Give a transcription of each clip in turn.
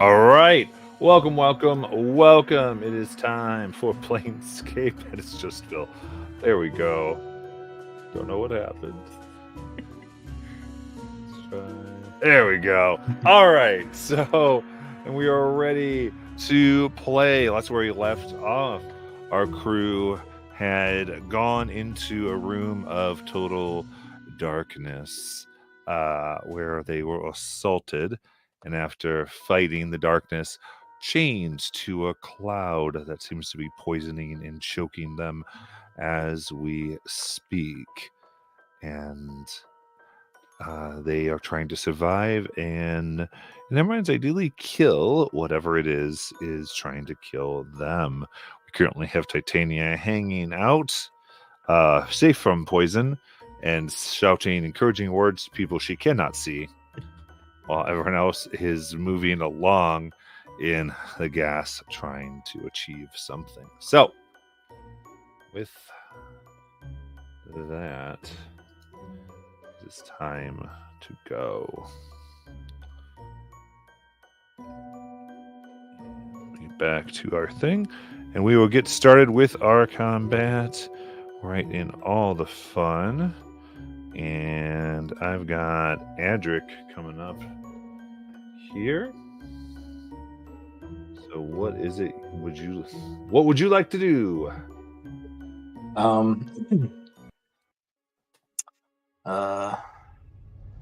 All right. Welcome. It is time for Planescape. And it's just Phil. There we go. Don't know what happened. Let's try. There we go. All right. So, and we are ready to play. That's where we left off. Our crew had gone into a room of total darkness where they were assaulted. And after fighting the darkness, changed to a cloud that seems to be poisoning and choking them as we speak. And they are trying to survive and in their minds ideally kill whatever it is trying to kill them. We currently have Titania hanging out, safe from poison, and shouting encouraging words to people she cannot see, while everyone else is moving along in the gas trying to achieve something. So, with that, it's time to go. Get back to our thing, and we will get started with our combat right in all the fun. And I've got Adric coming up here. So what is it what would you like to do?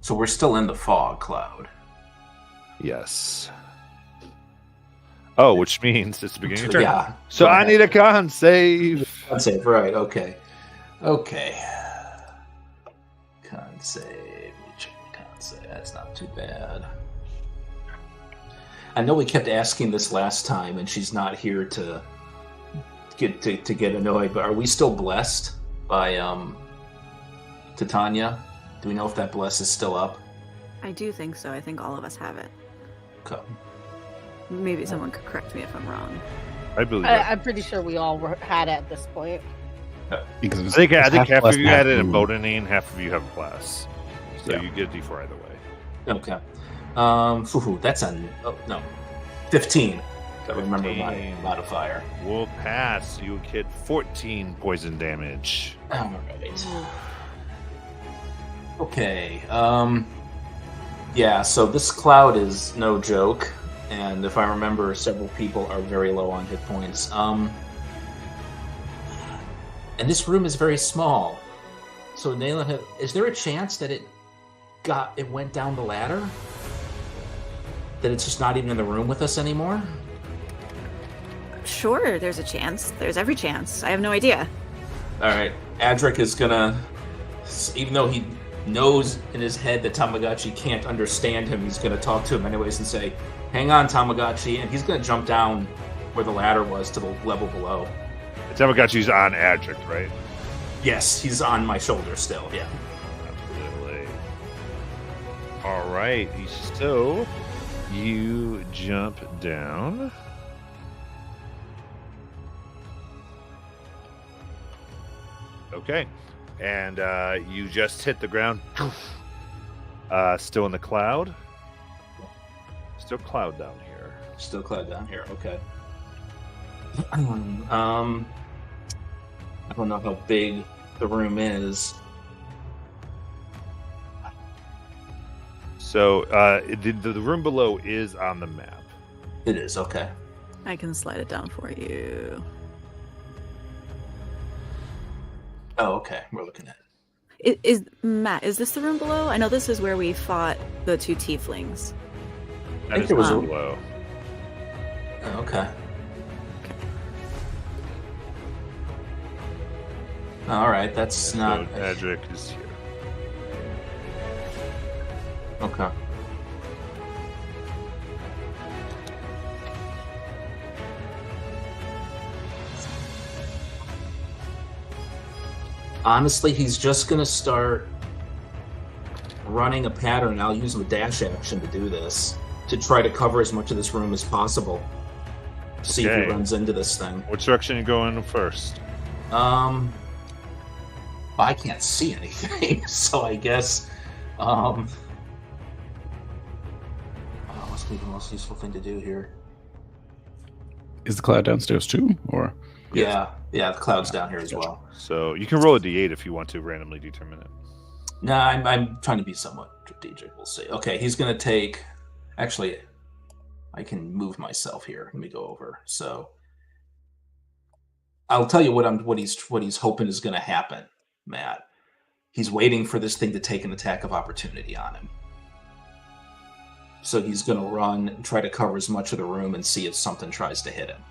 So we're still in the fog cloud. Yes. Oh, which means it's the beginning of turn. Yeah. So I need a con save. Con save, right, okay. Con save. That's not too bad. I know we kept asking this last time, and she's not here to get annoyed. But are we still blessed by Titania? Do we know if that bless is still up? I do think so. I think all of us have it. Okay. Maybe someone could correct me if I'm wrong. I believe that. I'm pretty sure we all had it at this point. Because I think half of you had it in Bodening, half of you have bless. So you get a D4 either way. Okay. That's no, 15. I remember my modifier. We'll pass. You get 14 poison damage. All right. Okay. Yeah. So this cloud is no joke, and if I remember, several people are very low on hit points. And this room is very small. So Nayla, is there a chance that it went down the ladder? That it's just not even in the room with us anymore? Sure, there's a chance. There's every chance. I have no idea. All right. Adric is gonna, even though he knows in his head that Tamagotchi can't understand him, he's gonna talk to him anyways and say, "Hang on, Tamagotchi," and he's gonna jump down where the ladder was to the level below. Tamagotchi's on Adric, right? Yes, he's on my shoulder still. Yeah. Absolutely. All right. So you jump down. Okay. And you just hit the ground. Still in the cloud. Still cloud down here. Still cloud down here. Okay. I don't know how big the room is. So the room below is on the map. It is, okay. I can slide it down for you. Oh, okay. We're looking at it. Is Matt, is this the room below? I know this is where we fought the two tieflings. That is there was below. Oh, okay. All right, that's not... So Adric is here. Okay. Honestly, he's just going to start running a pattern. I'll use a dash action to do this, to try to cover as much of this room as possible. See if he runs into this thing. Which direction are you going first? I can't see anything, so I guess... what's Must be the most useful thing to do here. Is the cloud downstairs too, or? Yeah, the cloud's down here as well. So you can roll a d8 if you want to randomly determine it. No, I'm trying to be somewhat strategic. We'll see. Okay, he's going to take... Actually, I can move myself here. Let me go over. So I'll tell you what he's hoping is going to happen, Matt. He's waiting for this thing to take an attack of opportunity on him. So he's going to run and try to cover as much of the room and see if something tries to hit him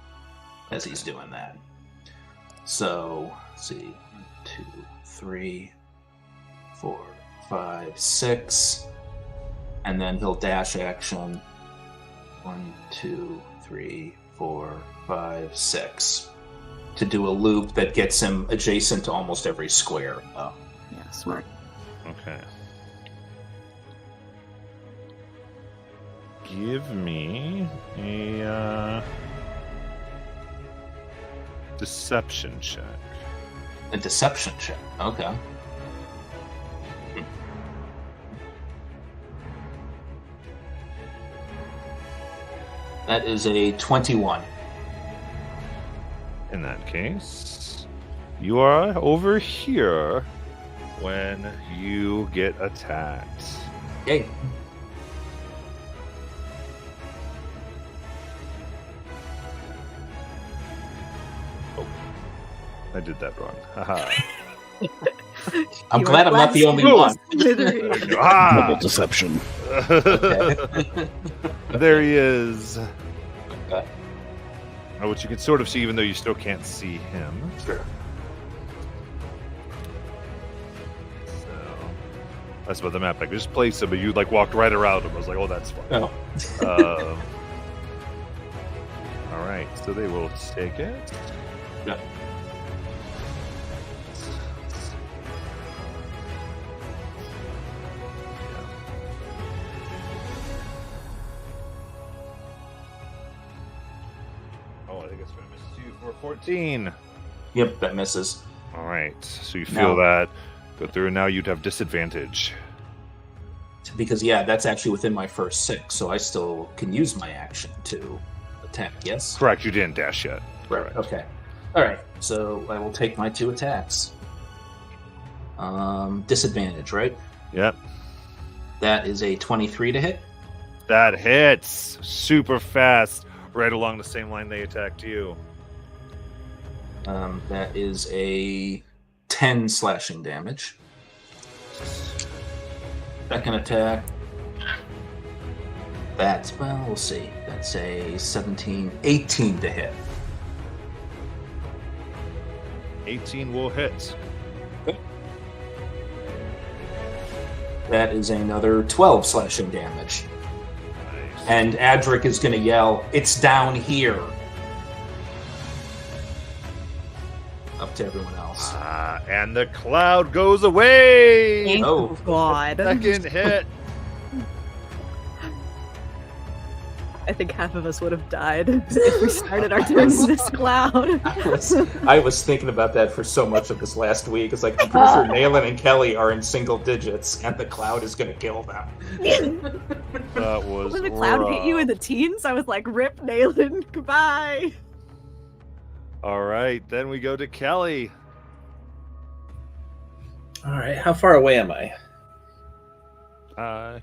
as he's doing that. So, let's see. 1, 2, 3, 4, 5, 6. And then he'll dash action. 1, 2, 3, 4, 5, 6. To do a loop that gets him adjacent to almost every square. Yeah, smart. Okay. Give me a deception check. A deception check. Okay. That is a 21. In that case, you are over here when you get attacked. Yay. I did that wrong. Haha. I'm You glad are I'm not the only blasphemous. one. Literally. Double Ah! deception. There he is. Okay. Which you can sort of see, even though you still can't see him. Sure. So that's about the map. Like, just place him, but you like walked right around him. I was like, oh, that's fine. Oh. All right, so they will take it. Yeah. Oh, I think it's going to miss you for 14. Yep, that misses. All right, so you feel that go through, and now you'd have disadvantage. Because, yeah, that's actually within my first 6, so I still can use my action to attack, yes? Correct, you didn't dash yet. Correct. Okay. All right, so I will take my 2 attacks. Disadvantage, right? Yep. That is a 23 to hit. That hits super fast, right along the same line they attacked you. That is a 10 slashing damage. Second attack. That's, well, we'll see. That's a 18 to hit. 18 will hit. That is another 12 slashing damage. Nice. And Adric is going to yell, "It's down here!" Up to everyone else. And the cloud goes away. Thank Oh. God. Second hit. I think half of us would have died if we started our turns in this cloud. I was thinking about that for so much of this last week. It's like, I'm pretty sure Naylan and Kelly are in single digits, and the cloud is going to kill them. That was When the cloud hit you in rough. the teens, I was like, "Rip, Nayland, goodbye." All right, then we go to Kelly. All right, how far away am I? Let's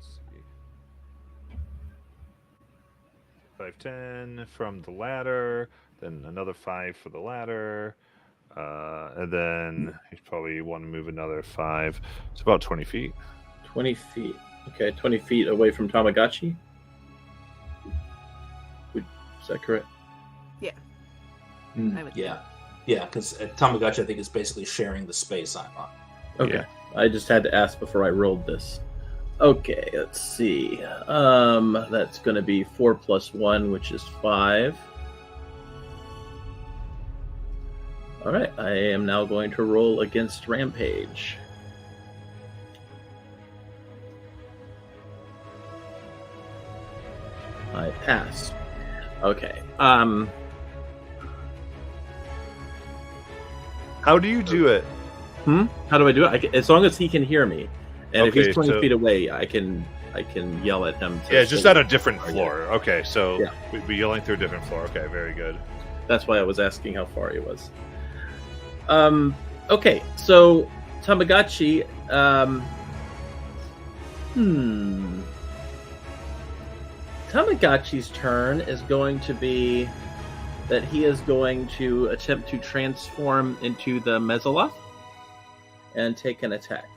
see. 5, 10 from the ladder, then another 5 for the ladder, and then you probably want to move another 5. It's about 20 feet. 20 feet. Okay, 20 feet away from Tamagotchi? Is that correct? I would Yeah. Yeah, because Tamagotchi, I think, is basically sharing the space I'm on. Okay. Yeah. I just had to ask before I rolled this. Okay, let's see. That's going to be 4 plus 1, which is 5. All right, I am now going to roll against Rampage. I pass. Okay. How do you do it? How do I do it? As long as he can hear me, and if Okay, he's 20 so- feet away, I can I can yell at him. Yeah, just stay at a away from different the target. floor. Okay, so Yeah. we'd be yelling through a different floor. Okay, very good. That's why I was asking how far he was. Okay, so Tamagotchi. Tamagotchi's turn is going to be that he is going to attempt to transform into the Mesoloth and take an attack,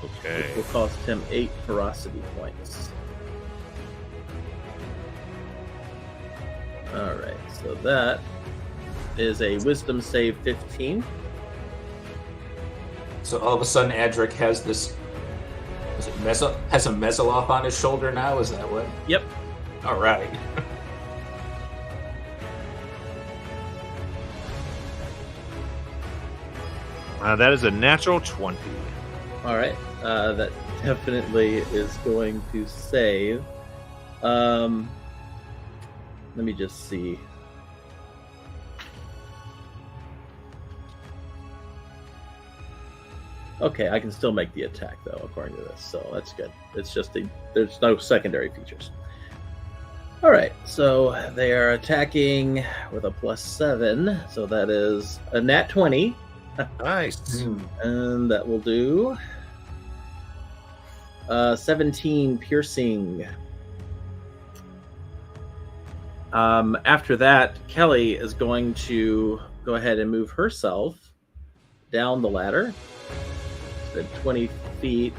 Okay. which will cost him 8 ferocity points. Alright, so that is a wisdom save 15. So all of a sudden, Adric has this. Is it has a Mesoloth on his shoulder now? Is that what? Yep. All right. That is a natural 20. Alright, that definitely is going to save. Let me just see. Okay, I can still make the attack though, according to this, so that's good. It's just there's no secondary features. All right, so they are attacking with a +7, so that is a nat 20, Nice. and that will do 17 piercing. After that, Kelly is going to go ahead and move herself down the ladder. At 20 feet,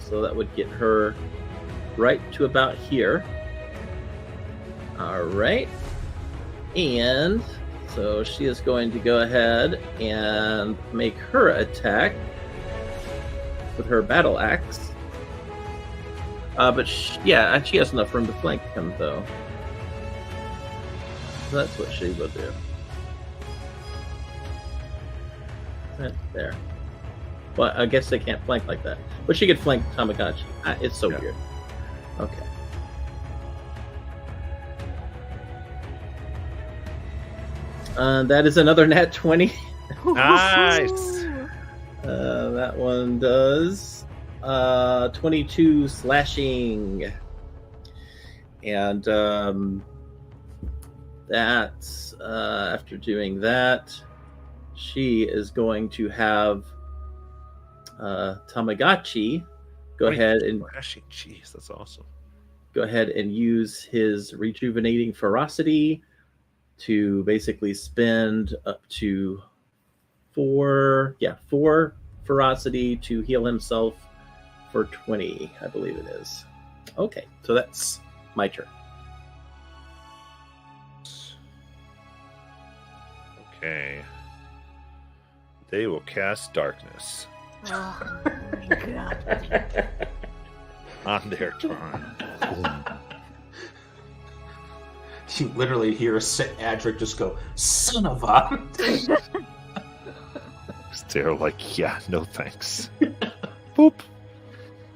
so that would get her right to about here. All right, and so she is going to go ahead and make her attack with her battle axe. But she has enough room to flank him, though. So that's what she will do. Right there. Well, I guess they can't flank like that. But she could flank Tamagotchi. It's so weird. Okay. That is another nat 20. Nice. That one does 22 slashing. And that's after doing that, she is going to have Tamagotchi go ahead and Flashing. Jeez, that's awesome. go ahead and use his rejuvenating ferocity to basically spend up to 4 ferocity to heal himself for 20, I believe it is. Okay, so that's my turn. Okay. They will cast darkness Oh my god. on their turn. You literally hear Adric just go, "Son of a!" They're like, yeah, no thanks. Boop.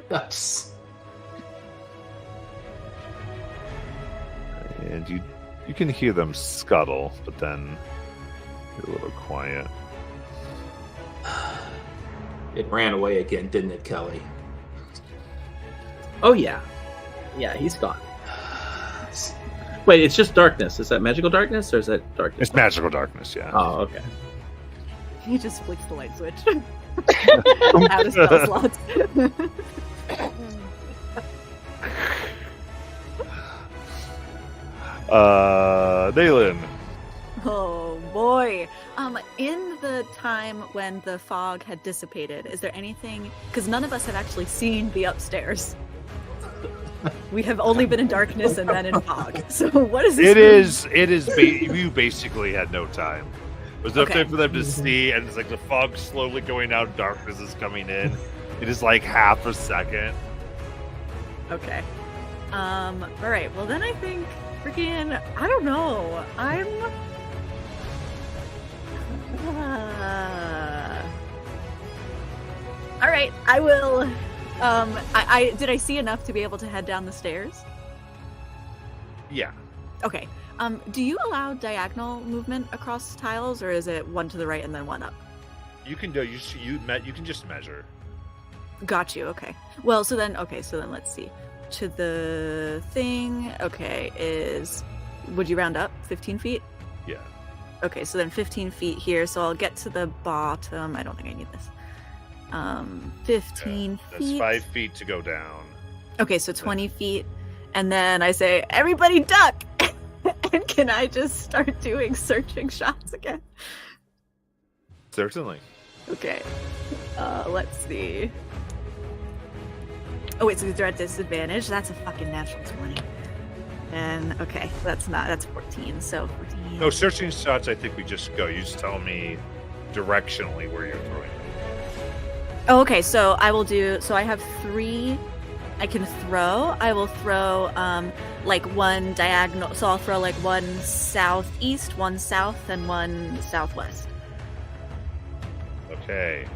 That's And you can hear them scuttle, but then you're a little quiet. it ran away again, didn't it, Kelly? Oh yeah. Yeah, he's gone. Wait, it's just darkness. Is that magical darkness or is that darkness? It's magical darkness, yeah. Oh, okay. He just flicks the light switch. Out of spell slots. Dalen. Oh boy. In the time when the fog had dissipated, is there anything? Because none of us have actually seen the upstairs. We have only been in darkness and then in fog. So what is this? It is. You basically had no time. It was enough Okay. time for them to see, and it's like the fog slowly going out, darkness is coming in. It is like half a second. Okay. All right. Well, then I think freaking I don't know. I'm. All right. I will. Did I see enough to be able to head down the stairs? Yeah. Okay. Do you allow diagonal movement across tiles, or is it one to the right and then one up? You can do. You can just measure. Got you. Okay. Well, so then let's see. to the thing, okay, would you round up 15 feet? Yeah. Okay, so then 15 feet here, so I'll get to the bottom. I don't think I need this. 15 That's feet. 5 feet to go down. Okay, so 20 feet. And then I say, everybody duck! And can I just start doing searching shots again? Certainly. Okay. Let's see. Oh, wait, so they're at disadvantage? That's a fucking natural 20. And, okay, that's 14, so 14. No, searching shots, I think we just go. You just tell me directionally where you're throwing them. Oh, okay, so I will do, so I have 3 I can throw. I will throw, like one diagonal, so I'll throw like one southeast, one south, and one southwest. Okay.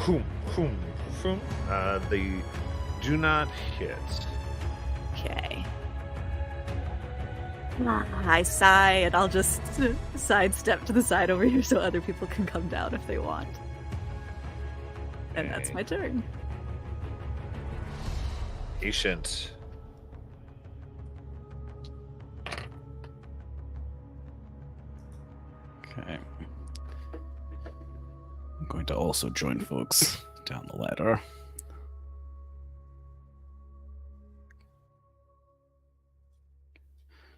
Boom, boom, boom. They do not hit. Okay. I sigh, and I'll just sidestep to the side over here so other people can come down if they want. And that's Okay. my turn. Patient. Okay. I'm going to also join folks down the ladder.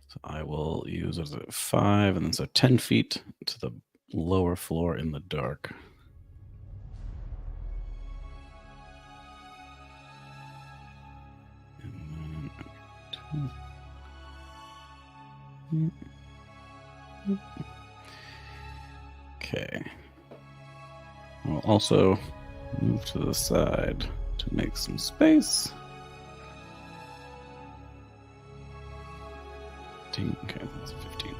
So I will use 5, and then so 10 feet to the lower floor in the dark. And then 2. Okay. I'll also move to the side to make some space. Okay, that's 15.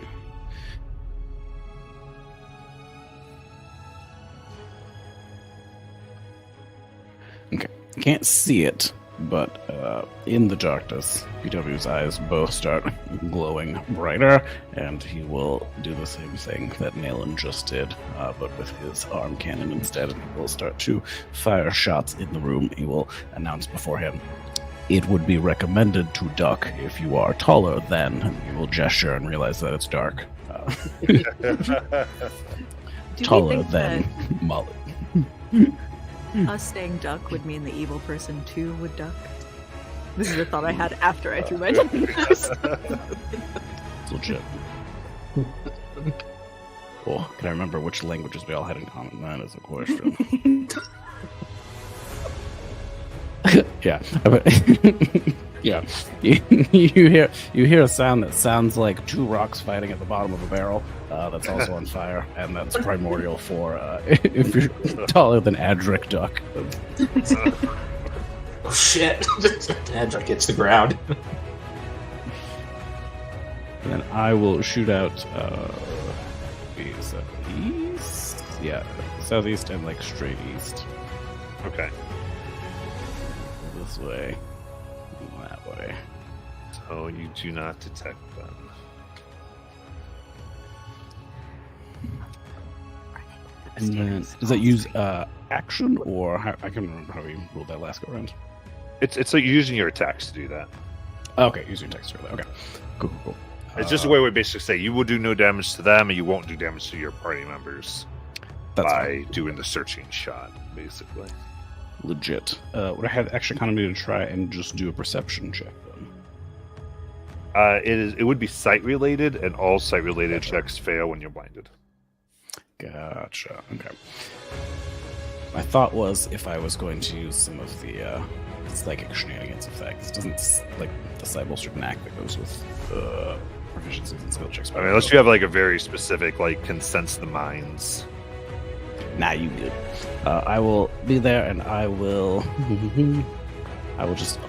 Okay, can't see it, but in the darkness, PW's eyes both start glowing brighter, and he will do the same thing that Naylan just did, but with his arm cannon instead. He will start to fire shots in the room. He will announce beforehand, "It would be recommended to duck if you are taller than," and you will gesture and realize that it's dark. Do we Taller think than mullet. that us saying duck would mean the evil person too would duck? This is a thought I had after I threw my dice. It's legit. Oh, can I remember which languages we all had in common? That is a question. Yeah. Yeah. You hear a sound that sounds like 2 rocks fighting at the bottom of a barrel. That's also on fire, and that's primordial for if you're taller than Adric Duck. Oh shit! Adric hits the ground. And then I will shoot out east. Yeah, southeast and like straight east. Okay. This way. And that way. So you do not detect them. And then does that use action, or how, I can remember how we ruled that last go around. It's like using your attacks to do that. Okay, using text. Okay, cool. It's just a way we basically say you will do no damage to them, and you won't do damage to your party members That's by fine. doing the searching shot, basically. Legit. Would I have extra economy to try and just do a perception check then? It would be sight related, and all sight related checks fail when you're blinded. Gotcha. Okay. My thought was if I was going to use some of the psychic shenanigans effects, it doesn't like the Cybolster knack that goes with proficiencies and skill checks. I mean, unless you have like a very specific like can sense the minds. Nah, you good. I will be there, and I will just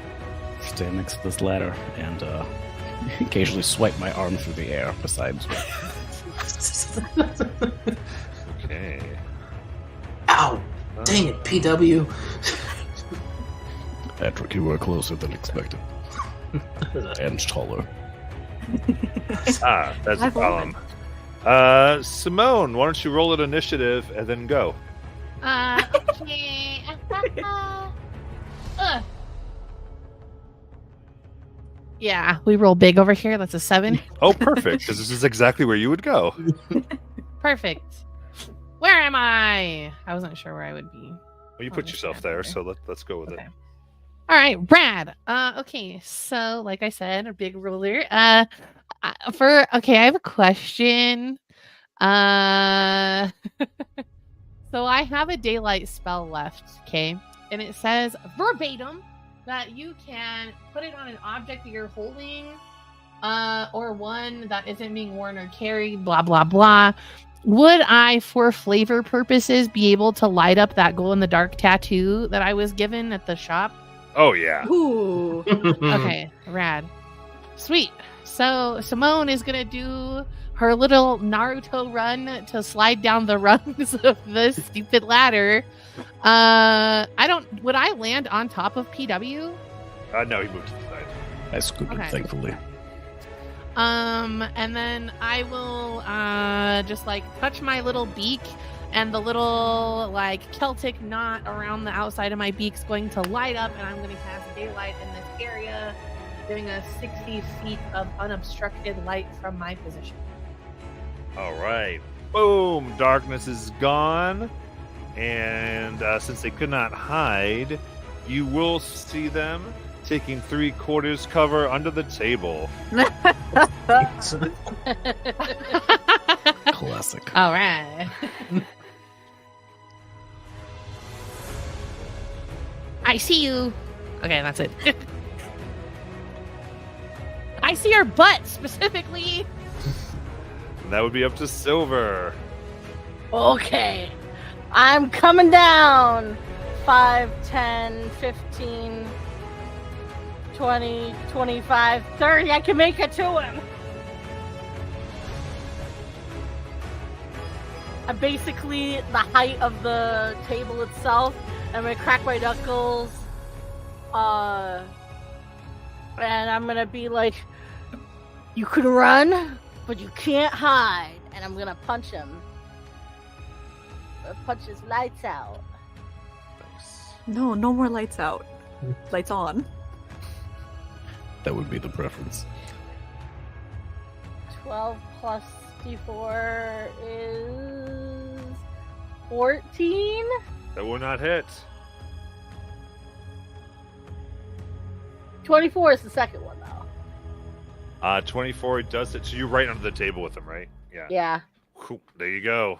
stand next to this ladder and occasionally swipe my arm through the air. Besides, Okay. Ow! Dang it, PW. Patrick, you were closer than expected, and taller. That's a I've problem. Simone, why don't you roll an initiative and then go? Okay. Yeah, we roll big over here. That's a 7. Oh, perfect, because this is exactly where you would go. Perfect. Where am I? I wasn't sure where I would be. Well, you Oh, put this yourself guy there, here. so let's go with Okay. it. All right, rad. Okay, so like I said, a big ruler. I have a question. Uh, so I have a daylight spell left. Okay, and it says verbatim that you can put it on an object that you're holding, or one that isn't being worn or carried. Blah blah blah. Would I, for flavor purposes, be able to light up that glow in the dark tattoo that I was given at the shop? Oh yeah. Ooh. Okay, rad. Sweet. So Simone is gonna do her little Naruto run to slide down the rungs of this stupid ladder. Would I land on top of PW? No, he moved to the side. I scooped Okay. it, thankfully. And then I will just like touch my little beak, and the little like Celtic knot around the outside of my beak is going to light up, and I'm going to cast daylight in this area, giving us 60 feet of unobstructed light from my position. All right. Boom! Darkness is gone, and since they could not hide, you will see them taking 3/4 cover under the table. Classic. All right. I see you. Okay, that's it. I see your butt specifically. That would be up to Silver. Okay. I'm coming down. 5, 10, 15, 20, 25, 30. I can make it to him. I'm basically the height of the table itself. I'm gonna crack my knuckles. And I'm gonna be like, you can run, but you can't hide. And I'm gonna punch him. Punch his lights out. No more lights out. Lights on. That would be the preference. 12 plus D4 is 14. That will not hit. 24 is the second one, though. 24 does it. So you're right under the table with him, right? Yeah. Yeah. Cool. There you go.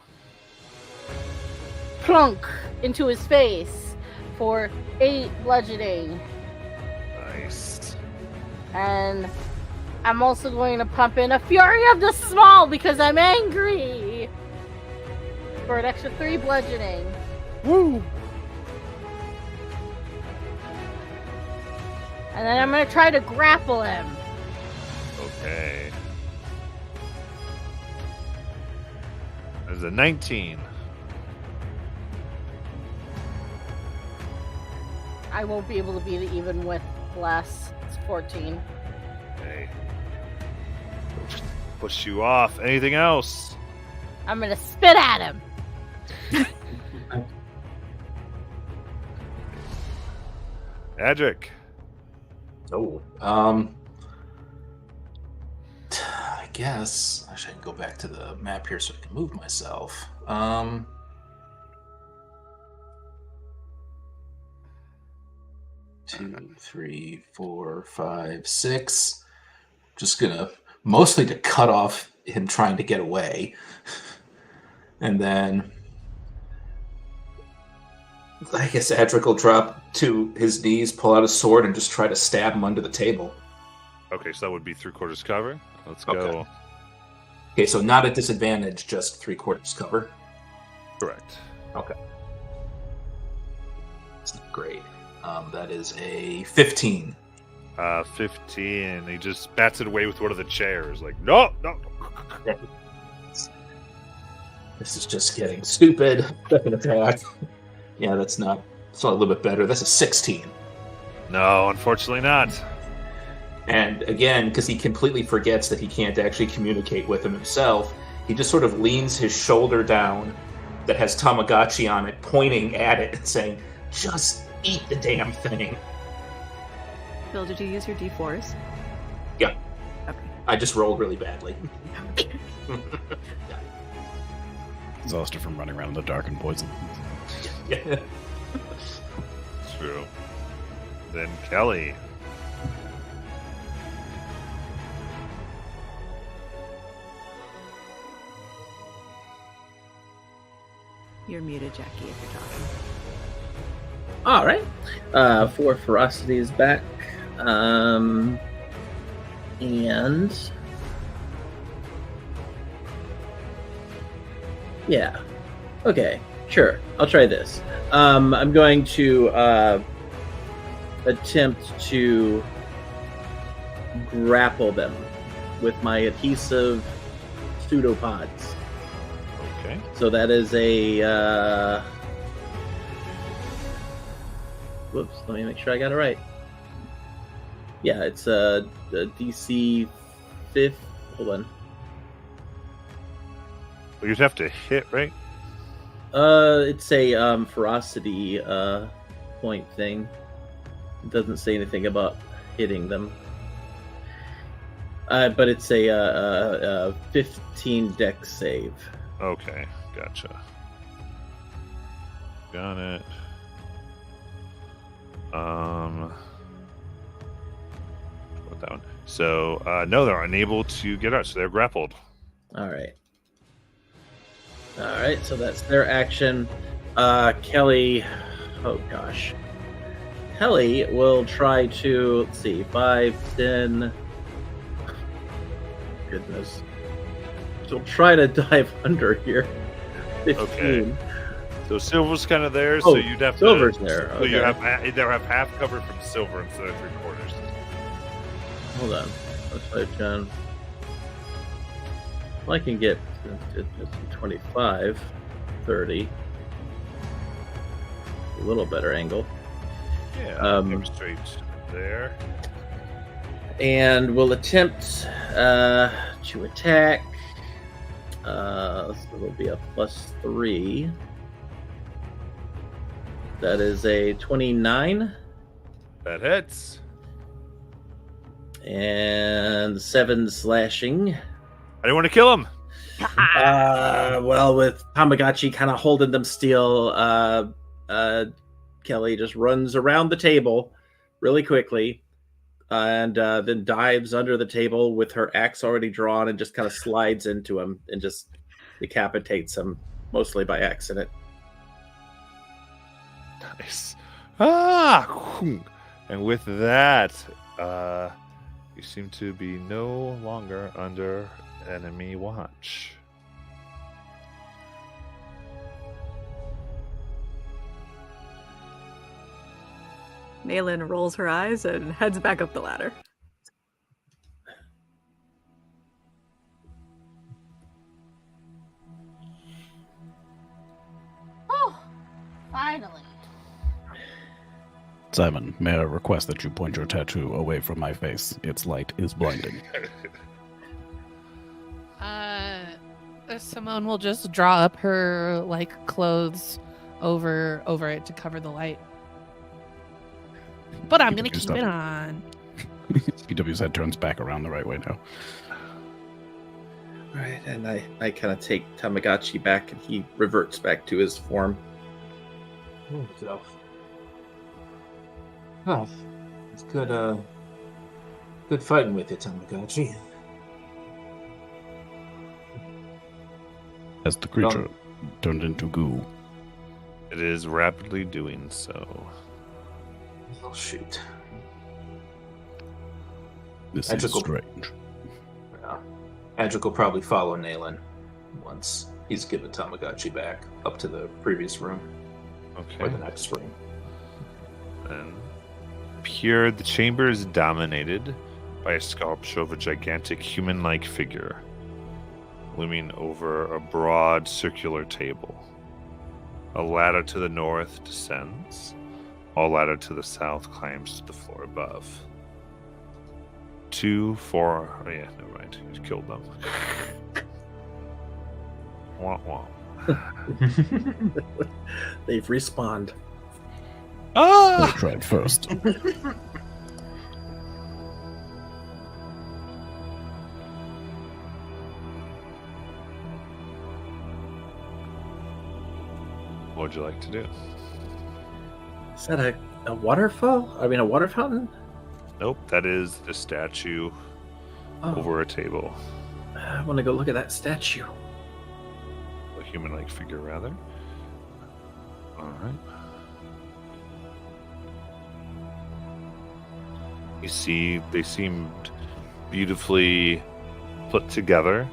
Plunk into his face for 8 bludgeoning. Nice. And I'm also going to pump in a Fury of the Small because I'm angry. For an extra 3 bludgeoning. Woo! And then I'm going to try to grapple him. Okay. There's a 19. I won't be able to beat it even with less. It's 14. Okay. Push you off. Anything else? I'm going to spit at him. Adric. Oh, I guess I should go back to the map here so I can move myself. 2, 3, 4, 5, 6. Just gonna mostly to cut off him trying to get away, and then I guess Adric will drop to his knees, pull out a sword, and just try to stab him under the table. Okay, so that would be 3/4 cover. Let's Okay. go. Okay, so not a disadvantage, just 3/4 cover. Correct. Okay. That's not great. That is a 15. 15. He just bats it away with one of the chairs. Like, no. This is just getting stupid. Second attack. Yeah, that's not. It's a little bit better. That's a 16. No, unfortunately not. And again, because he completely forgets that he can't actually communicate with him himself, he just sort of leans his shoulder down that has Tamagotchi on it, pointing at it and saying, "Just eat the damn thing." Bill, did you use your D4s? I just rolled really badly. Exhausted from running around in the dark and poison. Yeah. True. Then Kelly. You're muted, Jackie, if you're talking. All right. 4 ferocity is back. And yeah. Okay. Sure. I'll try this. I'm going to attempt to grapple them with my adhesive pseudopods. Okay. So that is a whoops, let me make sure I got it right. Yeah, it's a DC 5. Hold on. Well, you'd have to hit, right? It's a ferocity point thing. It doesn't say anything about hitting them. But it's a 15 dex save. Okay, gotcha. Got it. Put that one. So no, they're unable to get out, so they're grappled. All right. So that's their action. Kelly, oh gosh. Kelly will try to, let's see, 5, 10. Goodness. She'll try to dive under here. 15. Okay. So silver's kind of there, Oh, so you'd have silver's to. there. So you Okay. they'll have half covered from silver instead of 3/4. Hold on. Let's try 10. Well, I can get 25, 30. A little better angle. Yeah. Straight there. And we'll attempt to attack. So it'll be a +3. That is a 29 That hits. and 7 slashing. I didn't want to kill him. Well, with Tamagotchi kind of holding them still, Kelly just runs around the table really quickly and then dives under the table with her axe already drawn and just kind of slides into him and just decapitates him, mostly by accident. Nice. And with that, you seem to be no longer under enemy watch. Naylin rolls her eyes and heads back up the ladder. Oh, finally. Simon, may I request that you point your tattoo away from my face? Its light is blinding. Simone will just draw up her clothes over it to cover the light. But I'm gonna keep it on. PW's head turns back around the right way now. All right, and I kind of take Tamagotchi back, and he reverts back to his form. So, oh, it's good. Good fighting with you, Tamagotchi. As the creature turned into goo. It is rapidly doing so. Oh shoot! This Magical. is strange. Yeah. Adric will probably follow Naylin once he's given Tamagotchi back up to the previous room or the Okay. next room. Then, here, the chamber is dominated by a sculpture of a gigantic human-like figure, looming over a broad circular table. A ladder to the north descends. A ladder to the south climbs to the floor above. 2, 4. Oh yeah, never mind. You killed them. Wah, wah. They've respawned. I tried first. What would you like to do? Is that a waterfall? I mean, a water fountain? Nope, that is the statue over a table. I want to go look at that statue. A human-like figure, rather. All right. You see, they seemed beautifully put together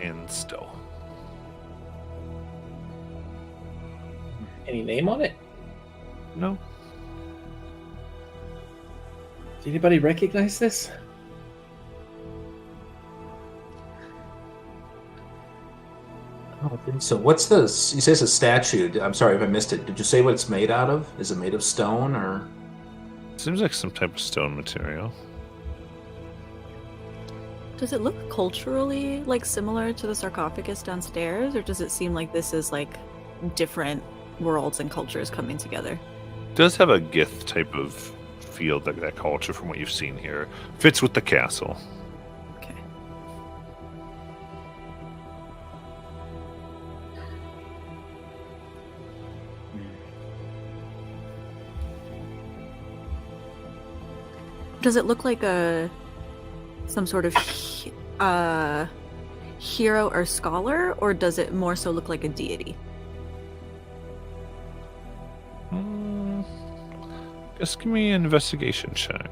and still. Any name on it? No. Does anybody recognize this? I don't think so. What's this? You say it's a statue. I'm sorry if I missed it. Did you say what it's made out of? Is it made of stone or? Seems like some type of stone material. Does it look culturally like similar to the sarcophagus downstairs, or does it seem like this is like different worlds and cultures coming together? It does have a Gith type of feel, that culture from what you've seen here. Fits with the castle. Okay. Does it look like some sort of hero or scholar, or does it more so look like a deity? Just give me an investigation check.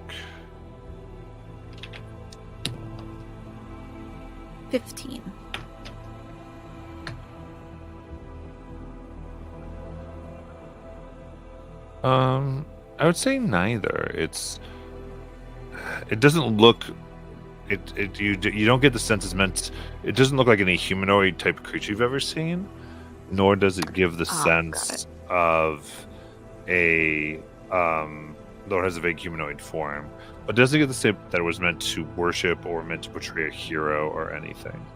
15. I would say neither. It doesn't look. You don't get the sense it's meant. It doesn't look like any humanoid type of creature you've ever seen, nor does it give the sense of a though it has a vague humanoid form, but it doesn't get the sense that it was meant to worship or meant to portray a hero or anything.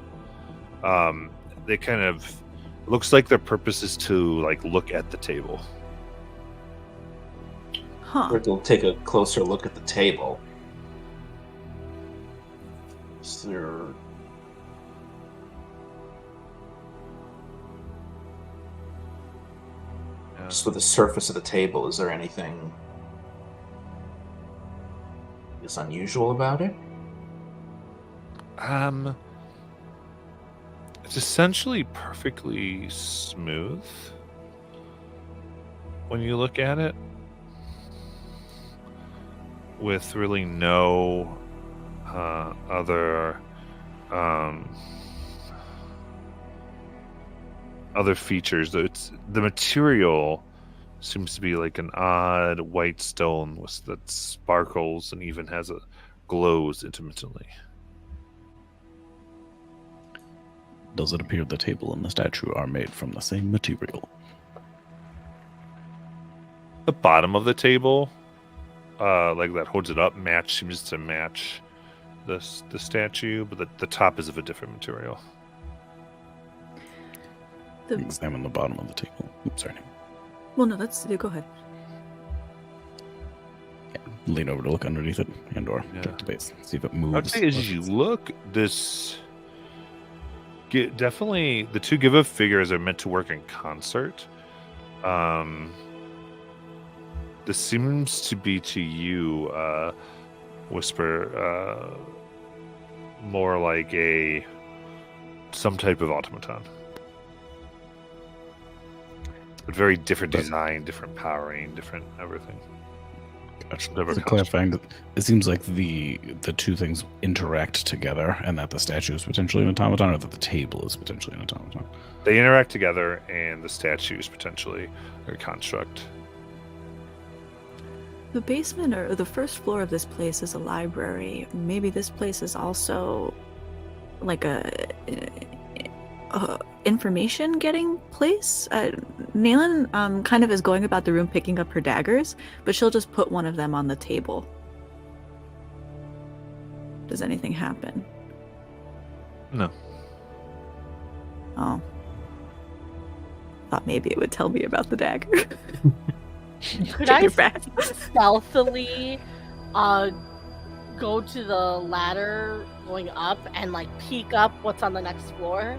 They kind of looks like their purpose is to like look at the table. Huh. We'll take a closer look at the table. Is there... Just with the surface of the table, is there anything is unusual about it? It's essentially perfectly smooth when you look at it, with really no other features. The material seems to be like an odd white stone that sparkles and even glows intermittently. Does it appear the table and the statue are made from the same material? The bottom of the table, like that holds it up, seems to match the statue, but the top is of a different material. Examine the bottom of the table. Oops, sorry. Well, no, go ahead. Yeah, lean over to look underneath it and/or check the base, see if it moves. I'd say as you look, definitely the two Give figures are meant to work in concert. This seems to be to you, Whisper, more like some type of automaton. But very different design, different powering, different everything. Gotcha. Clarifying that it seems like the two things interact together, and that the statue is potentially an automaton, or that the table is potentially an automaton. They interact together, and the statue is potentially a construct. The basement or the first floor of this place is a library. Maybe this place is also like a information getting place. Naylan kind of is going about the room picking up her daggers, but she'll just put one of them on the table. Does anything happen? No. Oh. Thought maybe it would tell me about the dagger. Could I stealthily go to the ladder going up and like peek up what's on the next floor?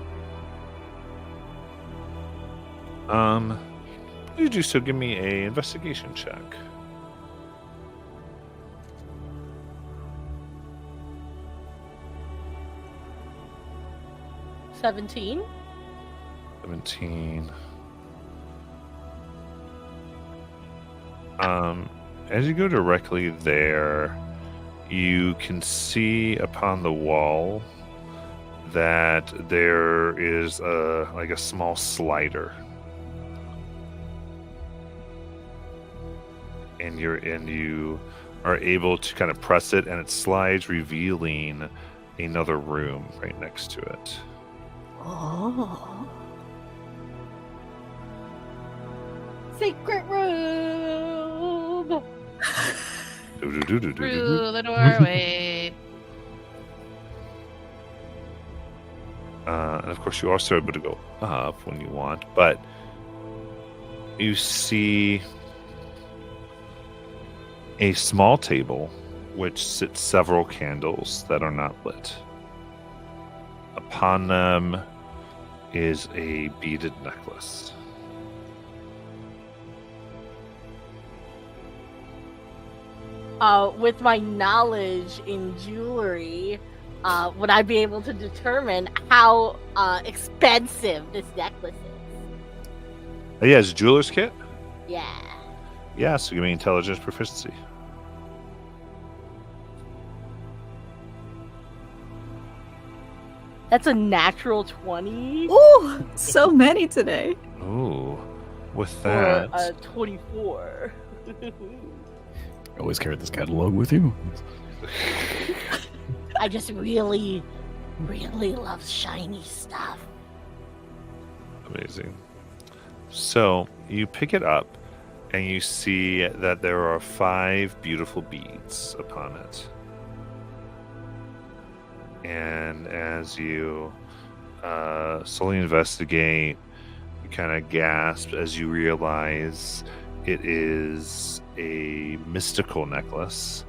You do so. Give me a investigation check. 17. 17. As you go directly there, you can see upon the wall that there is a small slider, and you are able to kind of press it, and it slides, revealing another room right next to it. Oh. Secret room. Through the doorway. And of course, you are also able to go up when you want, but you see a small table which sits several candles that are not lit. Upon them is a beaded necklace. With my knowledge in jewelry, would I be able to determine how expensive this necklace is? Yeah, it's a jeweler's kit. Yeah. Yeah, so give me intelligence proficiency. That's a natural 20 Ooh, so many today. Ooh, with or that, a 24. Always carry this catalog with you. I just really, really love shiny stuff. amazing. So you pick it up, and you see that there are 5 beautiful beads upon it. And as you slowly investigate, you kind of gasp as you realize it is a mystical necklace.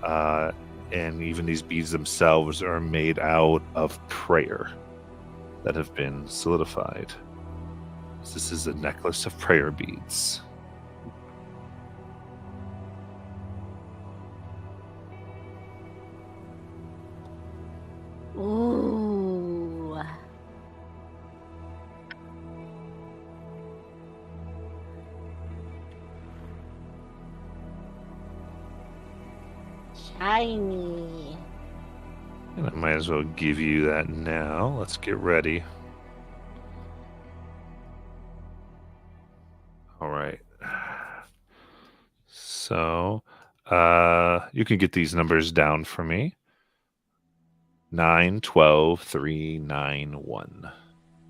And even these beads themselves are made out of prayer that have been solidified. This is a necklace of prayer beads. Ooh. Shiny. And I might as well give you that now. Let's get ready. All right. So, you can get these numbers down for me. 9, 12, 3, 9, 1.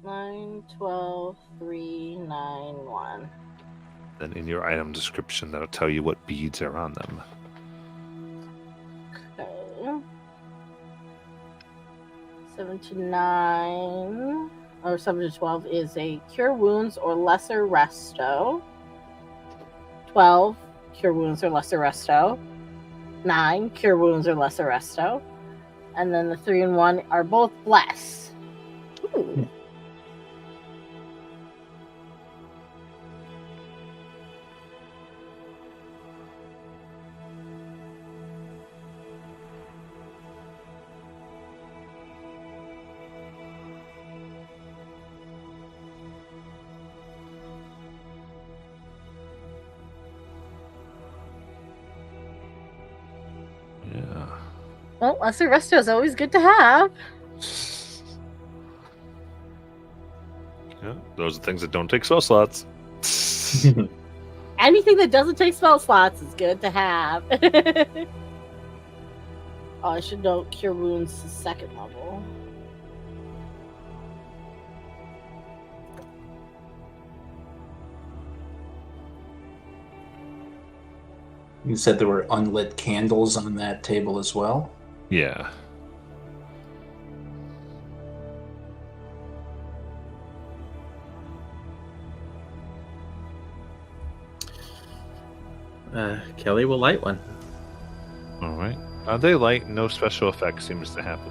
9, 12, 3, 9, 1. Then in your item description, that'll tell you what beads are on them. Okay. 7 to 9, or 7 to 12 is a Cure Wounds or Lesser Resto. 12, Cure Wounds or Lesser Resto. 9, Cure Wounds or Lesser Resto. And then the 3 and 1 are both Bless. Ooh. Yeah. Well, Lesser Resto is always good to have. Yeah, those are things that don't take spell slots. Anything that doesn't take spell slots is good to have. Oh, I should note Cure Wounds is 2nd level. You said there were unlit candles on that table as well? Yeah. Kelly will light one. All right. They light, no special effect seems to happen.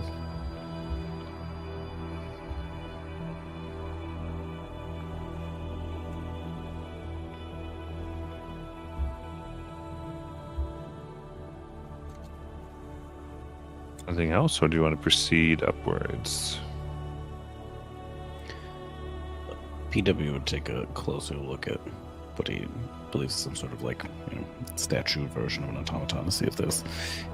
Anything else, or do you want to proceed upwards? PW would take a closer look at what he believes is some sort of statue version of an automaton to see if there's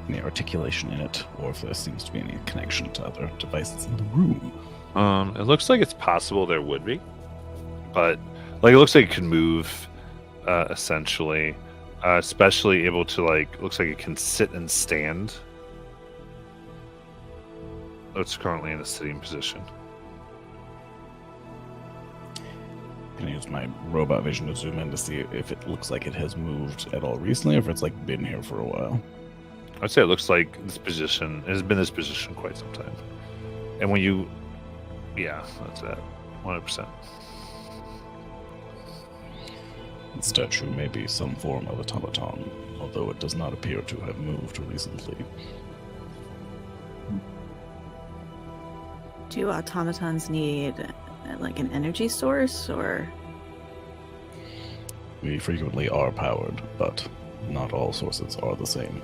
any articulation in it, or if there seems to be any connection to other devices in the room. It looks like it's possible there would be, but it looks like it can move, essentially, especially able to looks like it can sit and stand. It's currently in a sitting position. Can I use my robot vision to zoom in to see if it looks like it has moved at all recently, or if it's been here for a while? I'd say it looks like this position it has been this position quite some time. And when you, yeah, that's it, 100%. The statue may be some form of automaton, although it does not appear to have moved recently. Do automatons need an energy source, or? We frequently are powered, but not all sources are the same,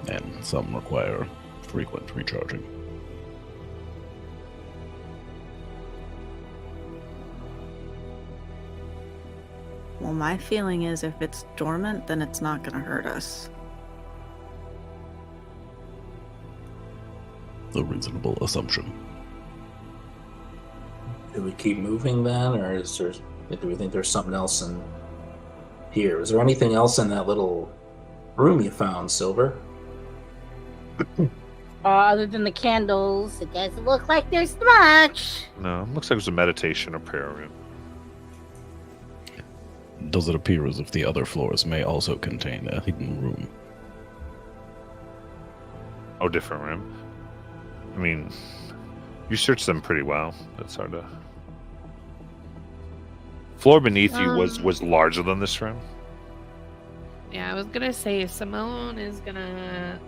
and some require frequent recharging. Well, my feeling is if it's dormant, then it's not going to hurt us. A reasonable assumption. Do we keep moving then, or do we think there's something else in here? Is there anything else in that little room you found, Silver? Other than the candles, it doesn't look like there's much. No, looks like it was a meditation or prayer room. Does it appear as if the other floors may also contain a hidden room? Oh, different room. I mean, you searched them pretty well. That's hard to. Floor beneath you was larger than this room. Yeah, I was gonna say Simone is gonna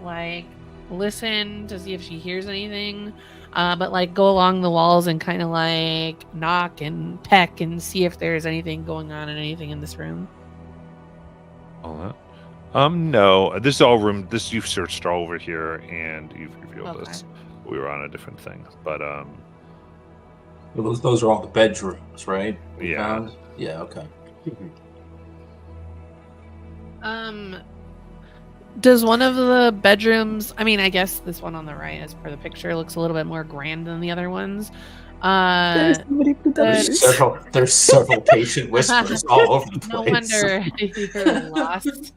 listen to see if she hears anything, but go along the walls and kind of knock and peck and see if there's anything going on and anything in this room. All that. No, this is all room. This you've searched all over here, and you've revealed Okay. this. We were on a different thing, but Those are all the bedrooms, right? We Yeah. found? Yeah. Okay. Does one of the bedrooms, I mean, I guess this one on the right, as per the picture, looks a little bit more grand than the other ones. There's somebody put that There's several patient whispers all over the No place. wonder you're lost.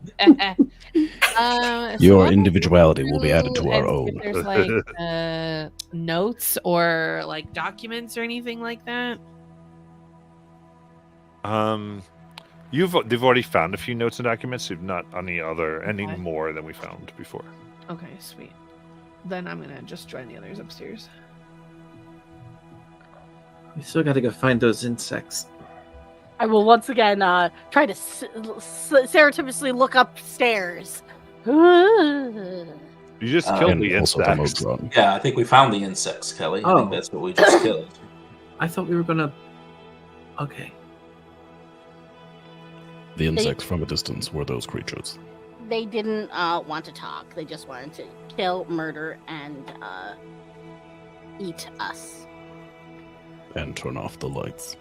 Your So individuality will be added to and our see own. if there's notes or documents or anything like that. they've already found a few notes and documents. You've not any Okay. more than we found before. Okay, sweet. Then I'm gonna just join the others upstairs. We still got to go find those insects. I will once again try to surreptitiously look upstairs. You just killed And the also the insects. Modron. Yeah, I think we found the insects, Kelly. I think Oh. that's what we just killed. I thought we were gonna. Okay. The insects from a distance were those creatures. They didn't want to talk. They just wanted to kill, murder, and eat us. And turn off the lights.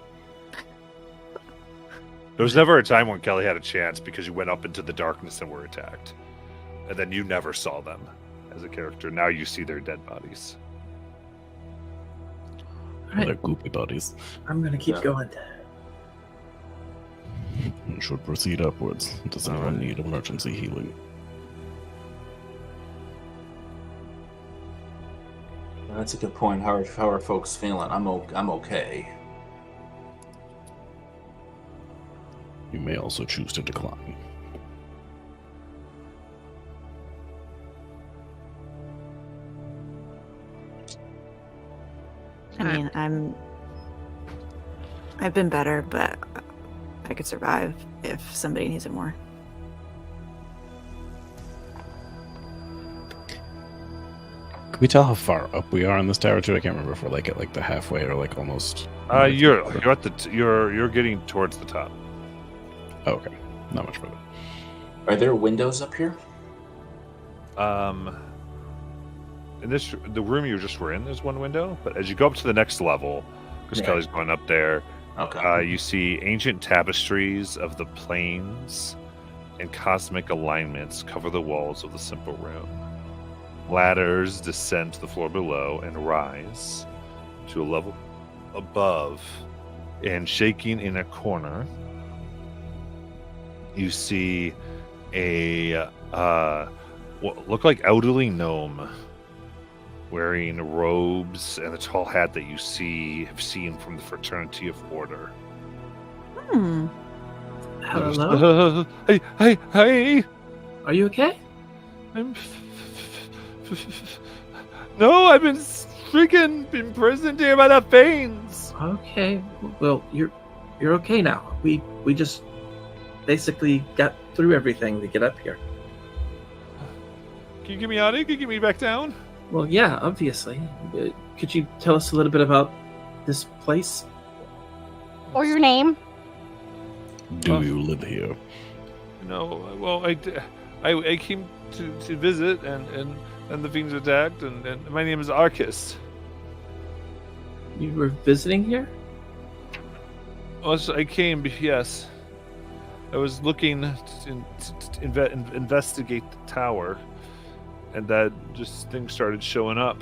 There was never a time when Kelly had a chance because you went up into the darkness and were attacked. And then you never saw them as a character. Now you see their dead bodies. All right. They're goopy bodies. I'm gonna keep Yeah. going. We should proceed upwards. Does anyone Alright. need emergency healing? That's a good point. How are folks feeling? I'm okay. You may also choose to decline. I mean, I've been better, but I could survive if somebody needs it more. Can we tell how far up we are in this tower too? I can't remember if we're at the halfway or almost. You're at the you're getting towards the top. Oh, okay, not much further. Are there windows up here? the room you just were in, there's one window, but as you go up to the next level, because Yeah. Kelly's going up there, Okay. you see ancient tapestries of the planes and cosmic alignments cover the walls of the simple room. Ladders descend to the floor below and rise to a level above, and shaking in a corner, you see a what look like elderly gnome wearing robes and a tall hat that you have seen from the Fraternity of Order. Hmm. Hello? Hey! Are you okay? I'm. No, I've been freaking imprisoned here by the fiends. Okay. Well, you're okay now. We just basically got through everything to get up here. Can you get me out of here? Can you get me back down? Well, yeah, obviously. Could you tell us a little bit about this place? Or your name? Do you live here? No, well, I came to visit, and the fiends attacked, and my name is Arcus. You were visiting here? Also, I came, yes. I was looking to investigate the tower, and that just things started showing up.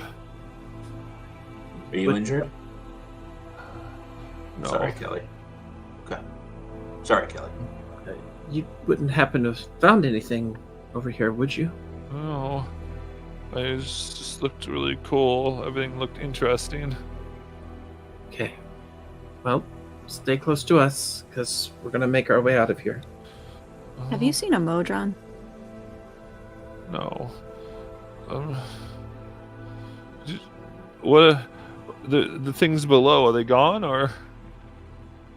Are you What- injured? No. Sorry, Kelly. Okay. Sorry, Kelly. You wouldn't happen to have found anything over here, would you? No. I just looked really cool. Everything looked interesting. Okay. Well, stay close to us, because we're going to make our way out of here. Have you seen a Modron? No. What? The things below, are they gone, or?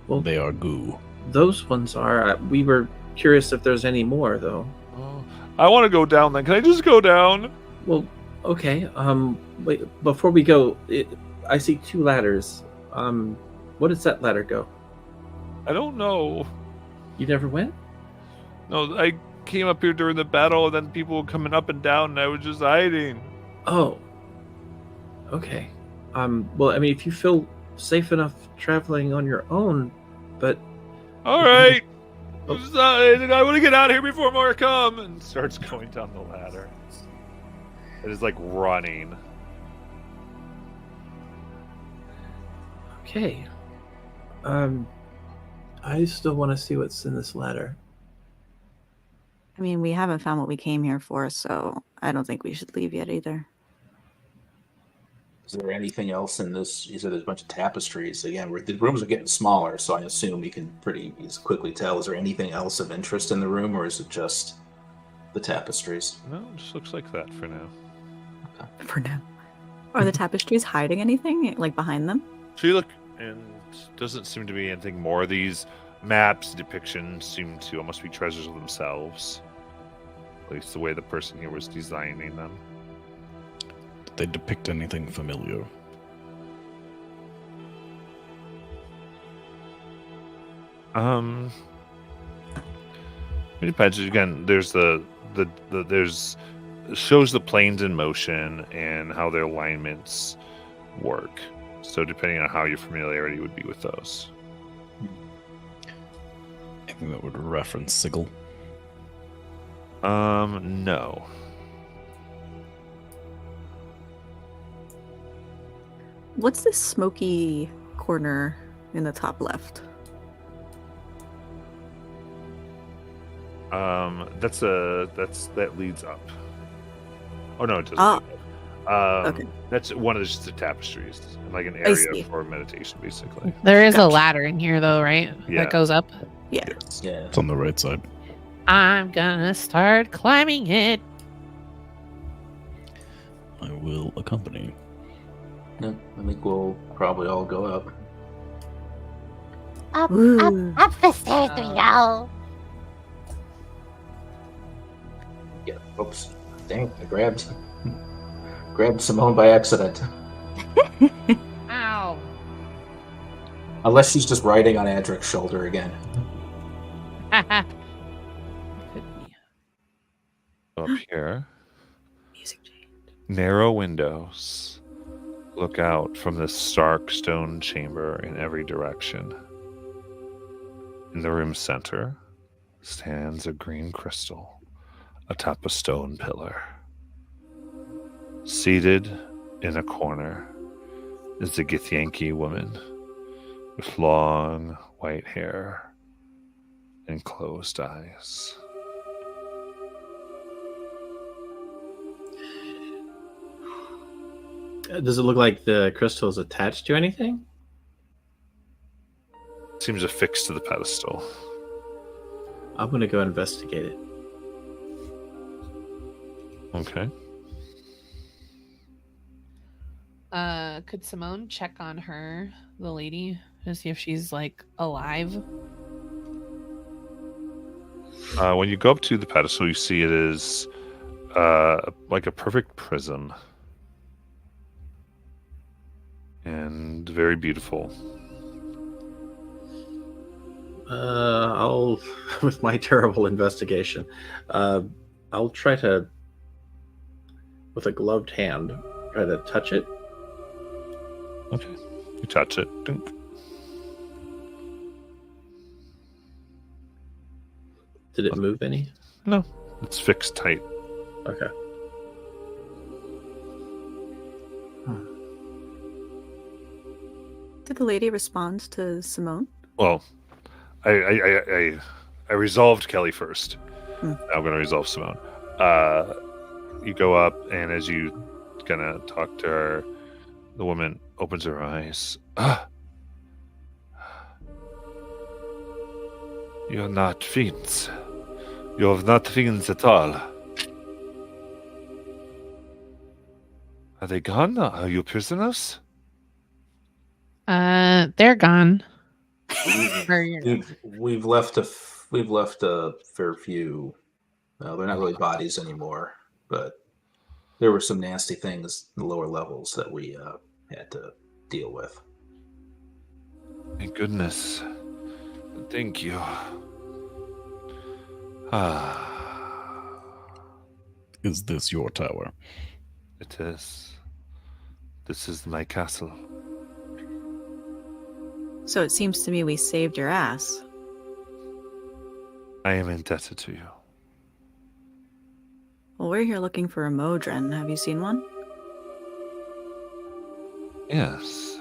Well, They are goo. those ones are. We were curious if there's any more, though. Oh, I want to go down then. Can I just go down? Well, okay. Wait, before we go, I see 2 ladders. What does that ladder go? I don't know. You never went? No, I came up here during the battle, and then people were coming up and down, and I was just hiding. Oh. Okay. Well, I mean, if you feel safe enough traveling on your own, but All right. Oh. I want to get out of here before more come, and starts going down the ladder. It is like running. okay. I still want to see what's in this ladder. I mean, we haven't found what we came here for, so I don't think we should leave yet either. Is there anything else in this? You said there's a bunch of tapestries. Again, the rooms are getting smaller, so I assume you can pretty quickly tell. Is there anything else of interest in the room, or is it just the tapestries? No, it just looks like that for now. For now. Are the tapestries hiding anything, like behind them? So you look, and doesn't seem to be anything more. These maps, depictions seem to almost be treasures of themselves. At least the way the person here was designing them. Did they depict anything familiar? It depends. Again, there's there's shows the planes in motion and how their alignments work. So depending on how your familiarity would be with those. I think that would reference Sigil. No. What's this smoky corner in the top left? That leads up. Oh no, it doesn't. Ah, lead up. okay. That's one of just the tapestries, like an I area see. for meditation, basically. There is a Gotcha. ladder in here, though, right? Yeah. That goes up. Yeah. Yes. Yeah. It's on the right side. I'm gonna start climbing it. I will accompany. No, I think we'll probably all go up. Up, Ooh. up the stairs we go. Yeah. Oops. Dang! I grabbed Simone by accident. Ow. Unless she's just riding on Adric's shoulder again. Up here. Music change. Narrow windows look out from this stark stone chamber in every direction. In the room's center stands a green crystal atop a stone pillar. Seated in a corner is a Githyanki woman with long white hair and closed eyes. Does it look like the crystal is attached to anything? Seems affixed to the pedestal. I'm going to go investigate it. Okay. Could Simone check on her, the lady, to see if she's like alive? When you go up to the pedestal, you see it is like a perfect prism. And very beautiful. I'll, with my terrible investigation, I'll try to, with a gloved hand, try to touch it. Okay. You touch it. Dunk. Did it move any? No. It's fixed tight. Okay. Did the lady respond to Simone? Well, I resolved Kelly first. Hmm. Now I'm going to resolve Simone. You go up, and as you kind of talk to her, the woman opens her eyes. You're not fiends. You're not fiends at all. Are they gone? Are you prisoners? They're gone. We've left a fair few. They're not really bodies anymore, but there were some nasty things in the lower levels that we had to deal with. Thank goodness. Thank you. Is this your tower? It is. This is my castle. So it seems to me we saved your ass. I am indebted to you. Well, we're here looking for a Modron. Have you seen one? Yes.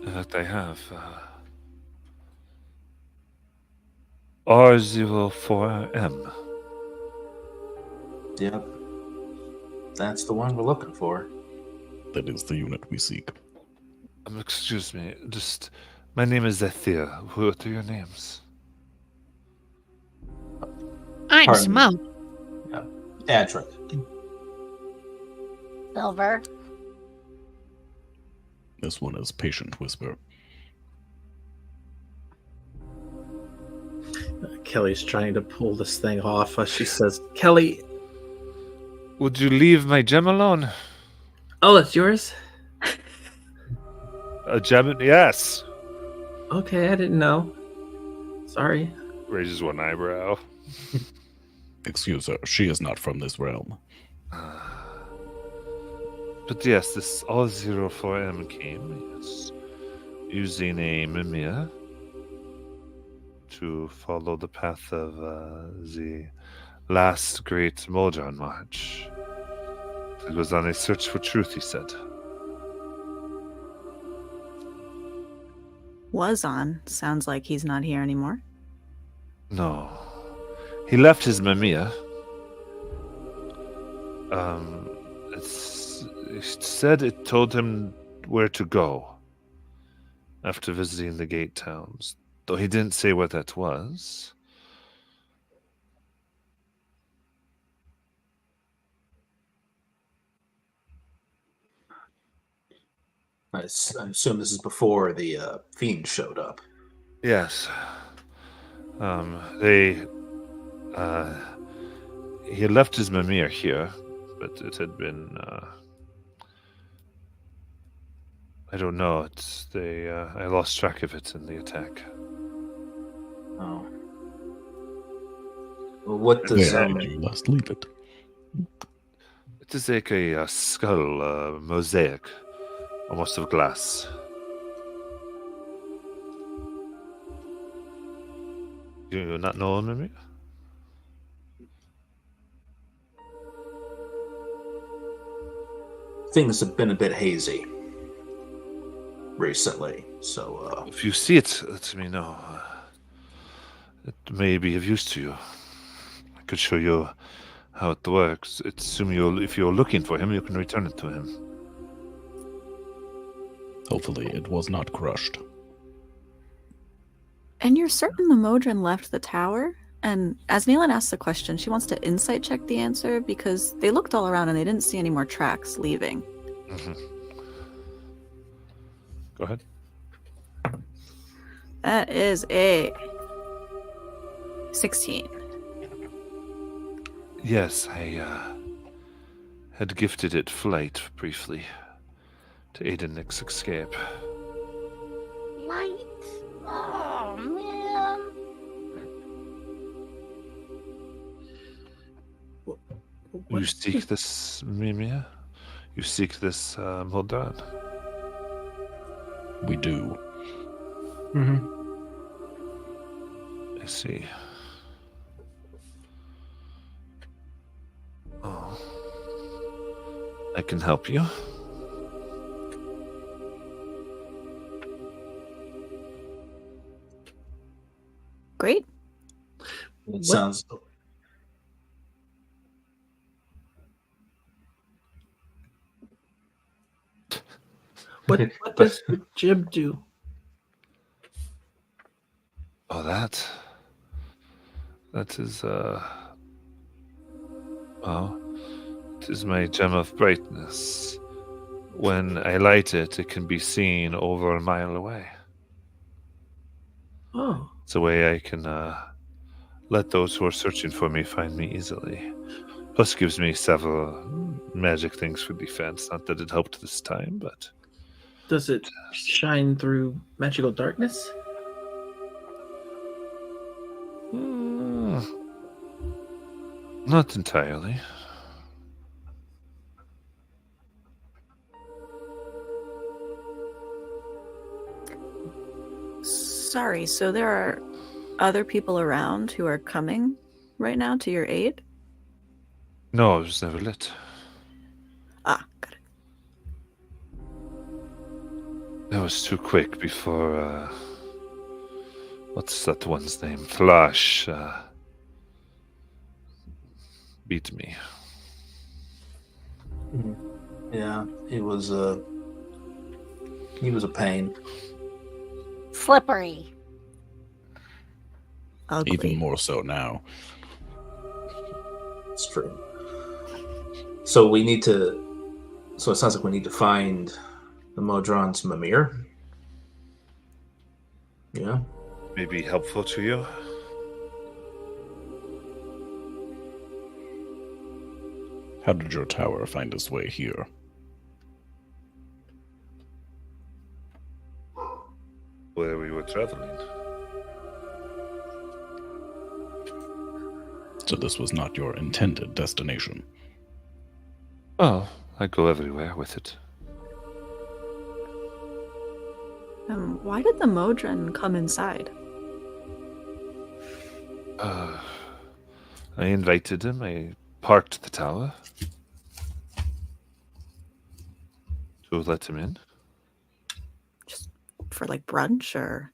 In fact, I have. R04M. Yep. That's the one we're looking for. That is the unit we seek. Excuse me. My name is Zethir. What are your names? I'm Pardon me. Simone. Adric. Silver. This one is Patient Whisper. Kelly's trying to pull this thing off. She says, Kelly. Would you leave my gem alone? Oh, it's yours? A gem? Yes. Okay, I didn't know. Sorry. Raises one eyebrow. Excuse her, she is not from this realm. But yes, this R04M came, yes, using a mimir to follow the path of the last great Modron march. It was on a search for truth, he said. Was on. Sounds like he's not here anymore. No. He left his mimir. It said it told him where to go after visiting the gate towns, though he didn't say what that was. I assume this is before the fiend showed up. Yes. He had left his mimir here, but it had been, I don't know, I lost track of it in the attack. Oh. Well, what does Where did you last leave it? It is like a skull mosaic, almost of glass. You not know maybe? Things have been a bit hazy recently, so If you see it, let me know. It may be of use to you. I could show you how it works. It's if you're looking for him, you can return it to him. Hopefully, it was not crushed. And you're certain the Modron left the tower? And as Neelan asks the question, she wants to insight check the answer because they looked all around and they didn't see any more tracks leaving. Mm-hmm. Go ahead. That is a 16. Yes, I had gifted it flight briefly to aid in Nick's escape. Light. Oh man. You seek this, Mimia? You seek this Modern? We do. Mm-hmm. I see. Oh. I can help you. Great. it sounds. What does the jib do? Oh, that is, well, it is my gem of brightness. When I light it, it can be seen over a mile away. Oh, It's a way I can let those who are searching for me find me easily. Plus, gives me several magic things for defense. Not that it helped this time, but does it shine through magical darkness? Not entirely. Sorry, so there are other people around who are coming right now to your aid? No, it was never lit. Ah, got it. That was too quick before, what's that one's name? Flash, beat me. Yeah, he was a pain. Slippery. Ugly. Even more so now. It's true. So we need to. So it sounds like we need to find the Modron's Mimir. Yeah. Maybe helpful to you? How did your tower find its way here? Where we were traveling. So this was not your intended destination. Oh, I go everywhere with it. Why did the Modron come inside? I invited him. I parked the tower to let him in. Just for like brunch or?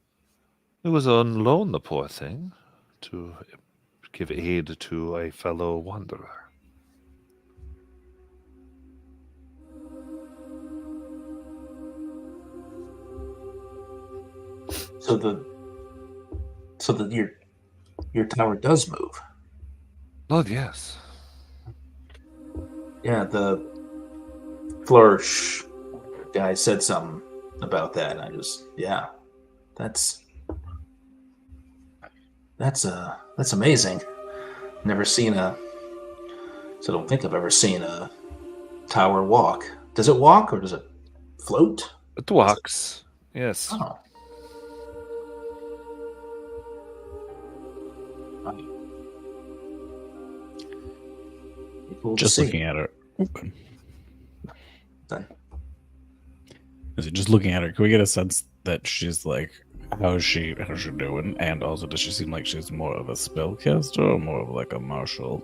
It was on loan, the poor thing, to give aid to a fellow wanderer. So your tower does move. Lord, yes. Yeah, the Flourish guy said something about that, and I just that's amazing. Never seen I don't think I've ever seen a tower walk. Does it walk or does it float? It walks. Yes. Oh. Cool Just to see. looking at it Okay. Done. Is it just looking at her? Can we get a sense that she's like, how's she doing? And also, does she seem like she's more of a spellcaster or more of like a martial?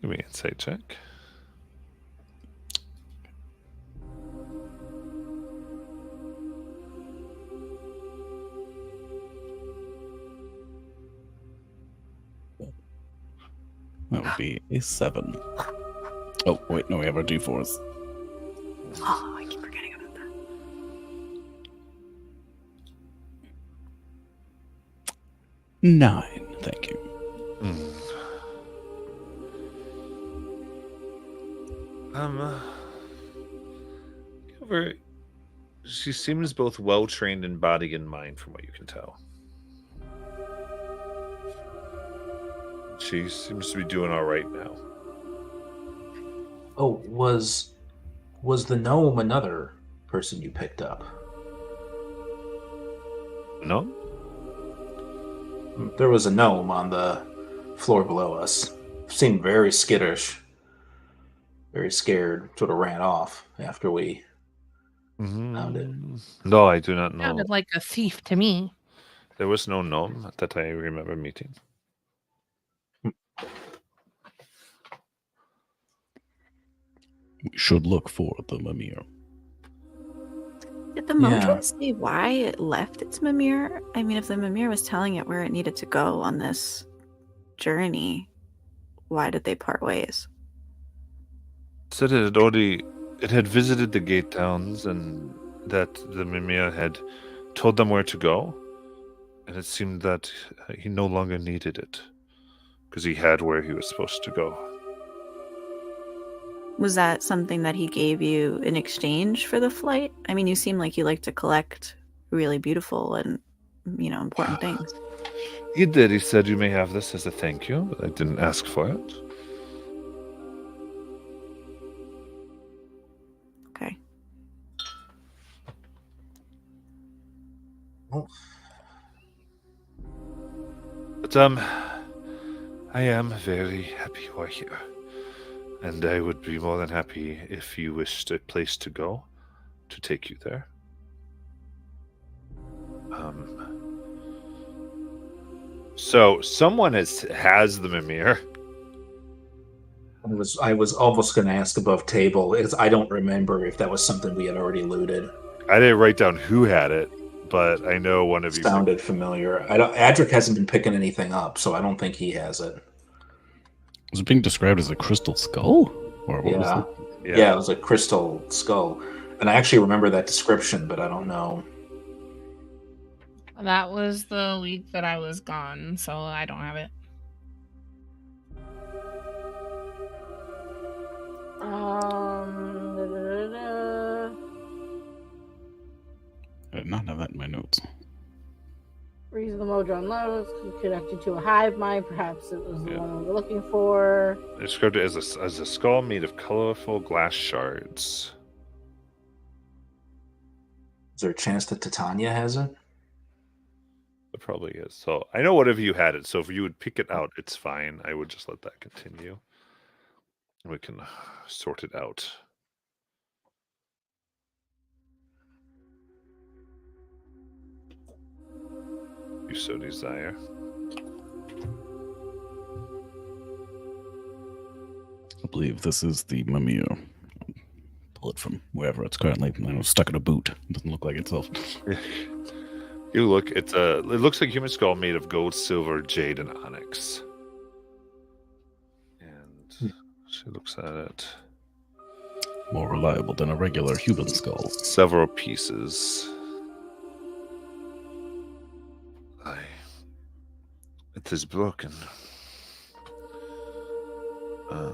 Give me an insight check. That would be a 7. Oh, wait, no, we have our d4s. Oh, I keep forgetting about that. 9, thank you. She seems both well trained in body and mind, from what you can tell. She seems to be doing all right now. Oh, was the gnome another person you picked up? No? There was a gnome on the floor below us. Seemed very skittish, very scared. Sort of ran off after we found it. No, I do not know. Sounded like a thief to me. There was no gnome that I remember meeting. We should look for the Mimir. Did the Motrin say why it left its Mimir? I mean, if the Mimir was telling it where it needed to go on this journey, why did they part ways? Said it had visited the gate towns and that the Mimir had told them where to go, and it seemed that he no longer needed it because he had where he was supposed to go. Was that something that he gave you in exchange for the flight? I mean, you seem like you like to collect really beautiful and, important things. He did. He said, "You may have this as a thank you," but I didn't ask for it. Okay. But I am very happy you are here. And I would be more than happy if you wished a place to go, to take you there. So someone has the Mimir. I was almost going to ask above table. I don't remember if that was something we had already looted. I didn't write down who had it, but I know one of you sounded familiar. Adric hasn't been picking anything up, so I don't think he has it. Was it being described as a crystal skull? Or what was it? Yeah, it was a crystal skull. And I actually remember that description, but I don't know. That was the week that I was gone, so I don't have it. I did not have that in my notes. Reason the mojo unloads, connected to a hive mind. Perhaps it was the one we were looking for. They described it as a skull made of colorful glass shards. Is there a chance that Titania has it? It probably is. So I know one of you had it, so if you would pick it out, it's fine. I would just let that continue. We can sort it out. You so desire. I believe this is the Mimir. Pull it from wherever it's currently stuck in a boot. It doesn't look like itself. You look, it looks like a human skull made of gold, silver, jade, and onyx. And she looks at it. More reliable than a regular human skull. Several pieces. It is broken. I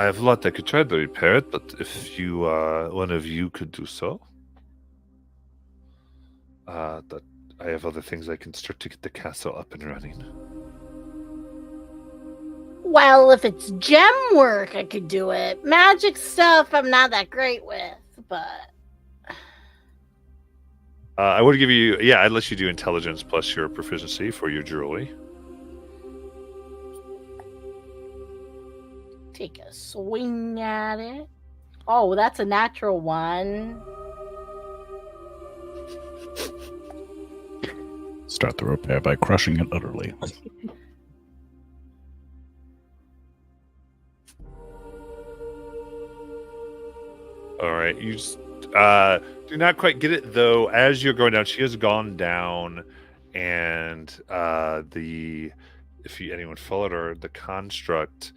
have a lot I could try to repair it, but if you, one of you could do so, that I have other things I can start to get the castle up and running. Well, if it's gem work, I could do it. Magic stuff, I'm not that great with, but... I would give you, I'd let you do intelligence plus your proficiency for your jewelry. take a swing at it. Oh, that's a natural one. Start the repair by crushing it utterly. All right, you just do not quite get it though. As you're going down, she has gone down, and if anyone followed her, the construct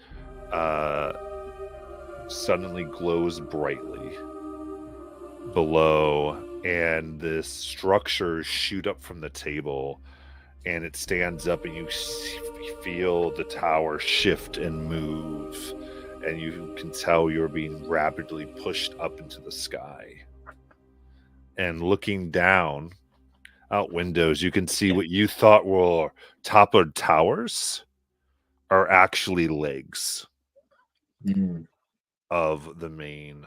suddenly glows brightly below, and this structure shoot up from the table, and it stands up, and you feel the tower shift and move. And you can tell you're being rapidly pushed up into the sky. And looking down out windows, you can see what you thought were toppled towers are actually legs of the main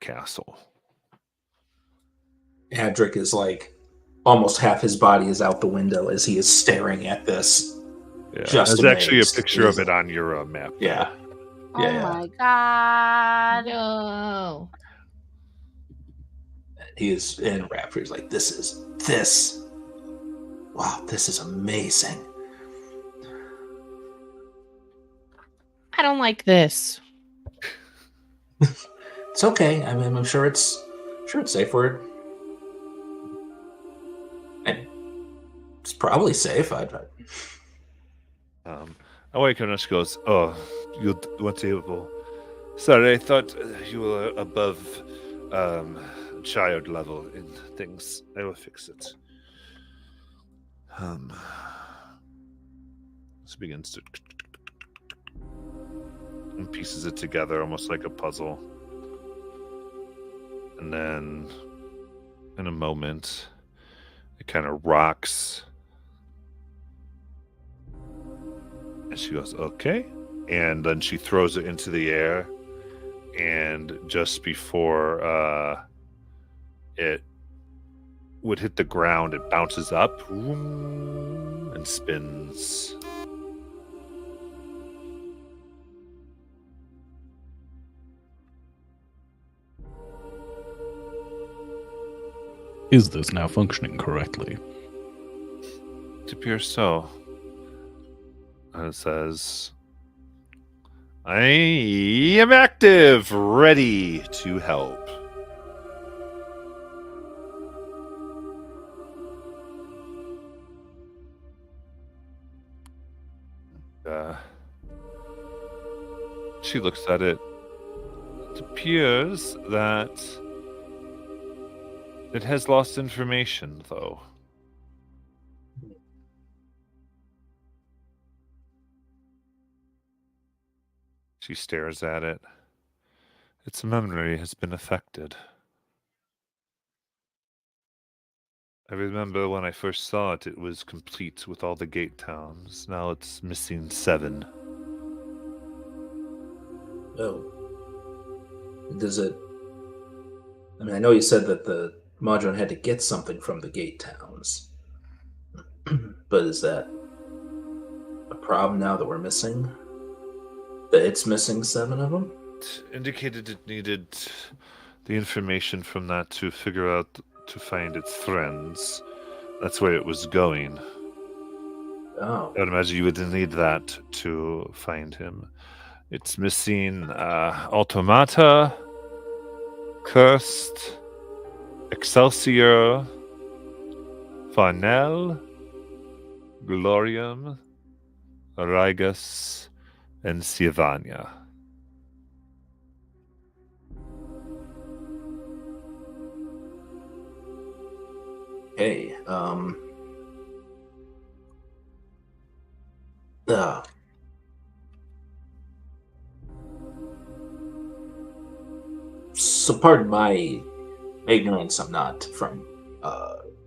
castle. Adric is like almost half his body is out the window as he is staring at this. Yeah, Just there's actually a amazed. picture of it on your map. Yeah. Oh Yeah. my god. No. He is in rapture. He's like, this. Wow, this is amazing. I don't like this. It's okay. I mean, I'm sure it's safe word. And it's probably safe. Awakeness goes, oh, you weren't able. Sorry, I thought you were above child level in things. I will fix it. This begins to and pieces it together almost like a puzzle. And then in a moment, it kind of rocks. And she goes, okay. And then she throws it into the air. And just before it would hit the ground, it bounces up and spins. Is this now functioning correctly? It appears so. And it says, I am active, ready to help. She looks at it. It appears that it has lost information, though. She stares at it. Its memory has been affected. I remember when I first saw it, it was complete with all the gate towns. Now it's missing 7. Oh. Does it... I mean, I know you said that the Modron had to get something from the gate towns. But is that a problem now that we're missing? That it's missing 7 of them? It indicated it needed the information from that to figure out, to find its friends. That's where it was going. Oh. I would imagine you would need that to find him. It's missing Automata, Cursed, Excelsior, Farnell, Glorium, Rigus, and Sylvania. Hey, so pardon my ignorance, I'm not from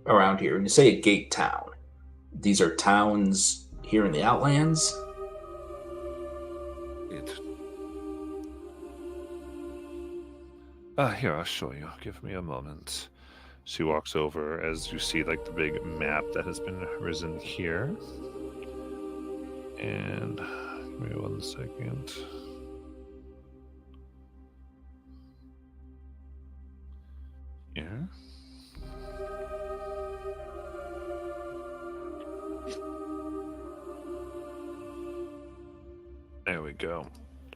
around here. When you say a gate town, these are towns here in the Outlands? Here, I'll show you. Give me a moment. She walks over as you see like the big map that has been risen here. And give me 1 second. Yeah. There we go.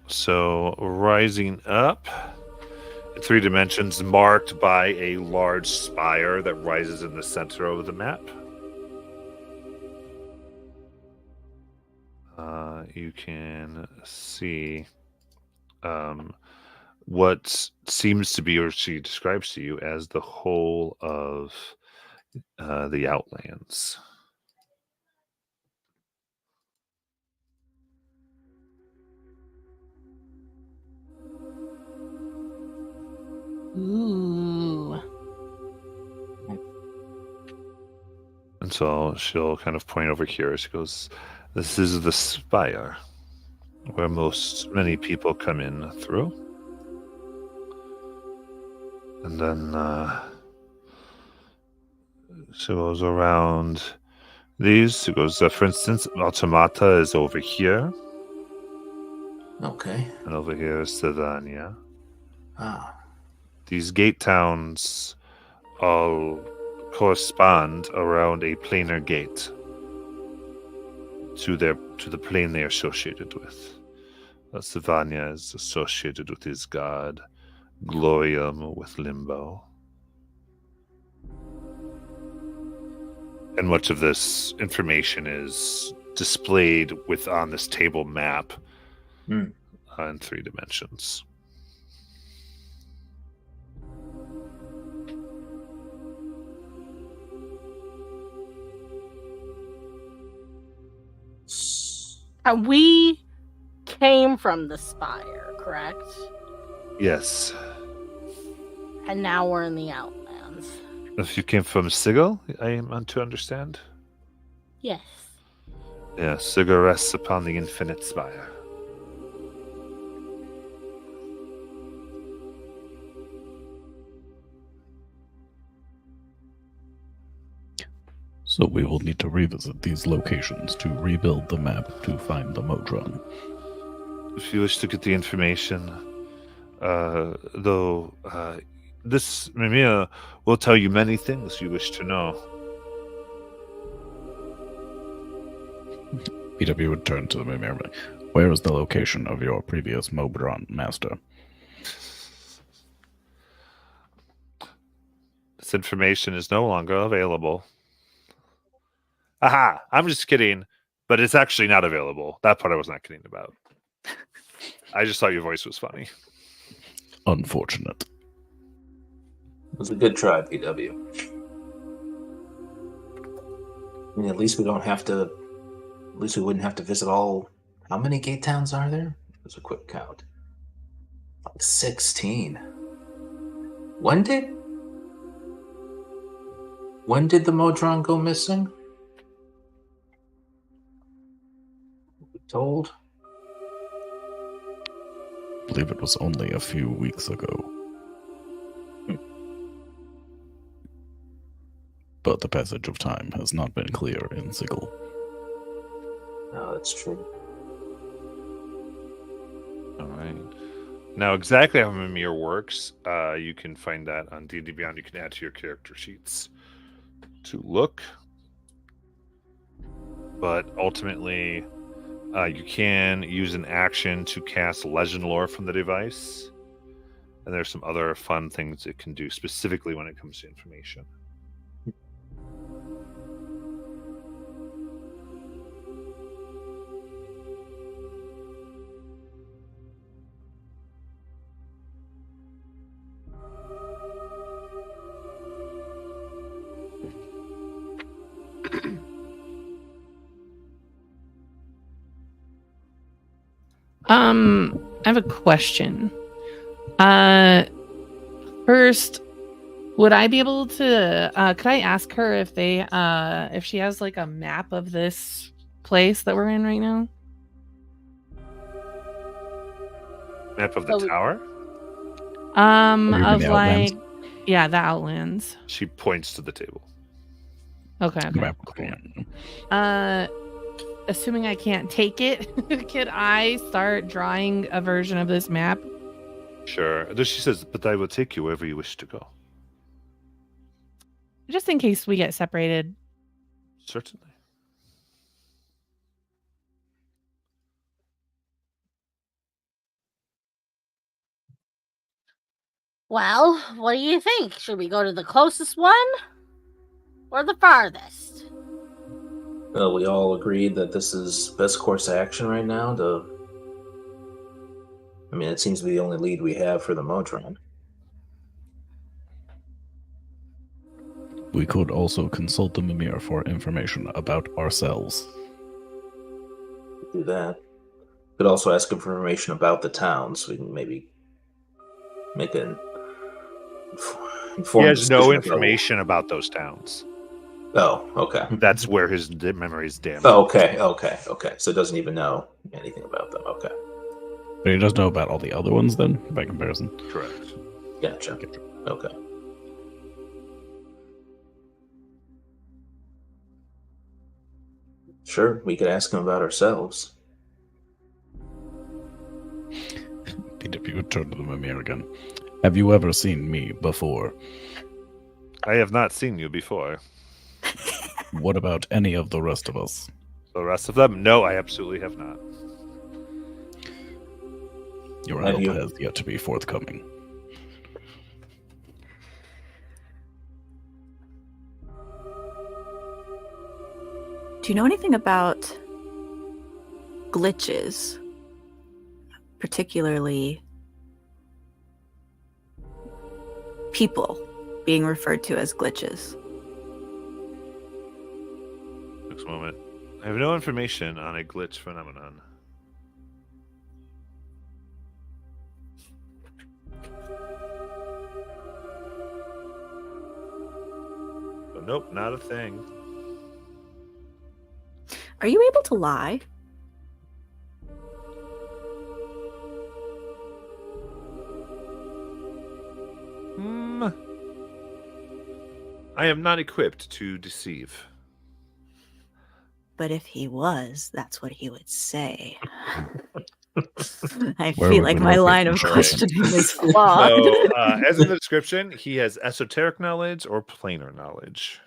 So rising up, 3 dimensions marked by a large spire that rises in the center of the map. You can see what seems to be, or she describes to you as, the whole of the Outlands. Ooh. And so she'll kind of point over here. She goes, "This is the spire where many people come in through." And then she goes around these. She goes, for instance, Automata is over here. Okay. And over here is Savania. Ah. These gate towns all correspond around a planar gate to the plane they are associated with. Savania is associated with his god, Glorium with Limbo. And much of this information is displayed on this table map in 3 dimensions. And we came from the spire, correct? Yes. And now we're in the Outlands. If you came from Sigil, I am to understand. Yes. Yeah, Sigil rests upon the infinite spire. So we will need to revisit these locations to rebuild the map to find the Modron. If you wish to get the information, this Mimir will tell you many things you wish to know. PW would turn to the Mimir. Where is the location of your previous Modron master? This information is no longer available. Aha! I'm just kidding, but it's actually not available. That part I was not kidding about. I just thought your voice was funny. Unfortunate. It was a good try, PW. I mean, at least we wouldn't have to visit all. How many gate towns are there? There's a quick count. Like 16. When did the Modron go missing? Told? I believe it was only a few weeks ago. But the passage of time has not been clear in Sigil. No, that's true. All right. Now, exactly how Mimir works, you can find that on D&D Beyond. You can add to your character sheets to look. But ultimately, you can use an action to cast Legend Lore from the device. And there's some other fun things it can do, specifically when it comes to information. I have a question. First, would I be able to could I ask her if she has like a map of this place that we're in right now? Map of the tower? Of the like Outlands? yeah, the Outlands. She points to the table. Okay. Map of the plan. Assuming I can't take it, could I start drawing a version of this map? Sure. Then she says, "But I will take you wherever you wish to go." just in case we get separated. Certainly. Well, what do you think? Should we go to the closest one or the farthest? Well, we all agreed that this is best course of action right now. I mean, it seems to be the only lead we have for the Motron. We could also consult the Mimir for information about ourselves. Do that. Could also ask him for information about the town, so we can maybe make an informed He has no decision information about those towns. Oh, okay. That's where his memory is damaged. Oh, okay. So it doesn't even know anything about them. Okay. But he does know about all the other ones then, by comparison? Correct. Gotcha. Okay. Sure, we could ask him about ourselves. PW would turn to the Mimir again. Have you ever seen me before? I have not seen you before. What about any of the rest of us? The rest of them? No, I absolutely have not. Your Have help you- has yet to be forthcoming. Do you know anything about glitches? Particularly people being referred to as glitches. Next moment. I have no information on a glitch phenomenon. So, nope, not a thing. Are you able to lie? I am not equipped to deceive. But if he was, that's what he would say. I Where feel would like we my locate line of him? questioning is flawed. So, as in the description, he has esoteric knowledge or planar knowledge.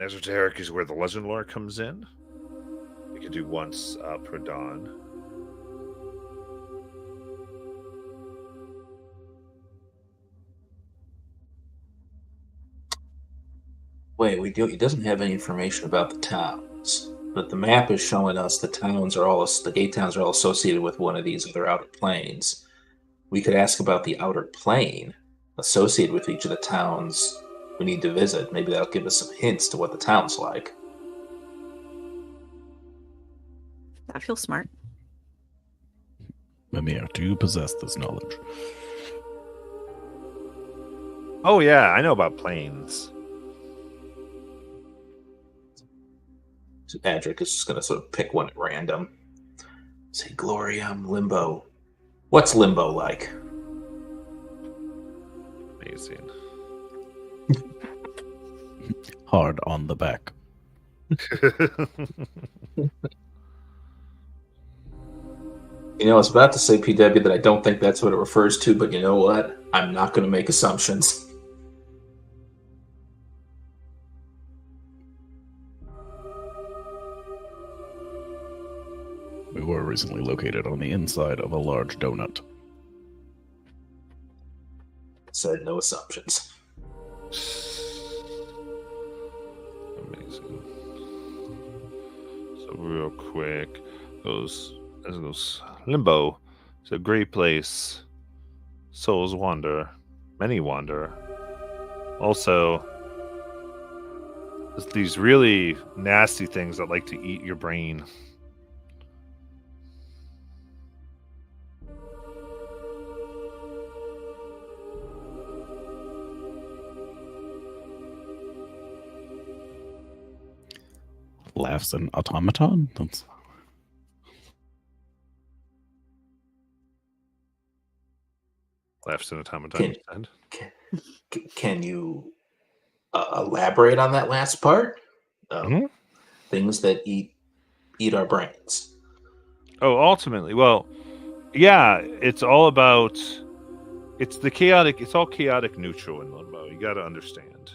Esoteric is where the legend lore comes in. We can do once per dawn. Wait, he doesn't have any information about the towns, but the map is showing us the gate towns are all associated with one of these other outer planes. We could ask about the outer plane associated with each of the towns we need to visit. Maybe that'll give us some hints to what the town's like. That feels smart. Mimir, do you possess this knowledge? Oh yeah, I know about planes. So Patrick is just going to sort of pick one at random. Say, Glorium, Limbo. What's Limbo like? Amazing. Hard on the back. You know, I was about to say, PW, that I don't think that's what it refers to, but you know what? I'm not going to make assumptions. We were recently located on the inside of a large donut. Said no assumptions. Amazing. So real quick, those Limbo. It's a great place. Souls wander. Many wander. Also, there's these really nasty things that like to eat your brain. Laughs an automaton? That's... Laughs in automaton. Can you elaborate on that last part? Mhm. Things that eat our brains. Oh, ultimately, well, yeah, it's all about It's the chaotic. It's all chaotic neutral in limbo. You got to understand.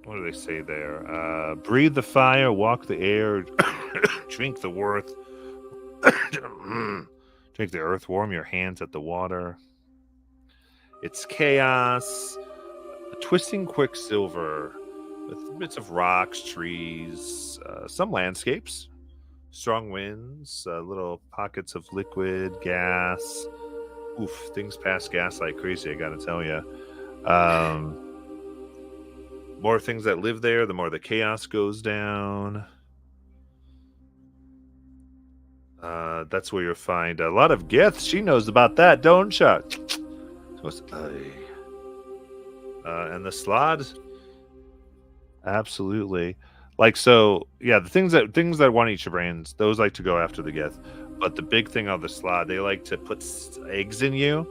What do they say there? Breathe the fire, walk the air, drink the worth, drink the earth, warm your hands at the water. It's chaos, a twisting quicksilver with bits of rocks, trees, some landscapes, strong winds, little pockets of liquid, gas. Oof, things pass gas like crazy, I gotta tell you. More things that live there, the more the chaos goes down. That's where you'll find a lot of gifts. She knows about that, don't she? And the slot, absolutely. Like so, yeah. The things that want to eat your brains, those like to go after the geth. But the big thing on the slot, they like to put eggs in you.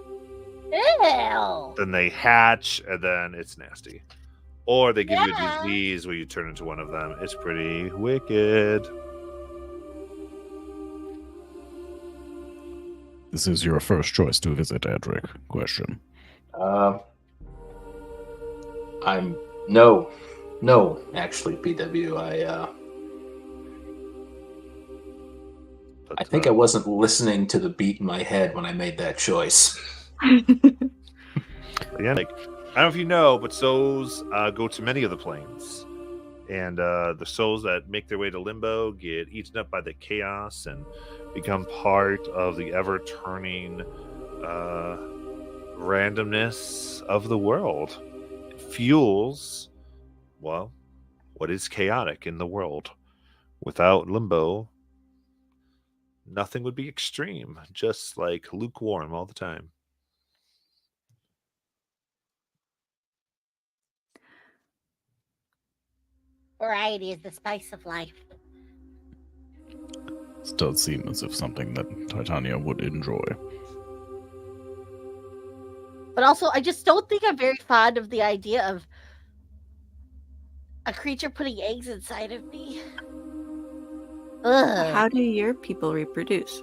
Ew. Then they hatch, and then it's nasty. Or they give you a disease where you turn into one of them. It's pretty wicked. This is your first choice to visit, Adric. Question. I'm no, actually, PW. I think I wasn't listening to the beat in my head when I made that choice. Yeah, like I don't know if you know, but souls go to many of the planes, and the souls that make their way to limbo get eaten up by the chaos and become part of the ever-turning randomness of the world. It fuels, well, what is chaotic in the world. Without limbo, nothing would be extreme, just like lukewarm all the time. Variety is the spice of life. This does seem as if something that Titania would enjoy. But also, I just don't think I'm very fond of the idea of a creature putting eggs inside of me. Ugh. How do your people reproduce?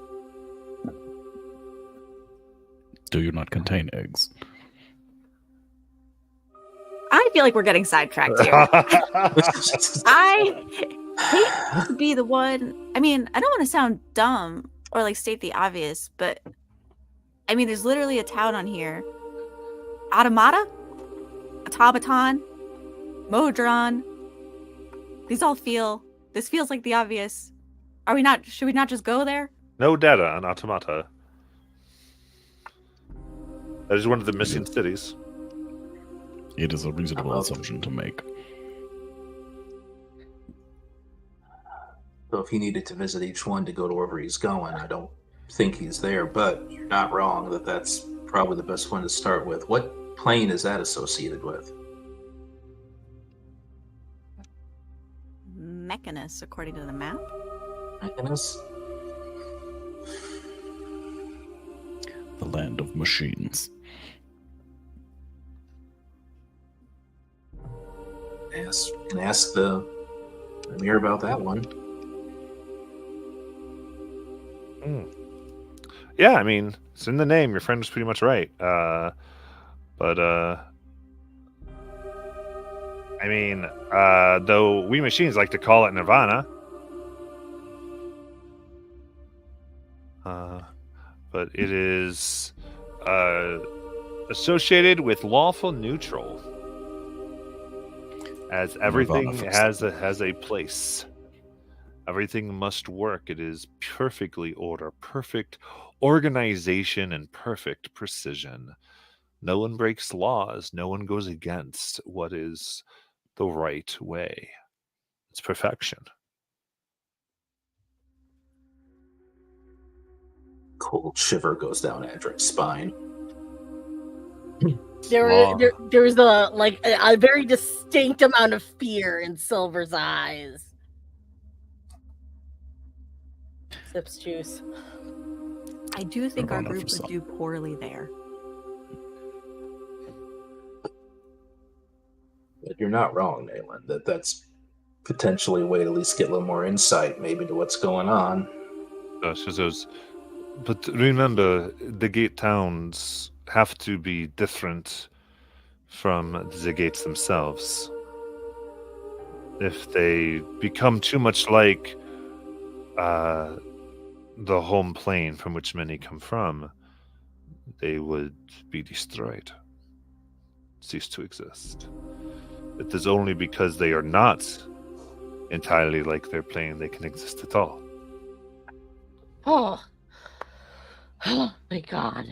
Do you not contain eggs? I feel like we're getting sidetracked here. I hate to be the one. I mean, I don't want to sound dumb or like state the obvious, but I mean, there's literally a town on here. Automata, Automaton, Modron. This feels like the obvious. Are we not? Should we not just go there? No data on Automata. That is one of the missing cities. It is a reasonable assumption to make. So if he needed to visit each one to go to wherever he's going, I don't think he's there, but you're not wrong that that's probably the best one to start with. What plane is that associated with? Mechanus, according to the map. Mechanus? The land of machines. Can ask the Amir about that one. Yeah, I mean, it's in the name. Your friend was pretty much right. I mean, though we machines like to call it Nirvana. But it is associated with lawful neutral. As everything has a place. Everything must work. It is perfectly order, perfect organization, and perfect precision. No one breaks laws. No one goes against what is the right way. It's perfection. Cold shiver goes down Adric's spine. There's a very distinct amount of fear in Silver's eyes. Sips juice. I do think our Nirvana group for would some. do poorly there. But you're not wrong, Nayland, that's potentially a way to at least get a little more insight maybe to what's going on. She says, but remember, the gate towns have to be different from the gates themselves. If they become too much like the home plane from which many come from, they would be destroyed, cease to exist. It is only because they are not entirely like their plane they can exist at all. Oh. Oh my god.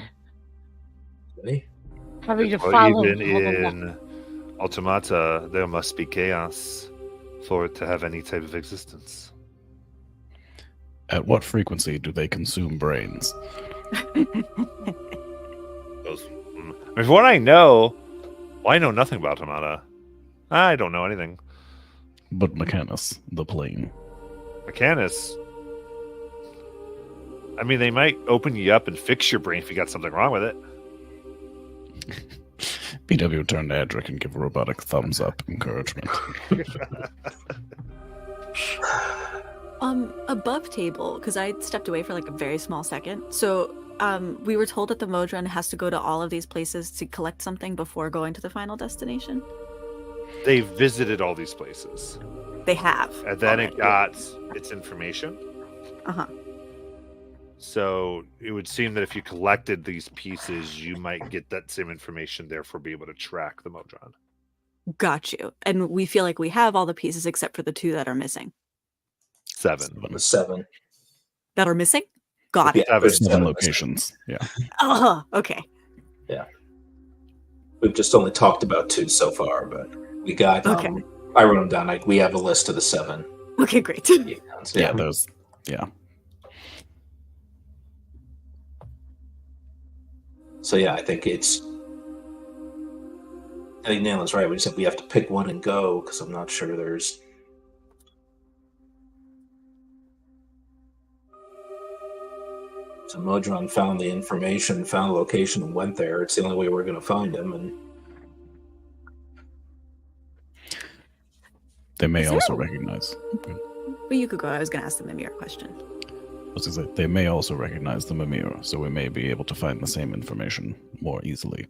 Okay. Having to Or follow even all the law. in automata, there must be chaos for it to have any type of existence. At what frequency do they consume brains? From what I know, well, I know nothing about automata. I don't know anything. But Mechanus, the plane. Mechanus. I mean, they might open you up and fix your brain if you got something wrong with it. BW turn to Adric and give a robotic thumbs up encouragement. Above table, because I stepped away for like a very small second. So, we were told that the Modron has to go to all of these places to collect something before going to the final destination. They visited all these places. They have. And then already. it got its information. Uh-huh. So it would seem that if you collected these pieces, you might get that same information, therefore be able to track the Modron. Got you. And we feel like we have all the pieces except for the 2 that are missing. 7. The 7. That are missing? Got it. Yeah, there's 7 7 locations. Yeah. Oh, okay. We've just only talked about 2 so far, but we got. Okay. I wrote them down. Like we have a list of the 7. Okay, great. Yeah, those. Yeah. So yeah, I think Nayland's right. We just said we have to pick one and go because I'm not sure there's. So Modron found the information, found the location, and went there. It's the only way we're going to find him. And They may Is there also a- recognize. But you could go. I was going to ask the Mimir question. I was gonna say, they may also recognize the Mimir, so we may be able to find the same information more easily.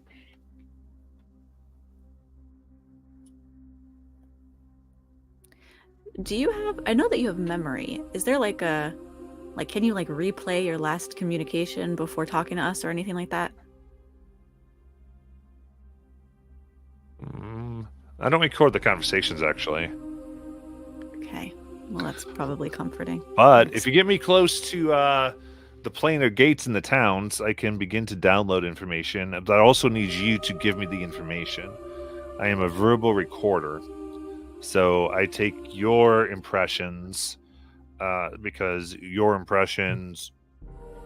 Do you have... I know that you have memory. Is there like a... Like, can you like replay your last communication before talking to us or anything like that? I don't record the conversations, actually. Okay. Well, that's probably comforting. But if you get me close to the planar gates in the towns, I can begin to download information. But I also need you to give me the information. I am a verbal recorder. So I take your impressions because your impressions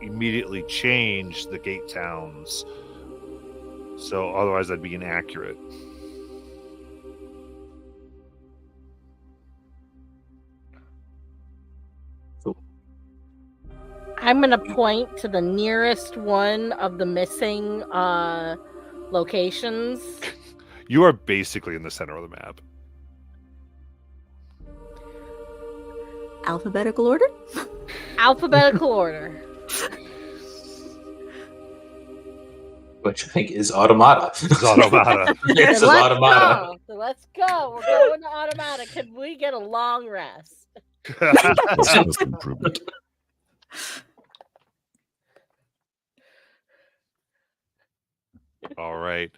immediately change the gate towns. So otherwise I'd be inaccurate. I'm gonna point to the nearest one of the missing locations. You are basically in the center of the map. Alphabetical order? Alphabetical order. which I think is Automata. It's Automata. It's So let's Automata. go. So let's go. We're going to Automata. Can we get a long rest? This is an improvement. All right.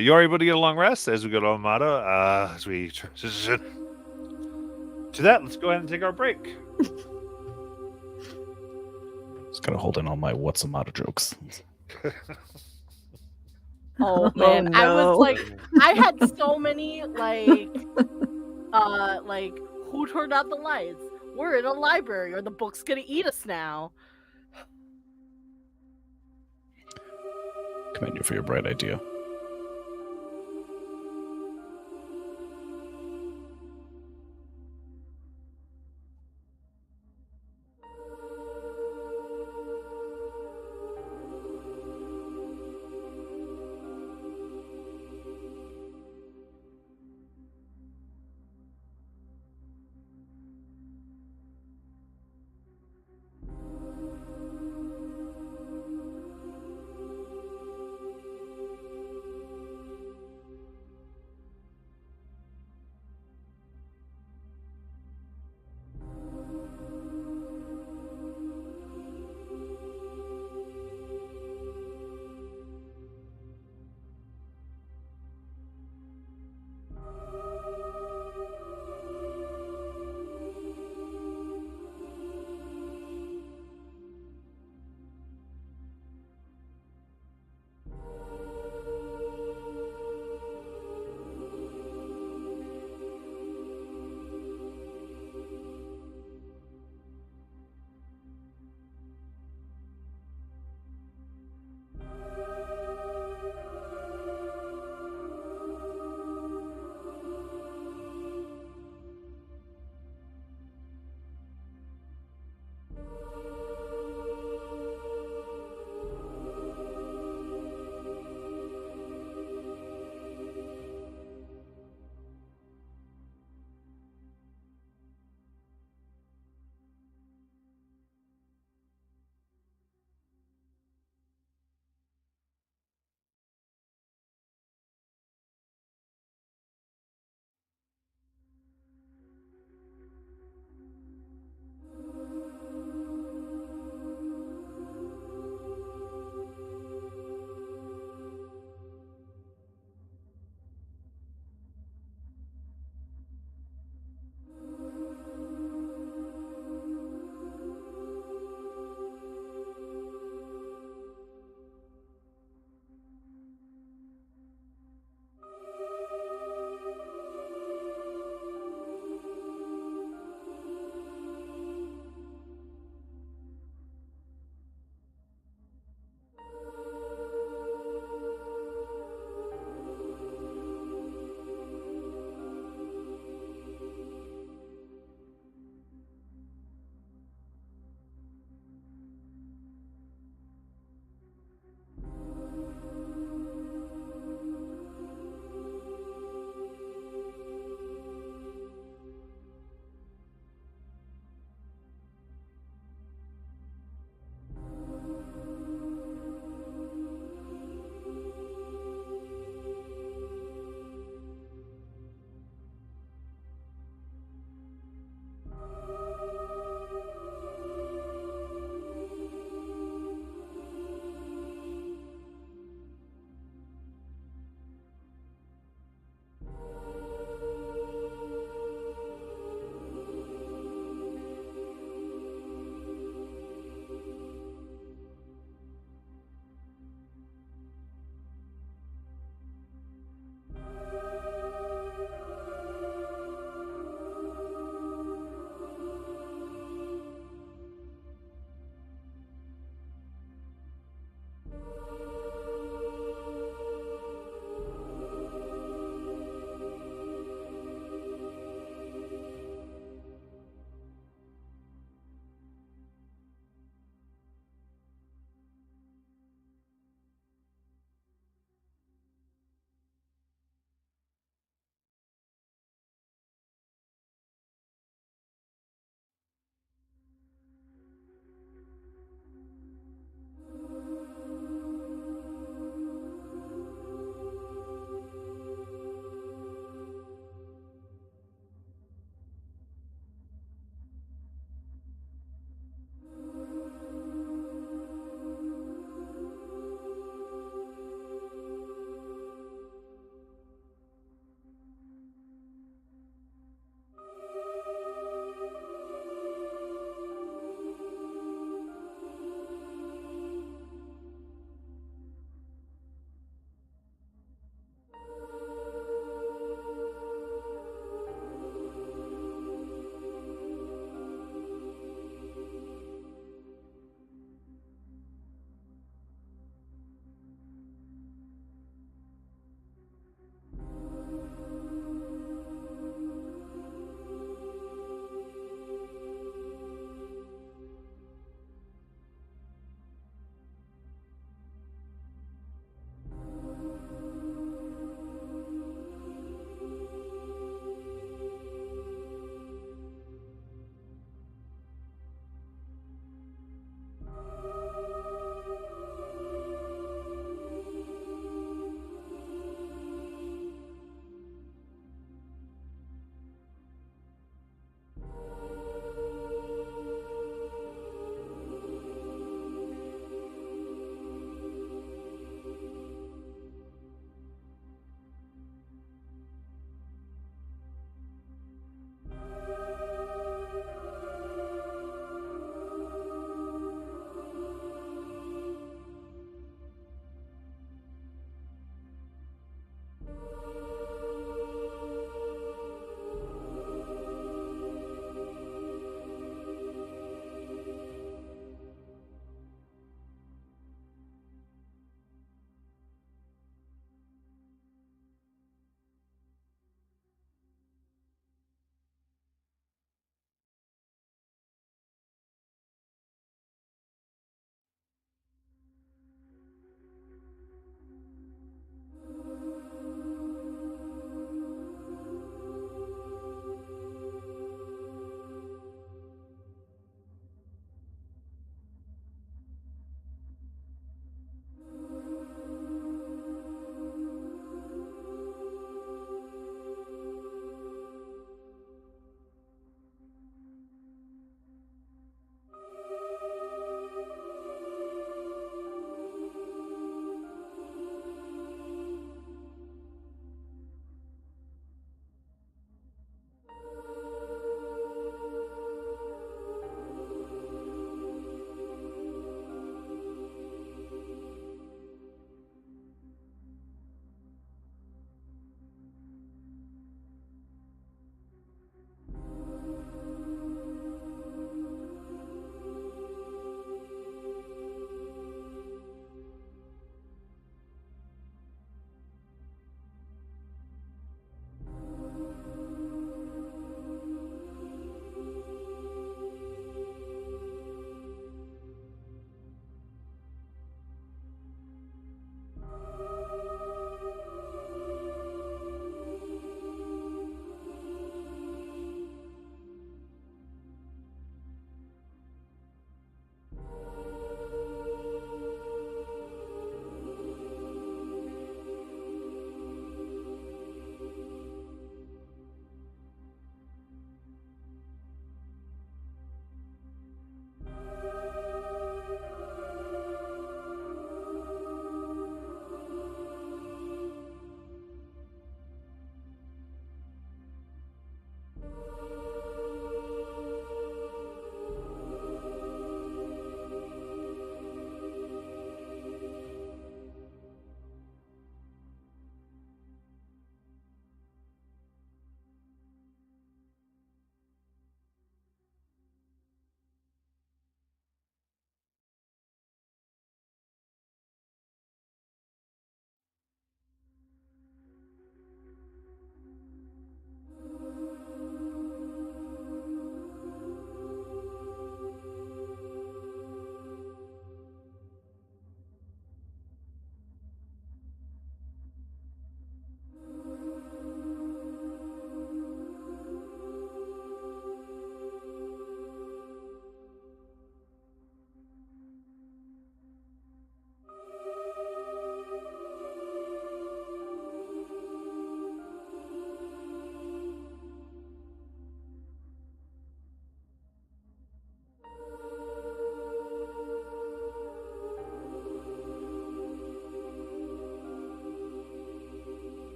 You are able to get a long rest as we go to Automata. As we transition to that, let's go ahead and take our break. Just gotta hold in all my what's a mata jokes. Oh man, I no. was like, I had so many like who turned out the lights? We're in a library, or the book's gonna eat us now. Commend you for your bright idea.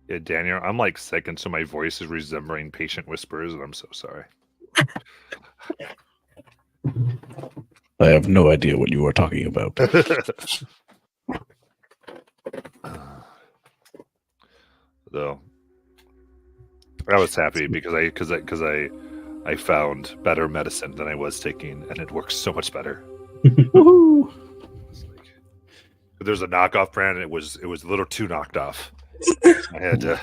Yeah, Daniel, I'm like sick, and so my voice is resembling patient whispers, and I'm so sorry. I have no idea what you are talking about. Though I was happy because I found better medicine than I was taking, and it works so much better. Woohoo! There's a knockoff brand, and it was a little too knocked off. I had to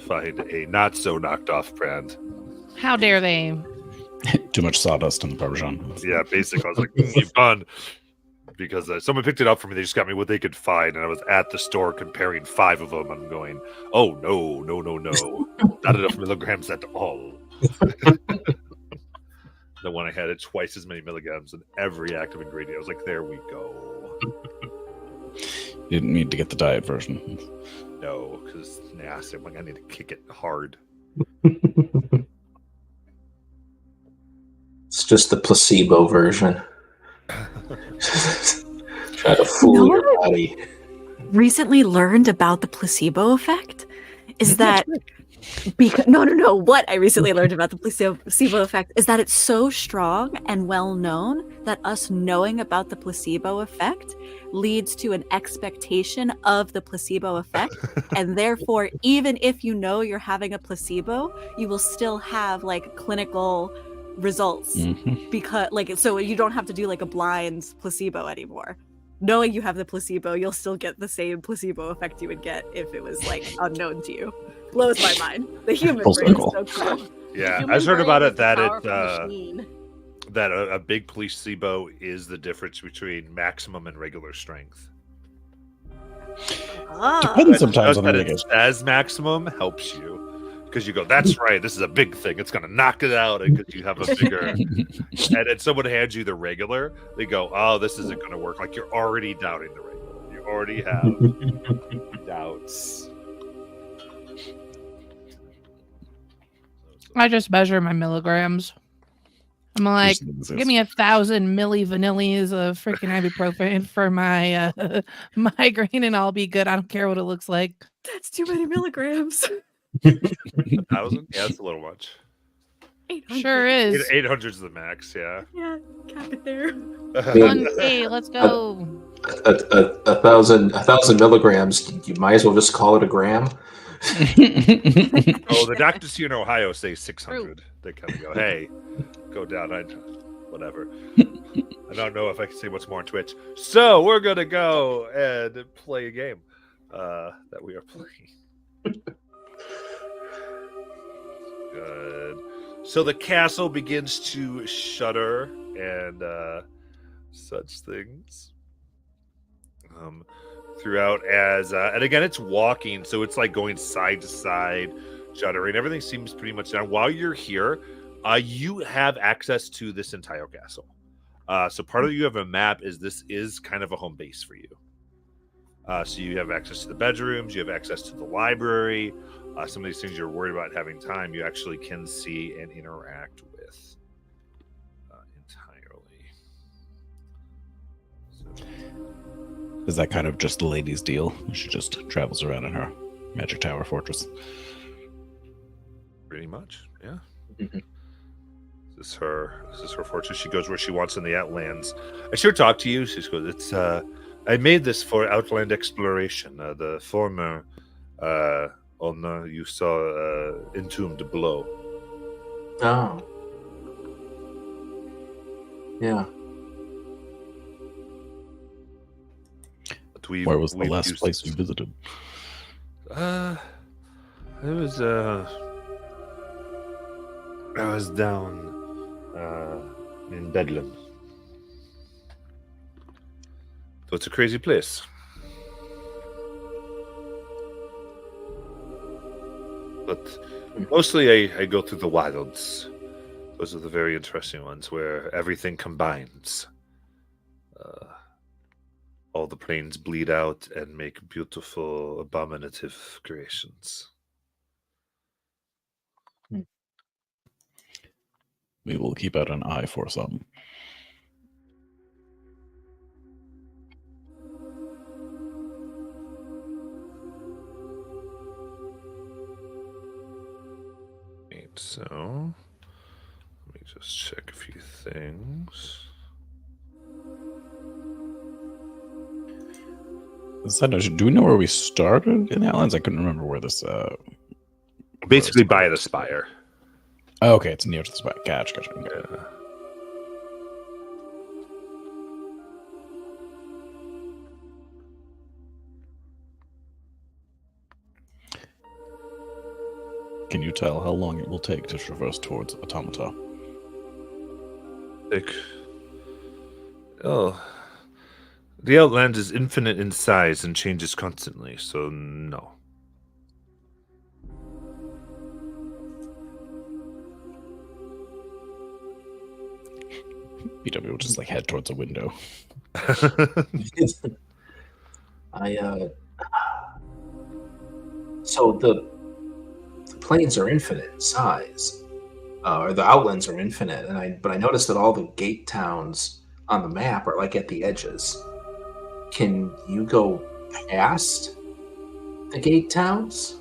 find a not so knocked off brand. How dare they? Too much sawdust in the Parmesan. Yeah, basically, I was like, you fun. Because someone picked it up for me. They just got me what they could find, and I was at the store comparing 5 of them. I'm going, oh, no. Not enough milligrams at all. The one I had it twice as many milligrams in every active ingredient. I was like, there we go. You didn't need to get the diet version. No, because it's nasty. I'm like, I need to kick it hard. It's just the placebo version. Try to fool your body. Recently learned about the placebo effect is that no. What I recently learned about the placebo effect is that it's so strong and well known that us knowing about the placebo effect leads to an expectation of the placebo effect, and therefore, even if you know you're having a placebo, you will still have like clinical results because so you don't have to do like a blind placebo anymore. Knowing you have the placebo, you'll still get the same placebo effect you would get if it was like unknown to you. Blows my mind. The human Full brain circle. is so cool. Yeah, Human I just heard brain about is it a that powerful it machine. that a big placebo is the difference between maximum and regular strength. Depends sometimes Just on that the it indication. says maximum helps you. Because you go, that's right, this is a big thing. It's going to knock it out because you have a bigger... and then someone hands you the regular, they go, oh, this isn't going to work. Like, you're already doubting the regular. You already have doubts. I just measure my milligrams. I'm like, give me 1,000 milli-vanillis of freaking ibuprofen for my migraine, and I'll be good. I don't care what it looks like. That's too many milligrams. 1,000? Yeah, that's a little much. 800. Sure is. 800 is the max, yeah. Yeah, cap it there. 1K, let's go. A thousand milligrams. You might as well just call it a gram. Oh, the doctors here in Ohio say 600. They kind of go, hey, go down. Whatever. I don't know if I can say what's more on Twitch. So we're going to go and play a game that we are playing. Good. So the castle begins to shudder and such things throughout as and again it's walking, so it's like going side to side, shuddering. Everything seems pretty much down. While you're here, you have access to this entire castle. So part of you have a map is this is kind of a home base for you. So you have access to the bedrooms, you have access to the library. Some of these things you're worried about having time, you actually can see and interact with entirely. So. Is that kind of just the lady's deal? She just travels around in her magic tower fortress. Pretty much, yeah. This is her fortress. She goes where she wants in the Outlands. I should talk to you. She goes, it's I made this for Outland exploration. The former owner you saw entombed below. Oh. Yeah. But Where was the we've last used place this. you visited? It was I was down in Bedlam. So it's a crazy place. But mostly I go through the wilds. Those are the very interesting ones where everything combines. All the planes bleed out and make beautiful, abominative creations. We will keep out an eye for some. So let me just check a few things. Do we know where we started in the Outlands? I couldn't remember where this. Basically, where by this- the spire. Oh, okay, it's near to the spire. Gotcha. Yeah. Can you tell how long it will take to traverse towards Automata? The Outland is infinite in size and changes constantly, so no. BW will just like head towards a window. So the planes are infinite in size, or the outlands are infinite, but I noticed that all the gate towns on the map are like at the edges. Can you go past the gate towns?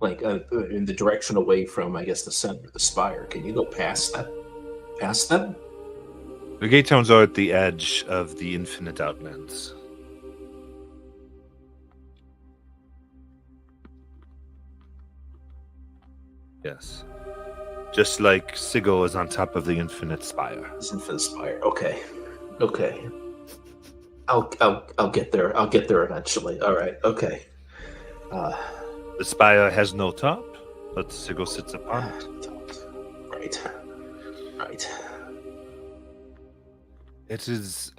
Like in the direction away from, I guess, the center, the spire. Can you go past that? Past them? The gate towns are at the edge of the infinite Outlands. Yes. Just like Sigil is on top of the infinite spire. It's infinite spire. Okay. I'll get there. I'll get there eventually. All right. Okay. The spire has no top, but Sigil sits upon it. Right. It is.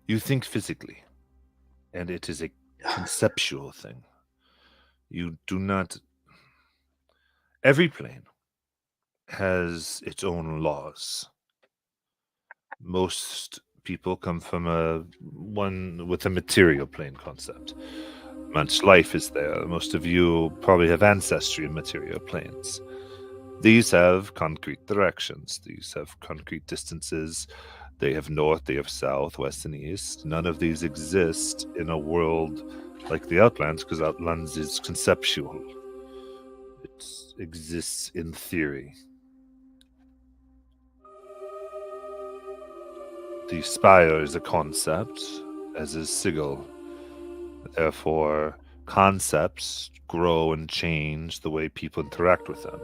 You think physically, and it is a conceptual thing. You do not. Every plane has its own laws. Most people come from one with a material plane concept. Much life is there. Most of you probably have ancestry in material planes. These have concrete directions. These have concrete distances. They have north, they have south, west, and east. None of these exist in a world like the Outlands, because Outlands is conceptual. It exists in theory. The spire is a concept, as is Sigil. Therefore, concepts grow and change the way people interact with them.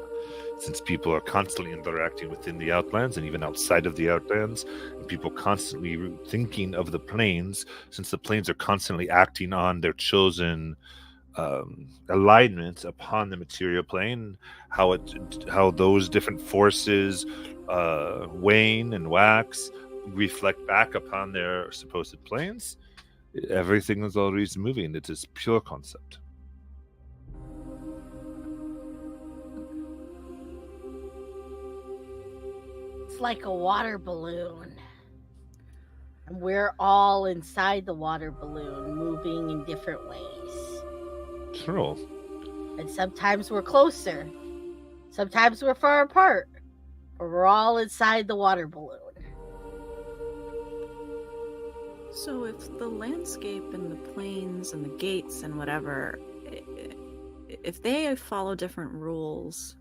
Since people are constantly interacting within the Outlands and even outside of the Outlands, and people constantly thinking of the planes, since the planes are constantly acting on their chosen alignment upon the material plane, how those different forces wane and wax, reflect back upon their supposed planes. Everything is always moving. It is pure concept. It's like a water balloon. And we're all inside the water balloon, moving in different ways. True. And sometimes we're closer. Sometimes we're far apart. But we're all inside the water balloon. So if the landscape and the plains and the gates and whatever, if they follow different rules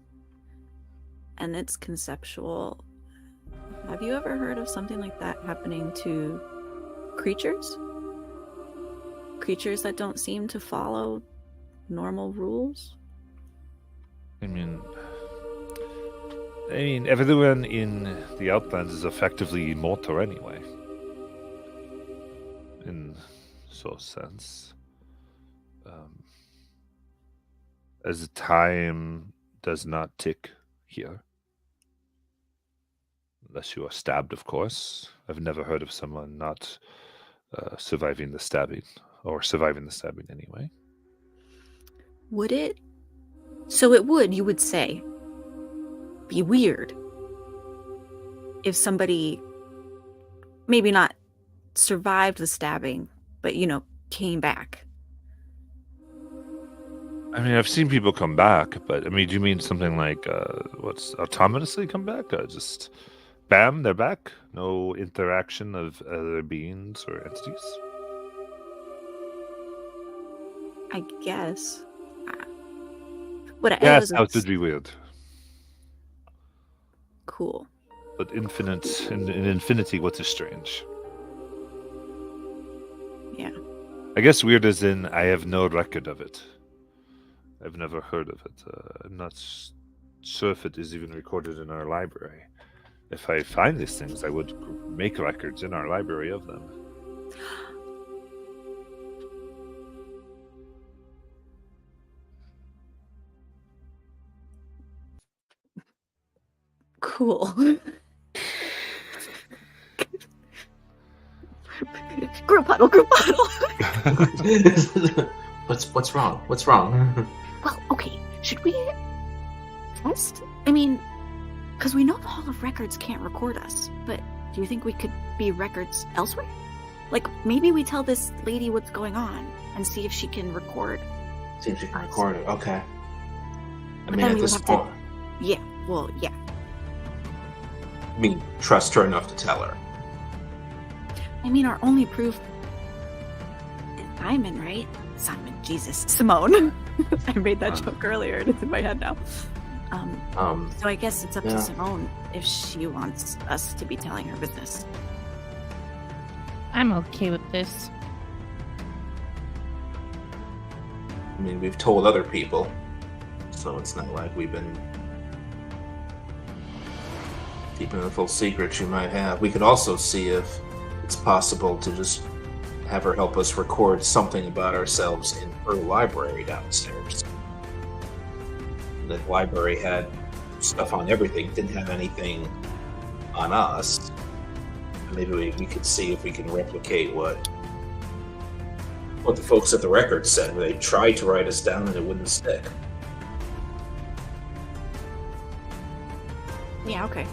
and it's conceptual, have you ever heard of something like that happening to creatures? Creatures that don't seem to follow normal rules? I mean, everyone in the Outlands is effectively immortal anyway. In so sense, as time does not tick here, unless you are stabbed, of course. I've never heard of someone not surviving the stabbing, or surviving the stabbing anyway. Would it? So it would, you would say, be weird if somebody maybe not survived the stabbing, but came back. I mean, I've seen people come back, but I mean, do you mean something like what's autonomously come back? Just bam, they're back. No interaction of other beings or entities. I guess. What? Yes, It how was to be weird. cool. But infinite in infinity, what is strange? Yeah. I guess weird as in I have no record of it. I've never heard of it. I'm not sure if it is even recorded in our library. If I find these things, I would make records in our library of them. Cool. Group huddle, group huddle. What's wrong? What's wrong? Well, okay. Should we test? I mean, because we know the Hall of Records can't record us, but do you think we could be records elsewhere? Like, maybe we tell this lady what's going on and see if she can record. See if she can record it. Okay. I But mean, then at we would this have to- point, Yeah, well, yeah. I mean, trust her enough to tell her. I mean, our only proof is Simon, right? Simon, Jesus. Simone. I made that joke earlier. It's in my head now. So I guess it's up Yeah. to Simone if she wants us to be telling her business. I'm okay with this. I mean, we've told other people, so it's not like we've been keeping a full secret she might have. We could also see if it's possible to just have her help us record something about ourselves in her library downstairs. The library had stuff on everything, didn't have anything on us. Maybe we could see if we can replicate what the folks at the record said. They tried to write us down and it wouldn't stick. Yeah, okay.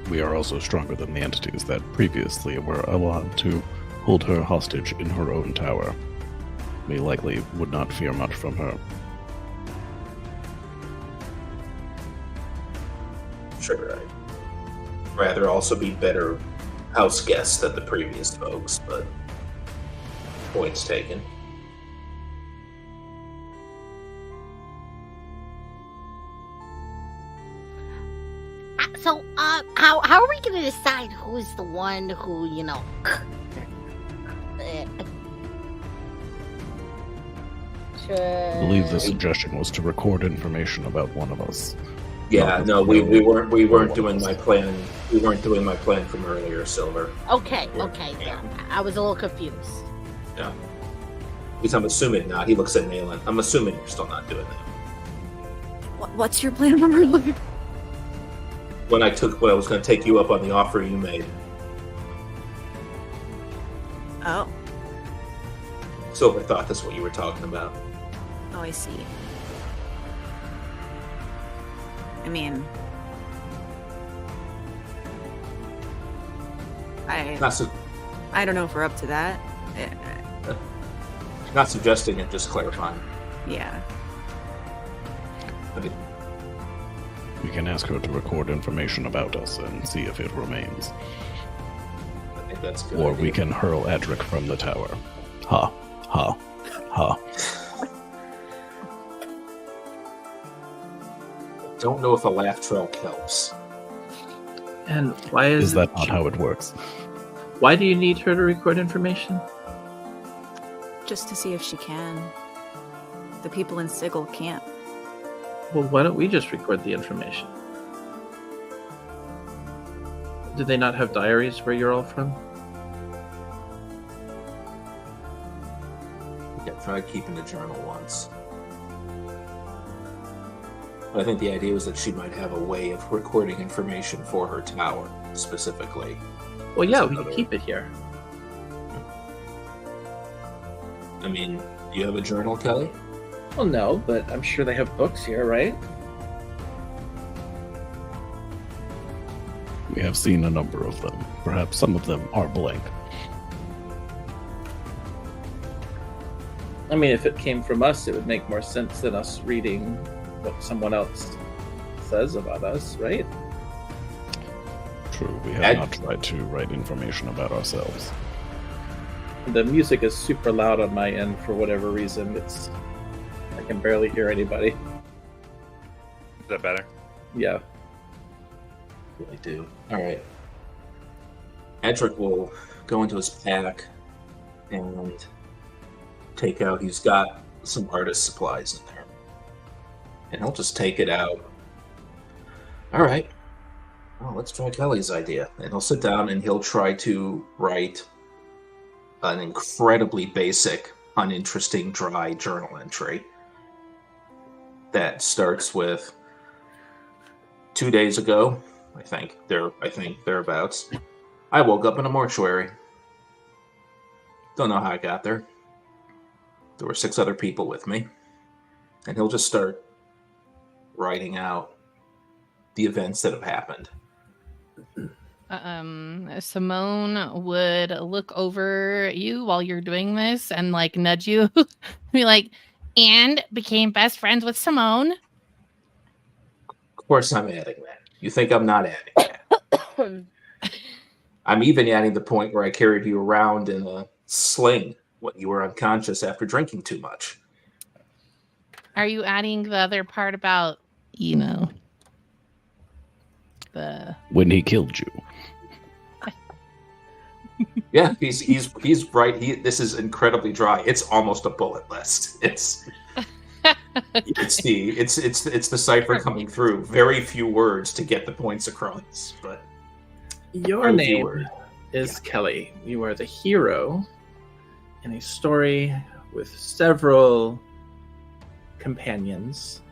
We are also stronger than the entities that previously were allowed to hold her hostage in her own tower. We likely would not fear much from her. Sure, I'd rather also be better house guests than the previous folks, but points taken. So, how are we gonna decide who's the one who, I believe the suggestion was to record information about one of us. Yeah, no, we weren't doing my plan. We weren't doing my plan from earlier, Silver. Okay, Yeah. yeah. I was a little confused. Yeah. Because I'm assuming not. He looks at Nayland. I'm assuming you're still not doing that. What's your plan, Marley? When I was going to take you up on the offer you made, Oh. Silver thought that's what you were talking about. Oh, I see. I mean, I don't know if we're up to that. Not suggesting it, just clarifying. Yeah. I mean, We can ask her to record information about us and see if it remains. I think that's good. Or idea. we can hurl Adric from the tower. Ha, ha, ha. Don't know if a laugh trail helps. And why Is that not how it works? Why do you need her to record information? Just to see if she can. The people in Sigil can't. Well, why don't we just record the information? Do they not have diaries where you're all from? Yeah, tried keeping a journal once. But I think the idea was that she might have a way of recording information for her tower, specifically. Well, yeah, That's we can another- keep it here. I mean, do you have a journal, Kelly? Well, no, but I'm sure they have books here, right? We have seen a number of them. Perhaps some of them are blank. I mean, if it came from us, it would make more sense than us reading what someone else says about us, right? True, we have Ad- not tried to write information about ourselves. The music is super loud on my end for whatever reason. It's I can barely hear anybody. Is that better? Yeah. Really do. All right. Edric will go into his pack and take out. He's got some artist supplies in there, and he'll just take it out. All right. Well, let's try Kelly's idea, and he'll sit down and he'll try to write an incredibly basic, uninteresting, dry journal entry that starts with 2 days ago. I think thereabouts. I woke up in a mortuary. Don't know how I got there. There were 6 other people with me. And he'll just start writing out the events that have happened. Simone would look over you while you're doing this and like nudge you, be like, and became best friends with Simone. Of course I'm adding that. You think I'm not adding that? I'm even adding the point where I carried you around in a sling when you were unconscious after drinking too much. Are you adding the other part about, the When he killed you. Yeah, he's right. This is incredibly dry. It's almost a bullet list. It's the cipher coming through. Very few words to get the points across, but Your name is Kelly. You are the hero in a story with several companions,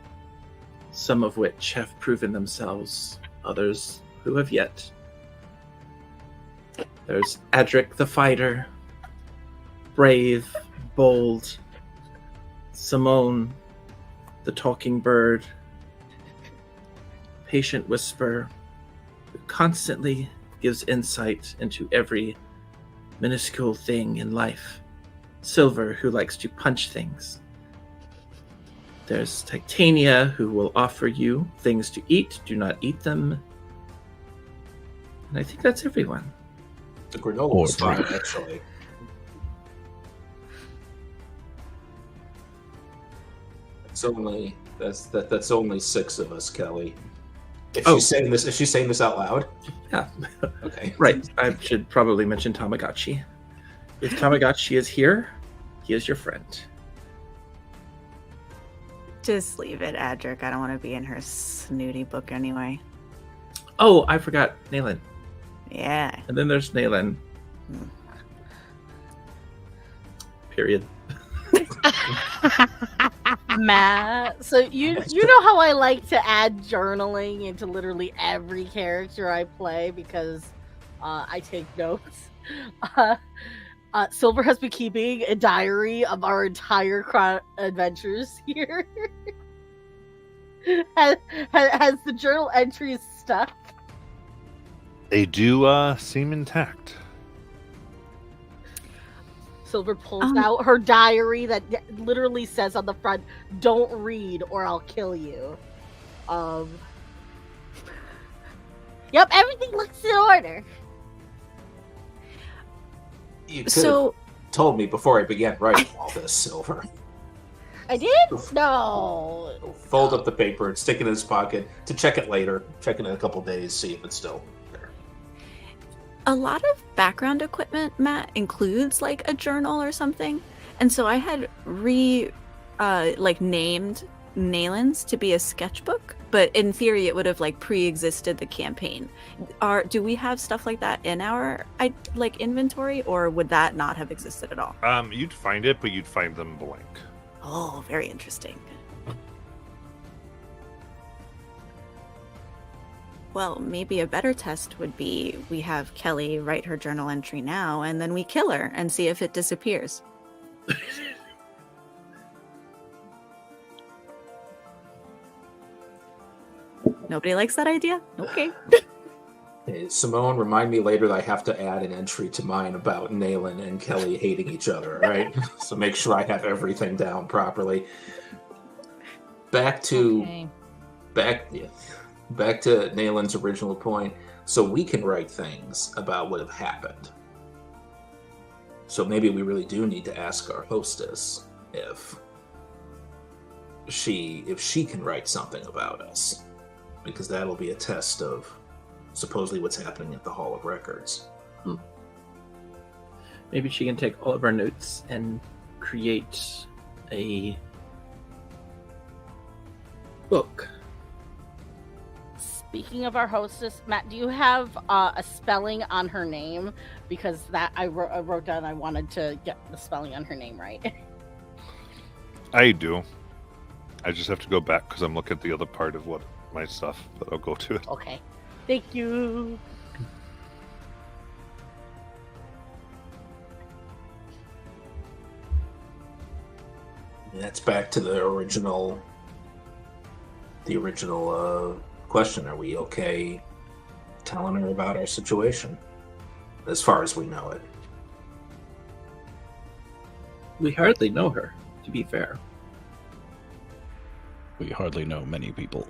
some of which have proven themselves, others who have yet. There's Adric the fighter, brave, bold, Simone the talking bird, patient whisper, who constantly gives insight into every minuscule thing in life, Silver, who likes to punch things. There's Titania, who will offer you things to eat. Do not eat them. And I think that's everyone. the granola was fine, actually. That's only 6 of us, Kelly. If she's saying this out loud? Yeah. Okay. Right. I should probably mention Tamagotchi. If Tamagotchi is here, he is your friend. Just leave it, Adric. I don't want to be in her snooty book anyway. Oh, I forgot Naylan. Yeah. And then there's Naylan. Period. Matt, so you know how I like to add journaling into literally every character I play because I take notes. Silver has been keeping a diary of our entire adventures here. has the journal entries stuck? They do seem intact. Silver pulls out her diary that literally says on the front, "Don't read or I'll kill you." Yep, everything looks in order. You could have told me before I began writing all this, Silver. I did? No. Fold up the paper and stick it in his pocket to check it later. Check it in a couple days, see if it's still there. A lot of background equipment, Matt, includes like a journal or something. And so I had named Naylan's to be a sketchbook, but in theory it would have like pre-existed the campaign. Do we have stuff like that in our inventory, or would that not have existed at all? You'd find it, but you'd find them blank. Oh, very interesting. Well, maybe a better test would be we have Kelly write her journal entry now, and then we kill her and see if it disappears. Nobody likes that idea? Okay. Hey, Simone, remind me later that I have to add an entry to mine about Naylan and Kelly hating each other, all right? So make sure I have everything down properly. Back to Naylan's original point. So we can write things about what have happened. So maybe we really do need to ask our hostess if if she can write something about us, because that'll be a test of supposedly what's happening at the Hall of Records. Maybe she can take all of our notes and create a book. Speaking of our hostess, Matt, do you have a spelling on her name? Because that I wrote down I wanted to get the spelling on her name right. I do. I just have to go back because I'm looking at the other part of what my stuff, but I'll go to it. Okay. Thank you. And that's back to the original question. Are we okay telling her about our situation? As far as we know it. We hardly know her, to be fair. We hardly know many people.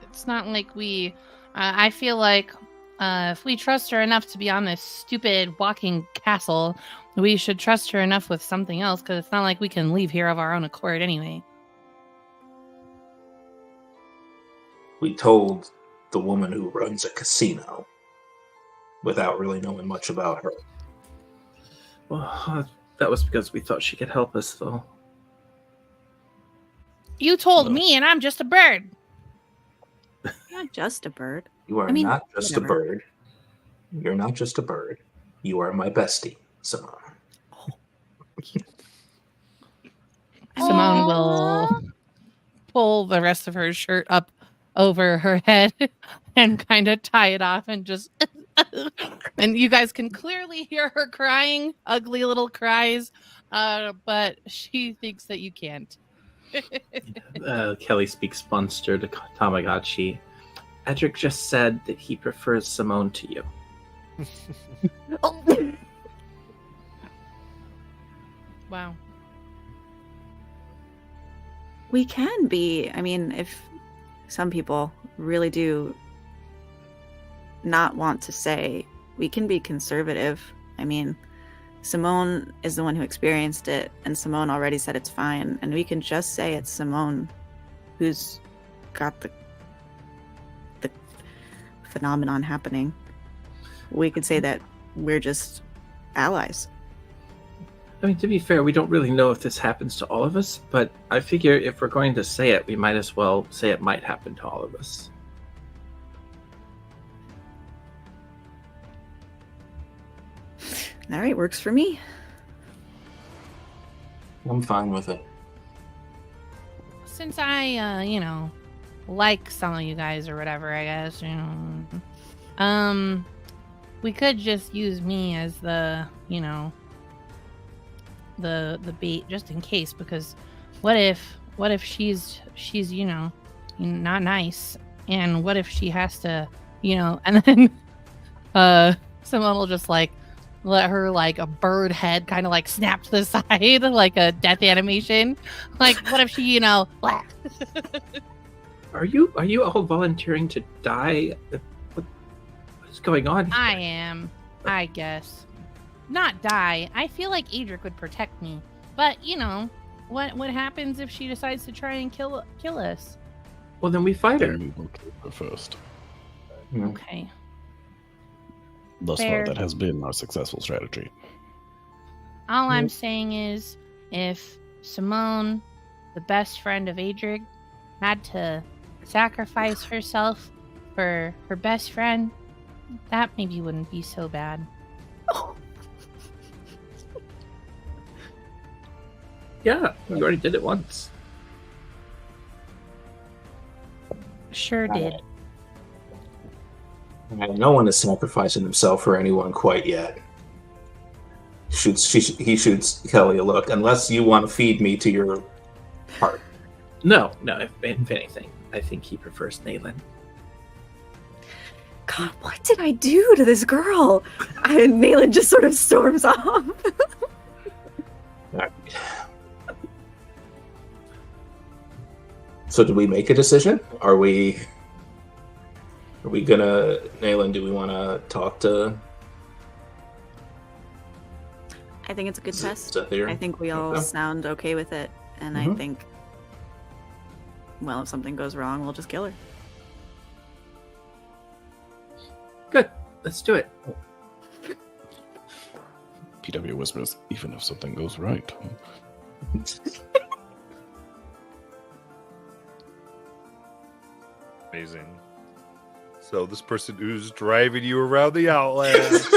It's not like we. I feel like if we trust her enough to be on this stupid walking castle, we should trust her enough with something else, because it's not like we can leave here of our own accord anyway. We told the woman who runs a casino without really knowing much about her. Well, that was because we thought she could help us, though. You told No. me, and I'm just a bird. Not just a bird. You are I mean, not just whatever. a bird. You're not just a bird. You are my bestie, Simone. Simone will pull the rest of her shirt up over her head and kind of tie it off and just and you guys can clearly hear her crying, ugly little cries, but she thinks that you can't. Kelly speaks Munster to Tamagotchi. Edric just said that he prefers Simone to you. Wow. We can be. I mean, if some people really do not want to say, we can be conservative. I mean, Simone is the one who experienced it, and Simone already said it's fine, and we can just say it's Simone who's got the phenomenon happening. We could say that we're just allies. I mean, to be fair, we don't really know if this happens to all of us, but I figure if we're going to say it, we might as well say it might happen to all of us. All right, works for me. I'm fine with it. Since I like some of you guys or whatever, I guess, we could just use me as the the bait just in case, because what if she's not nice, and what if she has to and then someone will just like let her like a bird head kind of like snap to the side like a death animation. Like what if she Are you all volunteering to die? What is going on here? I am, I guess. Not die. I feel like Adric would protect me. But, what happens if she decides to try and kill us? Well, then we fight her. Then we will kill her first. Okay. Thus Fair. far, that has been our successful strategy. All I'm saying is, if Simone, the best friend of Adric, had to sacrifice herself for her best friend, that maybe wouldn't be so bad. Yeah, you already did it once. Sure did. No one is sacrificing himself for anyone quite yet. He shoots Kelly a look. Unless you want to feed me to your heart. No, if anything, I think he prefers Nayland. God, what did I do to this girl? And Malin just sort of storms off. So did we make a decision? Are we gonna, Nayland, do we want to talk to I think it's a good test. Zephyr? I think we all Okay. sound okay with it, and I Mhm. think well, if something goes wrong, we'll just kill her. Good. Let's do it. PW whispers, even if something goes right. Amazing. So this person who's driving you around the Outland.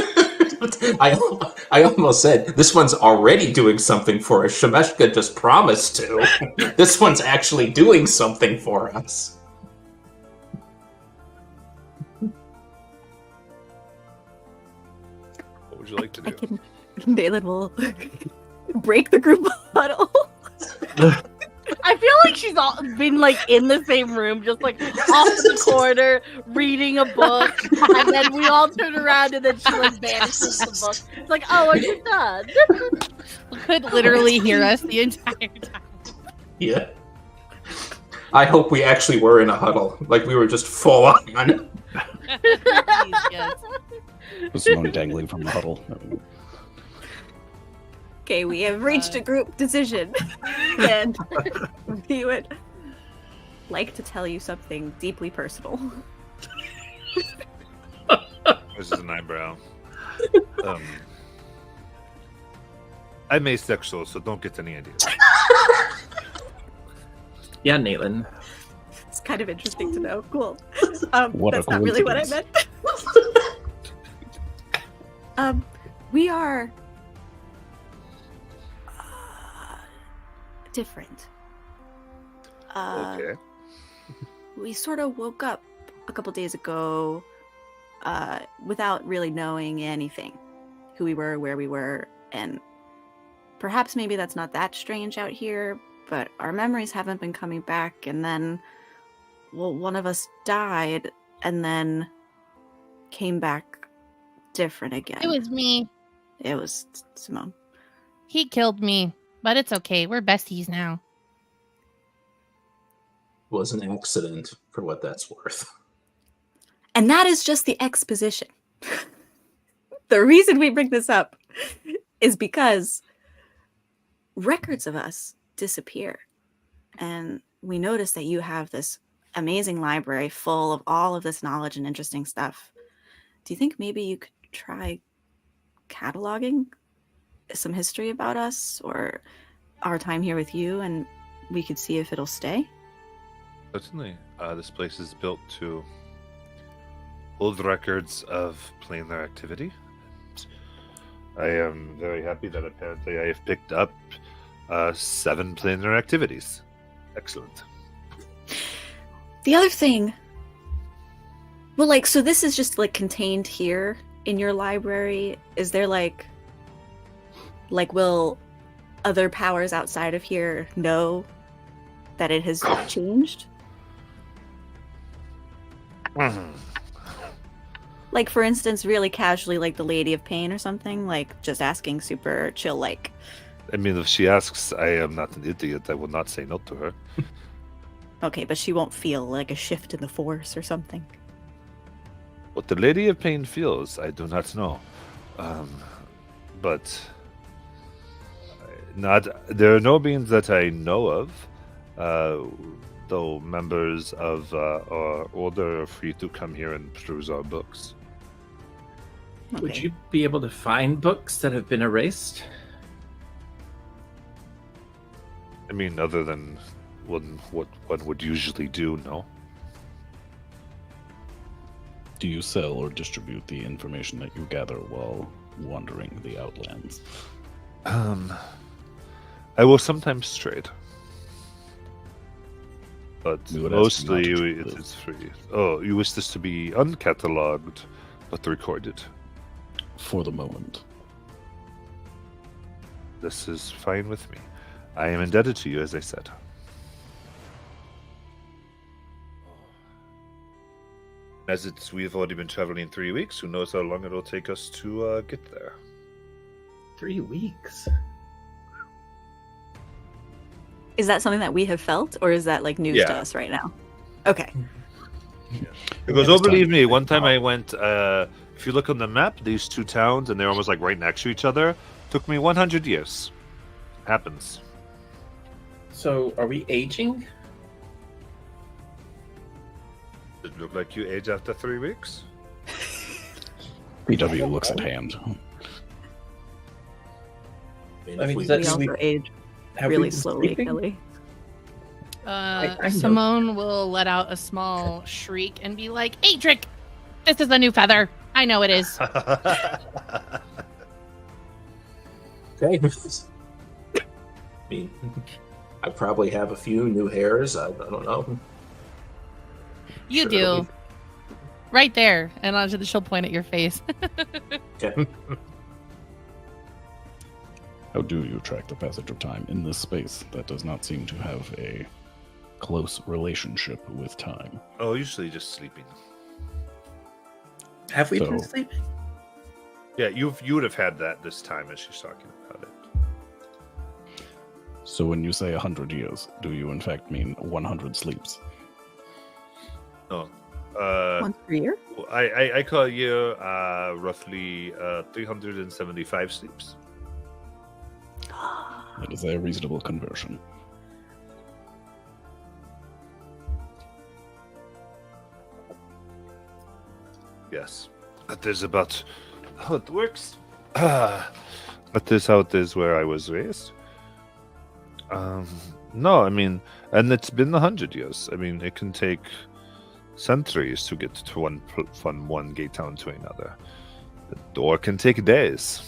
I almost said this one's already doing something for us. Shemeshka just promised to. This one's actually doing something for us. What would you like to do? Dalen will break the group huddle. I feel like she's all been like in the same room, just like off in the corner, reading a book, and then we all turn around and then she like vanishes the book. It's like, oh, are you done? You could literally hear us the entire time. Yeah. I hope we actually were in a huddle, like we were just full on. Please, yes. There's someone dangling from the huddle. Okay, we have reached a group decision. And we would like to tell you something deeply personal. This is an eyebrow. I'm asexual, so don't get any ideas. Yeah, Natelin. It's kind of interesting to know. Cool. What a That's not really what I coincidence. meant. We are different. Okay. We sort of woke up a couple days ago without really knowing anything. Who we were, where we were, and perhaps maybe that's not that strange out here, but our memories haven't been coming back, and then, well, one of us died, and then came back different again. It was me. It was Simone. He killed me, but it's okay. We're besties now. Was an accident, for what that's worth. And that is just the exposition. The reason we bring this up is because records of us disappear. And we notice that you have this amazing library full of all of this knowledge and interesting stuff. Do you think maybe you could try cataloging some history about us or our time here with you, and we could see if it'll stay? Certainly. This place is built to hold records of planar activity. I am very happy that apparently I have picked up 7 planar activities. Excellent. The other thing, well, like, so this is just like contained here in your library. Is there like will other powers outside of here know that it has changed? Like, for instance, really casually, like the Lady of Pain or something, like just asking super chill, like. I mean, if she asks, I am not an idiot. I will not say no to her. Okay, but she won't feel like a shift in the force or something. What the Lady of Pain feels, I do not know. But there are no beings that I know of. Though members of our order are free to come here and peruse our books. Okay. Would you be able to find books that have been erased? I mean, other than what one would usually do, no. Do you sell or distribute the information that you gather while wandering the Outlands? I will sometimes trade. But We would ask you not mostly to trade, it though. is free. Oh, you wish this to be uncatalogued, but recorded. For the moment. This is fine with me. I am indebted to you, as I said. As we've already been traveling 3 weeks, who knows how long it'll take us to get there. 3 weeks. Is that something that we have felt, or is that like news to Yeah. us right now? Okay. Because, Next oh, believe time. me, one time I went, if you look on the map, these 2 towns, and they're almost like right next to each other, took me 100 years. Happens. So, are we aging? It look like you age after 3 weeks. PW looks at hand. I mean, I if mean, we- is that- We also age Have we really been slowly, sleeping? Kelly. I know. Simone will let out a small shriek and be like, Adric, this is a new feather. I know it is. Okay. I mean, I probably have a few new hairs. I don't know. You Sure, do. it'll Right there. And she'll point at your face. Okay. How do you track the passage of time in this space that does not seem to have a close relationship with time? Oh, usually just sleeping. Have we been So- sleeping? Yeah, you would have had that this time as she's talking about it. So when you say 100 years, do you in fact mean 100 sleeps? No. Once per year? I call you roughly 375 sleeps. That is a reasonable conversion. Yes. That is about how it works. That is how it is where I was raised. No, I mean, and it's been 100 years. I mean, it can take centuries to get to from one gate town to another. Or it can take days.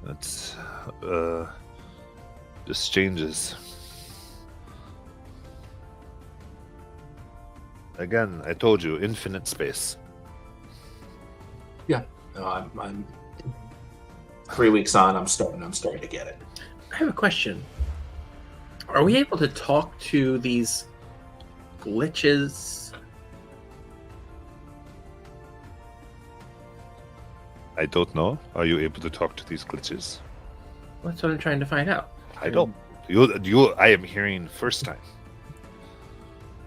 It's just changes. Again, I told you, infinite space. No, I'm 3 weeks on. I'm starting to get it. I have a question. Are we able to talk to these glitches? I don't know. Are you able to talk to these glitches? That's what I'm trying to find out. I don't. I am hearing first time.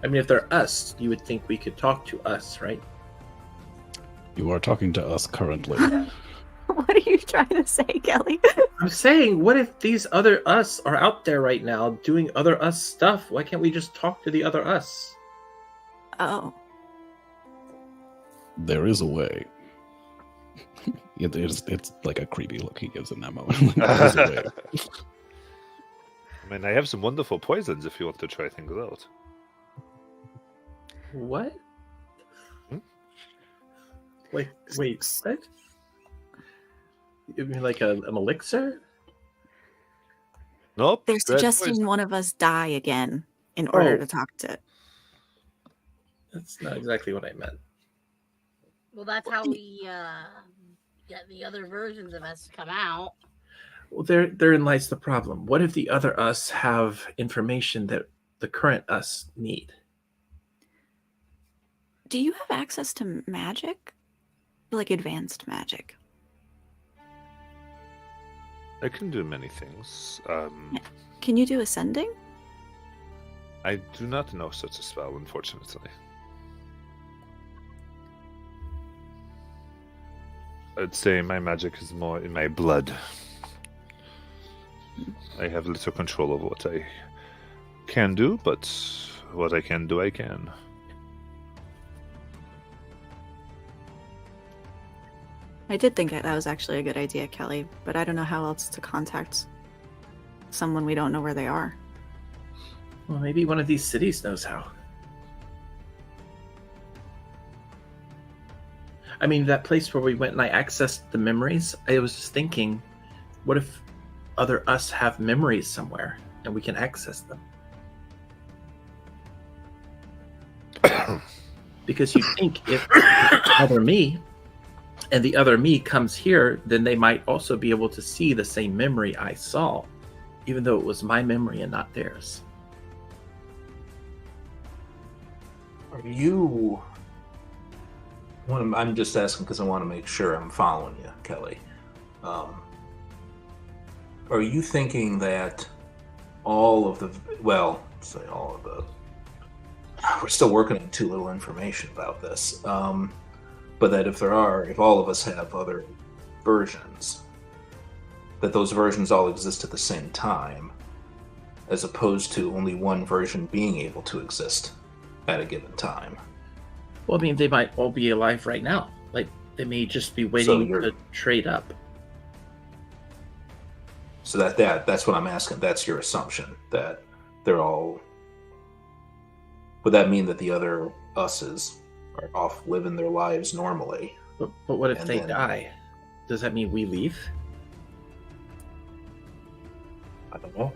I mean, if they're us, you would think we could talk to us, right? You are talking to us currently. What are you trying to say, Kelly? I'm saying, what if these other us are out there right now doing other us stuff? Why can't we just talk to the other us? Oh. There is a way. It's like a creepy look he gives in that moment. There is a way. I mean, I have some wonderful poisons if you want to try things out. What? Hmm? Wait, what? You mean like an elixir? Nope. They're red suggesting poison. one of us die again in order Oh. to talk to it. That's not exactly what I meant. Well, that's how we get the other versions of us to come out. Well, therein lies the problem. What if the other us have information that the current us need? Do you have access to magic? Like advanced magic? I can do many things. Can you do ascending? I do not know such a spell, unfortunately. I'd say my magic is more in my blood. I have little control over what I can do, but what I can do, I can. I did think that was actually a good idea, Kelly, but I don't know how else to contact someone we don't know where they are. Well, maybe one of these cities knows how. I mean, that place where we went and I accessed the memories, I was just thinking, what if other us have memories somewhere and we can access them? Because you think if other me and the other me comes here, then they might also be able to see the same memory I saw, even though it was my memory and not theirs. Are you? I'm just asking because I want to make sure I'm following you, Kelly. Are you thinking that all of the we're still working on too little information about this, but that if all of us have other versions, that those versions all exist at the same time, as opposed to only one version being able to exist at a given time? Well, I mean, they might all be alive right now. Like, they may just be waiting to trade up. So that's what I'm asking. That's your assumption that they're all. Would that mean that the other us's are off living their lives normally? But what if And they then- die? Does that mean we leave? I don't know.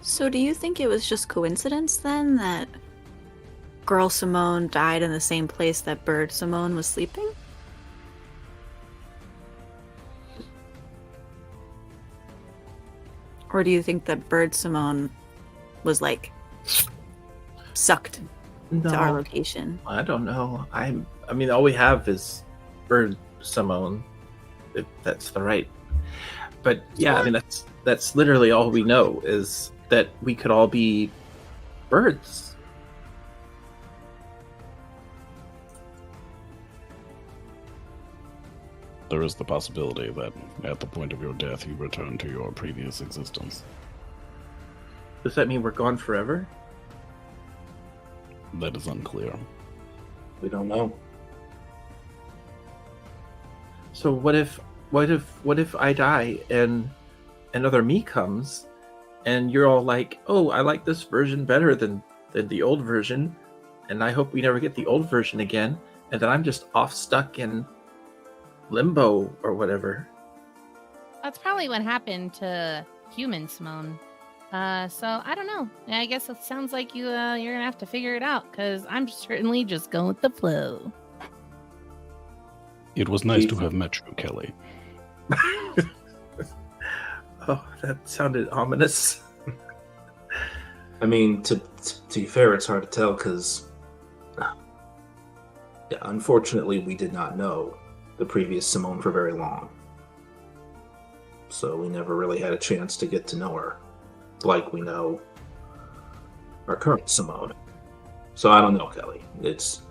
So do you think it was just coincidence then that Girl Simone died in the same place that Bird Simone was sleeping? Or do you think that Bird Simone was like sucked to our location? I don't know. I mean, all we have is Bird Simone. If that's the right. But yeah, I mean, that's literally all we know is that we could all be birds. There is the possibility that at the point of your death you return to your previous existence. Does that mean we're gone forever? That is unclear. We don't know. So what if I die and another me comes and you're all like, oh, I like this version better than the old version, and I hope we never get the old version again, and then I'm just off stuck in limbo or whatever. That's probably what happened to human Simone. So I don't know. I guess it sounds like you're gonna have to figure it out, because I'm certainly just going with the flow. It was nice to have met you, Kelly. Oh, that sounded ominous. I mean, to be fair, it's hard to tell because, unfortunately, we did not know the previous Simone for very long. So we never really had a chance to get to know her like we know our current Simone. So I don't know, Kelly. There's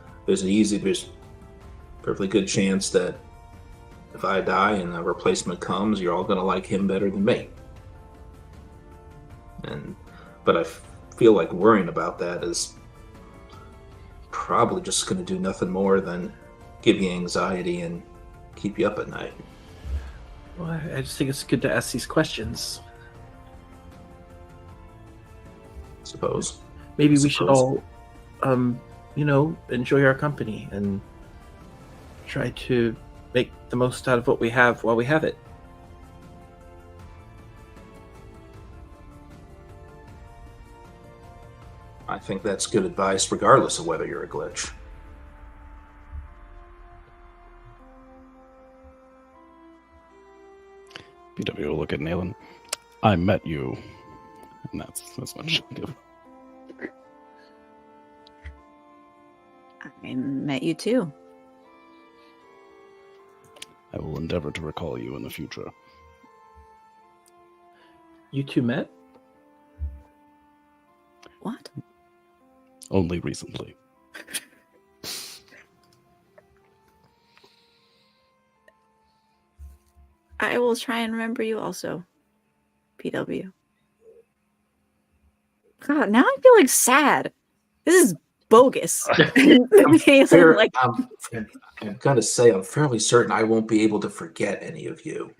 perfectly good chance that if I die and a replacement comes, you're all gonna like him better than me. But I feel like worrying about that is probably just gonna do nothing more than give you anxiety and keep you up at night. Well, I just think it's good to ask these questions. Suppose. Maybe we should all, enjoy our company and try to make the most out of what we have while we have it. I think that's good advice regardless of whether you're a glitch. PW will look at Nayland. I met you. And that's much I'll give. I met you too. I will endeavor to recall you in the future. You two met? What? Only recently. I will try and remember you also, PW. God, now I feel like sad. This is bogus. Fair, Like, I'm gonna say I'm fairly certain I won't be able to forget any of you.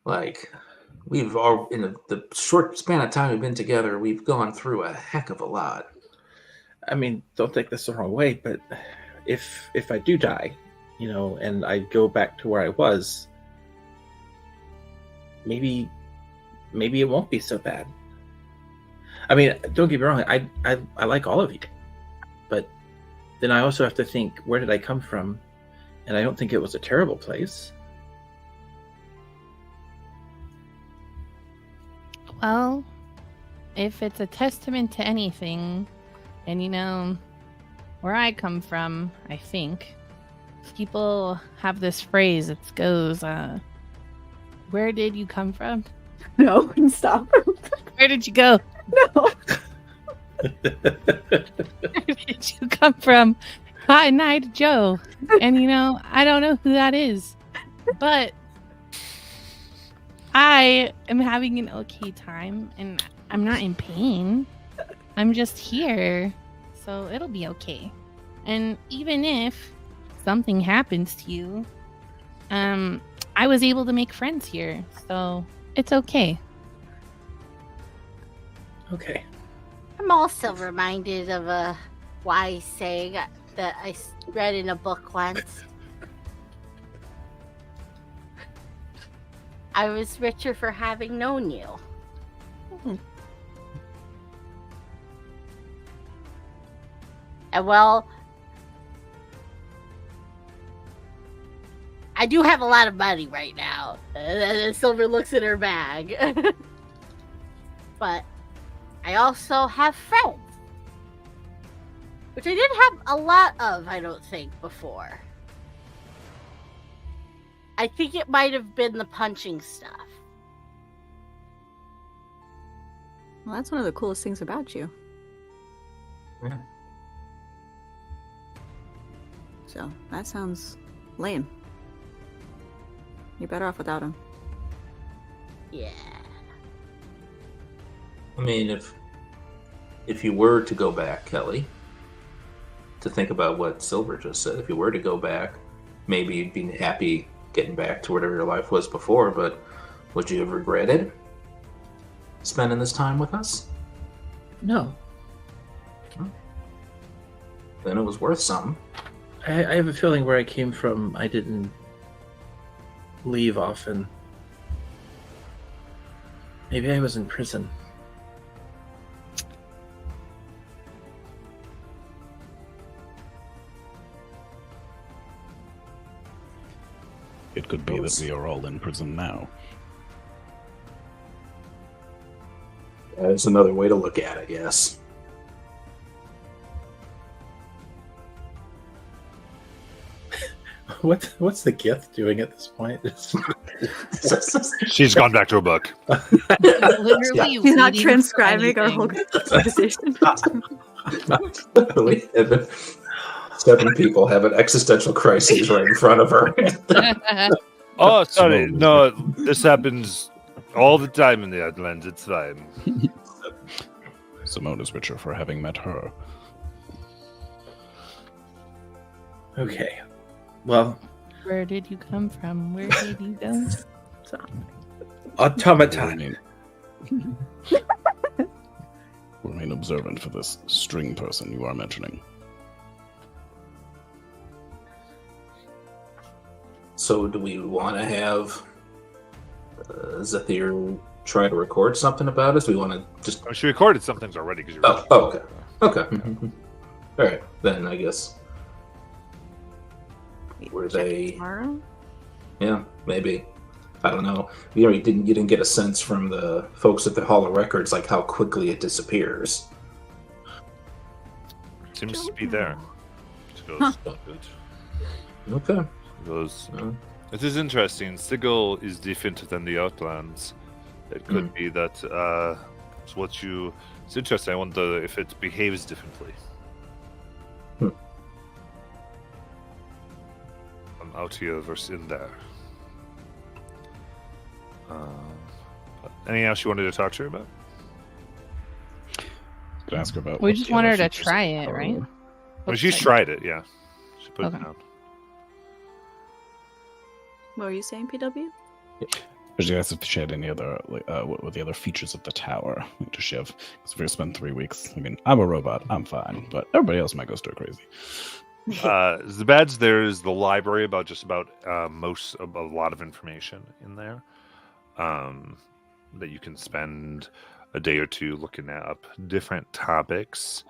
Like, we've all in the short span of time we've been together, we've gone through a heck of a lot. I mean, don't take this the wrong way, but if I do die, and I go back to where I was, maybe it won't be so bad. I mean, don't get me wrong, I like all of you, but then I also have to think, where did I come from? And I don't think it was a terrible place. Well, if it's a testament to anything, and where I come from, I think people have this phrase. It goes, "Where did you come from? no, stop. Where did you go? No. Where did you come from? Cotton Eyed Joe." And I don't know who that is, but I am having an okay time, and I'm not in pain. I'm just here. so it'll be okay. And even if something happens to you, I was able to make friends here, so it's okay. Okay. I'm also reminded of a wise saying that I read in a book once. I was richer for having known you. And well, I do have a lot of money right now. And Silver looks in her bag. But I also have friends. Which I didn't have a lot of, I don't think, before. I think it might have been the punching stuff. Well, that's one of the coolest things about you. Yeah. So, that sounds lame. You're better off without him. Yeah. I mean, if you were to go back, Kelly, to think about what Silver just said, if you were to go back, maybe you'd be happy getting back to whatever your life was before, but would you have regretted spending this time with us? No. Then it was worth something. I have a feeling where I came from, I didn't leave often. Maybe I was in prison. It could be that we are all in prison now. That's another way to look at it, yes. What's the Gith doing at this point? She's gone back to a book. Literally, He's not reading transcribing our whole anything. conversation. Literally, 7 people have an existential crisis right in front of her. Oh, sorry. No, this happens all the time in the Outlands. It's fine. Simone is richer for having met her. Okay. Well, Where did you come from? Where did you go? automaton. Remain observant for this string person you are mentioning. So do we want to have Zephyr try to record something about us? Do we want to just... She recorded some things already because you were... Oh, okay. Okay. All right, then I guess. Were they... Tomorrow? Yeah, maybe. I don't know. You didn't get a sense from the folks at the Hall of Records like how quickly it disappears. Seems to be there. She goes, Huh. good. Okay. She goes, it is interesting. Sigil is different than the Outlands. It could be that it's what you... It's interesting. I wonder if it behaves differently. I'm out here versus in there. Anything else you wanted to talk to her about? Could ask her about. We what just the want other her to features try of it, power right? were. Well, she's tried it, yeah. She put Okay. it down. What were you saying, PW? But she asked if she had any other, what were the other features of the tower? Does she have? Because if we spend 3 weeks, I mean, I'm a robot, I'm fine, but everybody else might go stir crazy. Zabad's there's the library about just about a lot of information in there that you can spend a day or two looking up different topics.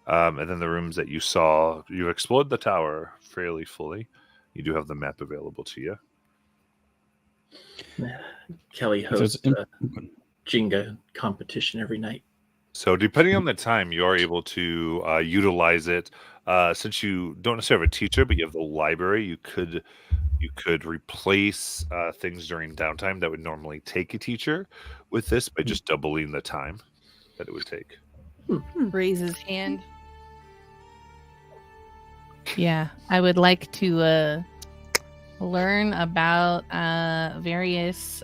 And then the rooms that you saw, you explored the tower fairly fully. You do have the map available to you. Kelly If there's hosts a Jenga competition every night. So depending on the time, you are able to utilize it. Since you don't necessarily have a teacher, but you have the library, you could replace things during downtime that would normally take a teacher with this by just doubling the time that it would take. Raise his hand. Yeah, I would like to learn about various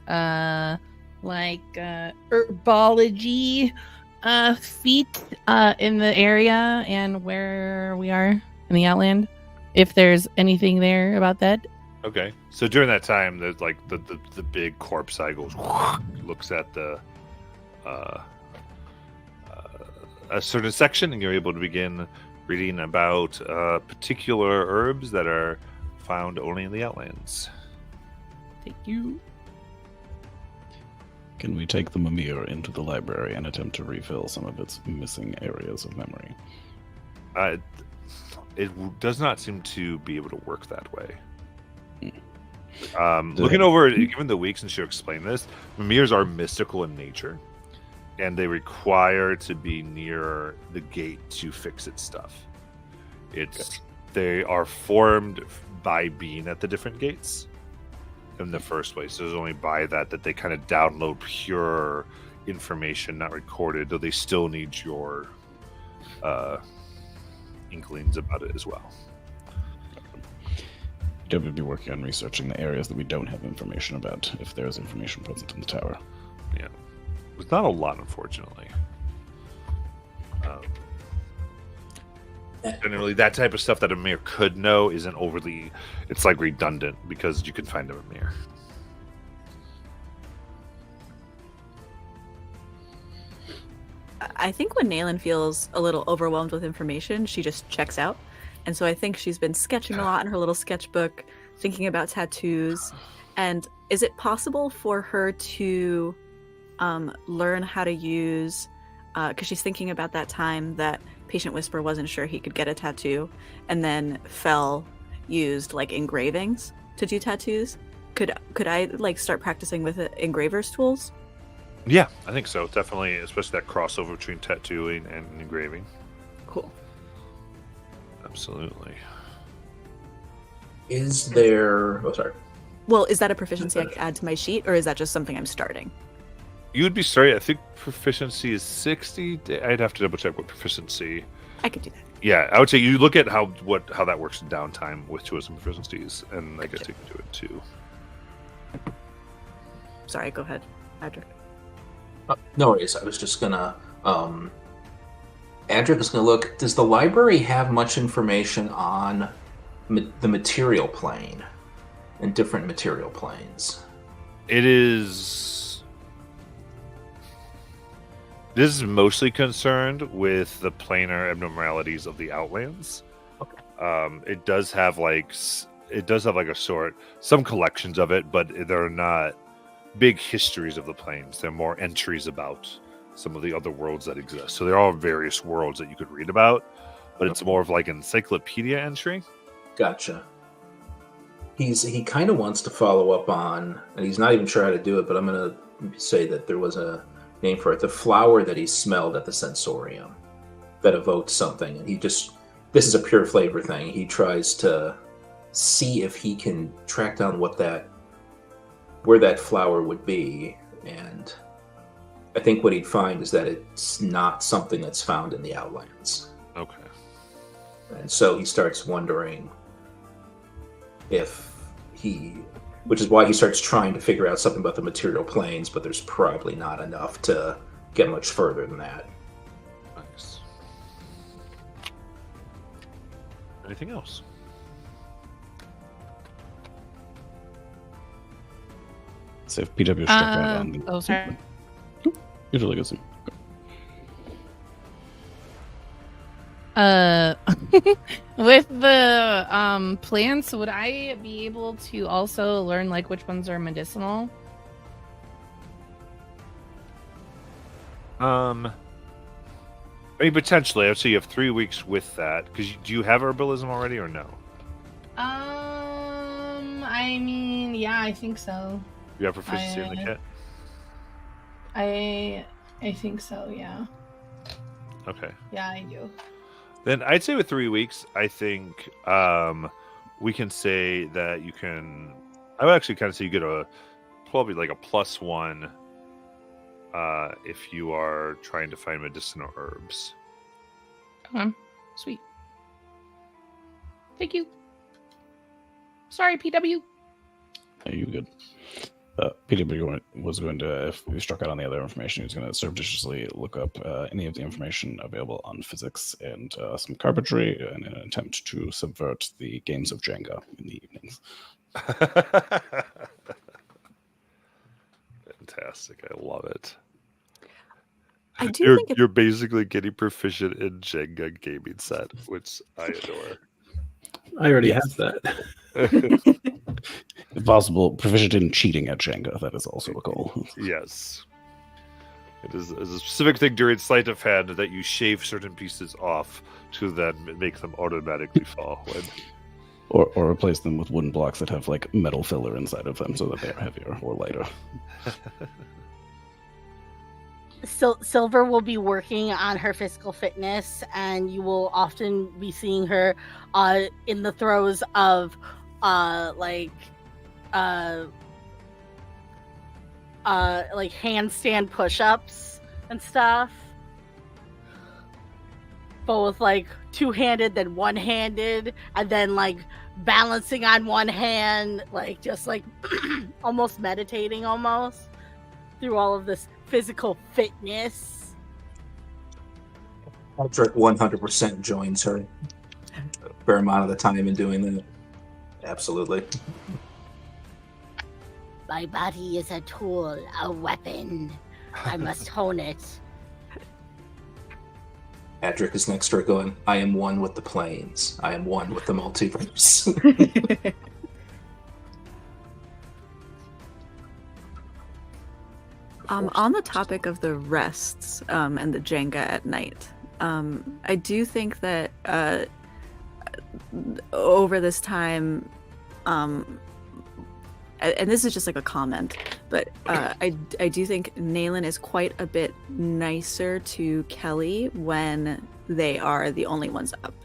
herbology, feet in the area and where we are in the Outland, if there's anything there about that. Okay. So during that time, there's like the big corpse eye goes, looks at the a certain section, and you're able to begin reading about particular herbs that are found only in the Outlands. Thank you. Can we take the Mimir into the library and attempt to refill some of its missing areas of memory? It does not seem to be able to work that way. Hmm. Looking over, given the weeks since you explained this, Mimirs are mystical in nature, and they require to be near the gate to fix its stuff. They are formed by being at the different gates in the first place. There's only by that they kind of download pure information, not recorded, though they still need your inklings about it as well. We'd be working on researching the areas that we don't have information about, if there's information present in the tower. Yeah. It's not a lot, unfortunately. Generally, that type of stuff that a Mimir could know isn't overly... It's like redundant, because you can find a Mimir. I think when Naylin feels a little overwhelmed with information, she just checks out. And so I think she's been sketching a lot in her little sketchbook, thinking about tattoos. And is it possible for her to learn how to use... Because she's thinking about that time that Patient Whisper wasn't sure he could get a tattoo, and then Fell used like engravings to do tattoos. Could I like start practicing with engraver's tools? Yeah, I think so. Definitely, especially that crossover between tattooing and engraving. Cool. Absolutely. Is there... Oh, sorry. Well, is that a proficiency I could add to my sheet, or is that just something I'm starting? You would be sorry. I think proficiency is 60. I'd have to double check what proficiency. I could do that. Yeah, I would say you look at how that works in downtime with tourism proficiencies, and I guess you can do it too. Sorry, go ahead, Patrick. No worries. I was just gonna... Adric is gonna look... Does the library have much information on the material plane and different material planes? It is... This is mostly concerned with the planar abnormalities of the Outlands. Okay. It does have like some collections of it, but they're not big histories of the planes. They're more entries about some of the other worlds that exist. So there are various worlds that you could read about, but it's more of like an encyclopedia entry. Gotcha. He kind of wants to follow up on, and he's not even sure how to do it, but I'm gonna say that there was a name for it, the flower that he smelled at the sensorium that evoked something, and this is a pure flavor thing. He tries to see if he can track down where that flower would be, and I think what he'd find is that it's not something that's found in the Outlands. Okay. And so he starts wondering which is why he starts trying to figure out something about the material planes, but there's probably not enough to get much further than that. Nice. Anything else? So if PW stuck around on Oh, sorry. usually goes in. With the plants, would I be able to also learn like which ones are medicinal? I mean, potentially. I would say you have 3 weeks with that. Because do you have herbalism already or no? I mean, yeah, I think so. You have proficiency in the kit? I think so, yeah. Okay. Yeah, I do. Then I'd say with 3 weeks, I think we can say that you can... I would actually kind of say you get probably like a +1 if you are trying to find medicinal herbs. Okay. Sweet. Thank you. Sorry, PW. Are you good? PW was going to, if we struck out on the other information, he was going to surreptitiously look up any of the information available on physics and some carpentry in an attempt to subvert the games of Jenga in the evenings. Fantastic. I love it. I do think You're basically getting proficient in Jenga gaming set, which I adore. I already have that. If possible, proficient in cheating at Jenga. That is also a goal. Yes. It is a specific thing during sleight of hand that you shave certain pieces off to then make them automatically fall. Or replace them with wooden blocks that have like metal filler inside of them so that they are heavier or lighter. Silver will be working on her physical fitness, and you will often be seeing her in the throes of handstand push-ups and stuff, both like two-handed then one-handed, and then like balancing on one hand, like just like almost meditating almost through all of this physical fitness. Patrick 100% joins her a fair amount of the time in doing that. Absolutely. My body is a tool, a weapon. I must hone it. Patrick is next to her going, I am one with the planes. I am one with the multiverse. On the topic of the rests and the Jenga at night, I do think that over this time, and this is just like a comment, but I do think Nayland is quite a bit nicer to Kelly when they are the only ones up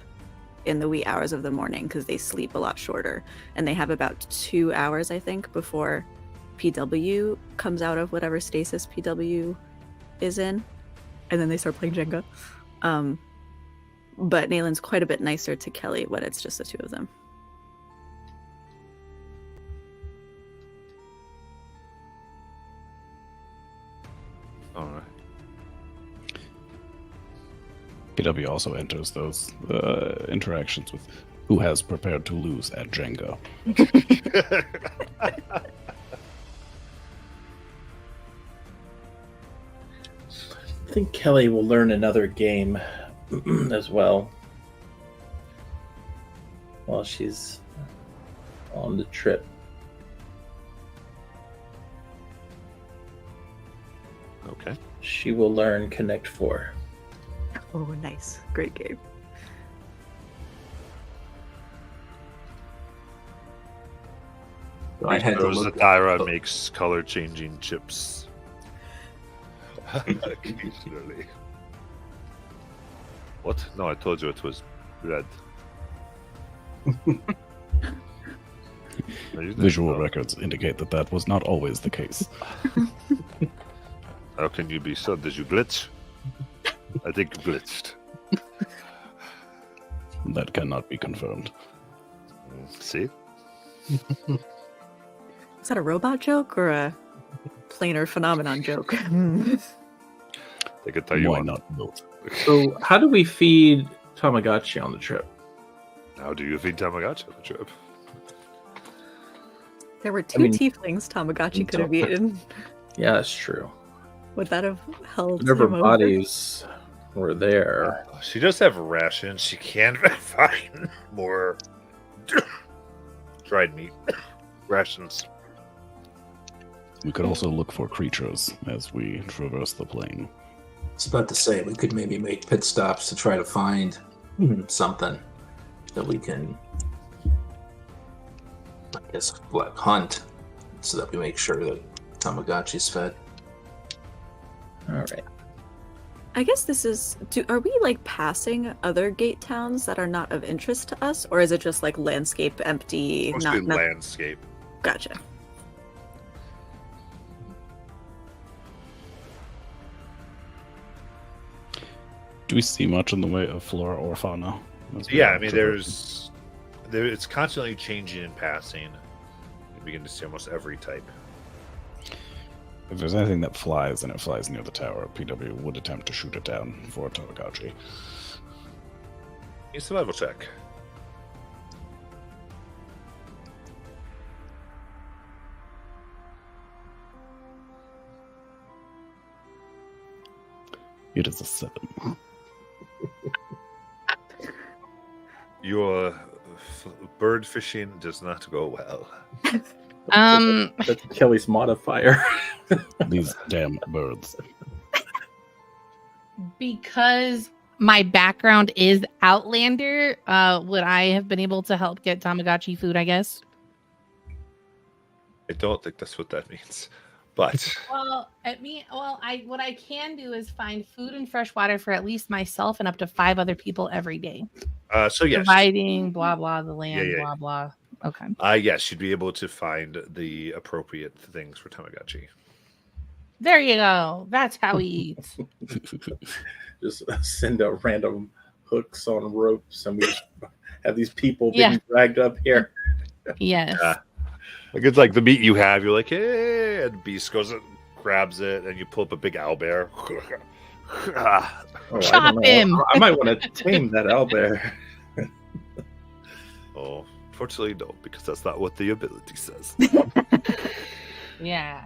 in the wee hours of the morning, because they sleep a lot shorter, and they have about 2 hours, I think, before PW comes out of whatever stasis PW is in, and then they start playing Jenga. But Nayland's quite a bit nicer to Kelly when it's just the two of them. All right. PW also enters those interactions with who has prepared to lose at Jenga. I think Kelly will learn another game as well while she's on the trip. Okay. She will learn Connect 4. Oh, nice. Great game. I had to Rose look Athyra makes color changing chips. Occasionally. What? No, I told you it was red. No, you didn't Visual know. records indicate that that was not always the case. How can you be sure? Did you glitch? I think you glitched. That cannot be confirmed. See? Is that a robot joke or a planar phenomenon joke? They could tell you Why what. not both? So, how do we feed Tamagotchi on the trip? How do you feed Tamagotchi on the trip? There were two tieflings Tamagotchi could have eaten. Yeah, that's true. Would that have held Whatever him over? bodies were there. She does have rations. She can find more dried meat rations. We could also look for creatures as we traverse the plane. I was about to say, we could maybe make pit stops to try to find something that we can, I guess, like hunt, so that we make sure that Tamagotchi's fed. All right. I guess this is. Are we like passing other gate towns that are not of interest to us, or is it just like landscape, empty? Mostly Not. landscape. Gotcha. Do we see much in the way of flora or fauna? as we Yeah, I mean, traverse? it's constantly changing and passing. You begin to see almost every type. If there's anything that flies and it flies near the tower, PW would attempt to shoot it down for Tamagotchi. A survival check. It is a 7. Your bird fishing does not go well. That's Kelly's modifier. These damn birds. Because my background is Outlander, would I have been able to help get Tamagotchi food, I guess? I don't think that's what that means. But What I can do is find food and fresh water for at least myself and up to 5 other people every day. so yes. Providing blah blah the land, Yeah. blah blah. Okay. Yes, you'd be able to find the appropriate things for Tamagotchi. There you go. That's how he eats. Just send out random hooks on ropes, and we just have these people being dragged up here. Yes. Like it's like the meat you have, you're like, hey, and Beast goes and grabs it, and you pull up a big owlbear. Chop him. I might want to tame that owlbear. Oh, fortunately, no, because that's not what the ability says. Yeah.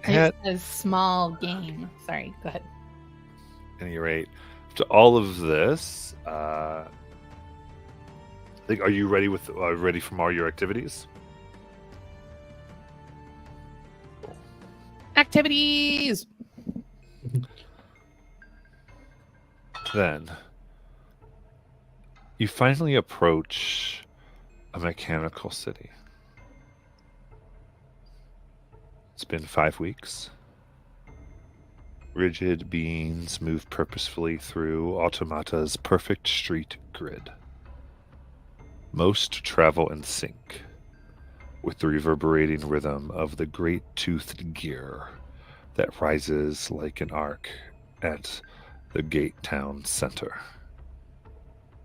At It's a small game. Sorry, go ahead. any rate, to all of this, are you ready with ready from all your activities? Activities. Then you finally approach a mechanical city. It's been 5 weeks. Rigid beings move purposefully through Automata's perfect street grid. Most travel in sync with the reverberating rhythm of the great-toothed gear that rises like an arc at the gate town center.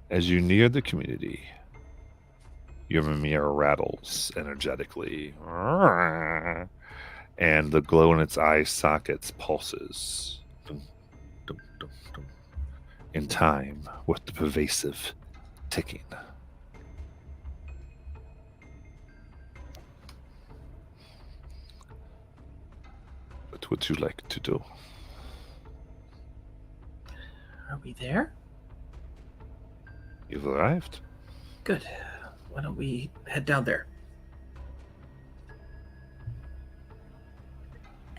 As you near the community, your Mimir rattles energetically, and the glow in its eye sockets pulses dum, dum, dum, dum, in time with the pervasive ticking. What would you like to do? Are we there? You've arrived. Good. Why don't we head down there?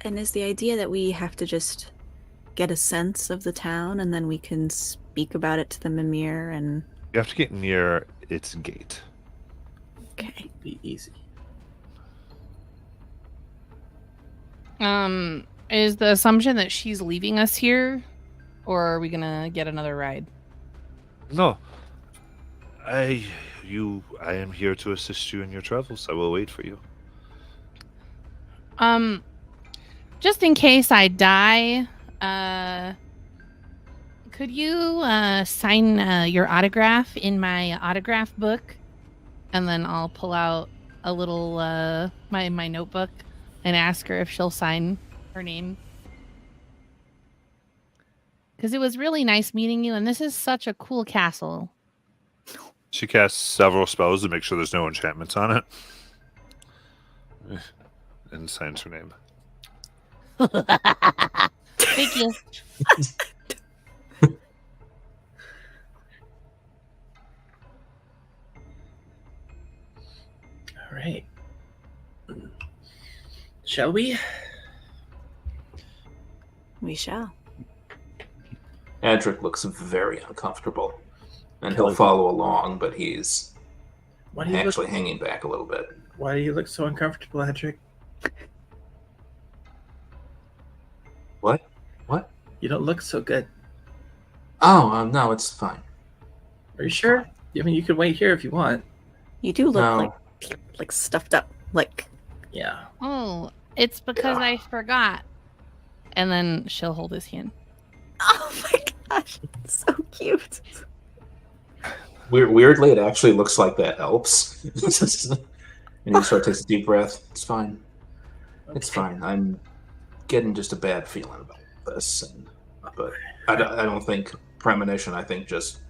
And is the idea that we have to just get a sense of the town and then we can speak about it to the Mimir and... You have to get near its gate. Okay. Be easy. Is the assumption that she's leaving us here, or are we gonna get another ride? No. I am here to assist you in your travels. I will wait for you. Just in case I die, could you sign your autograph in my autograph book? And then I'll pull out a little my notebook and ask her if she'll sign her name. Because it was really nice meeting you, and this is such a cool castle. She casts several spells to make sure there's no enchantments on it. And signs her name. Thank you. All right. Shall we? We shall. Adric looks very uncomfortable, and he'll follow along, but he's Why do you actually look? hanging back a little bit. Why do you look so uncomfortable, Adric? What? What? You don't look so good. Oh, no, it's fine. Are you sure? I mean, you could wait here if you want. You do look No. like stuffed up. Like, Yeah. Oh, it's because I forgot. And then she'll hold his hand. oh my gosh, it's so cute. Weirdly, it actually looks like that helps. And you start takes a deep breath. It's fine. It's fine. I'm getting just a bad feeling about this, but I don't think premonition. I just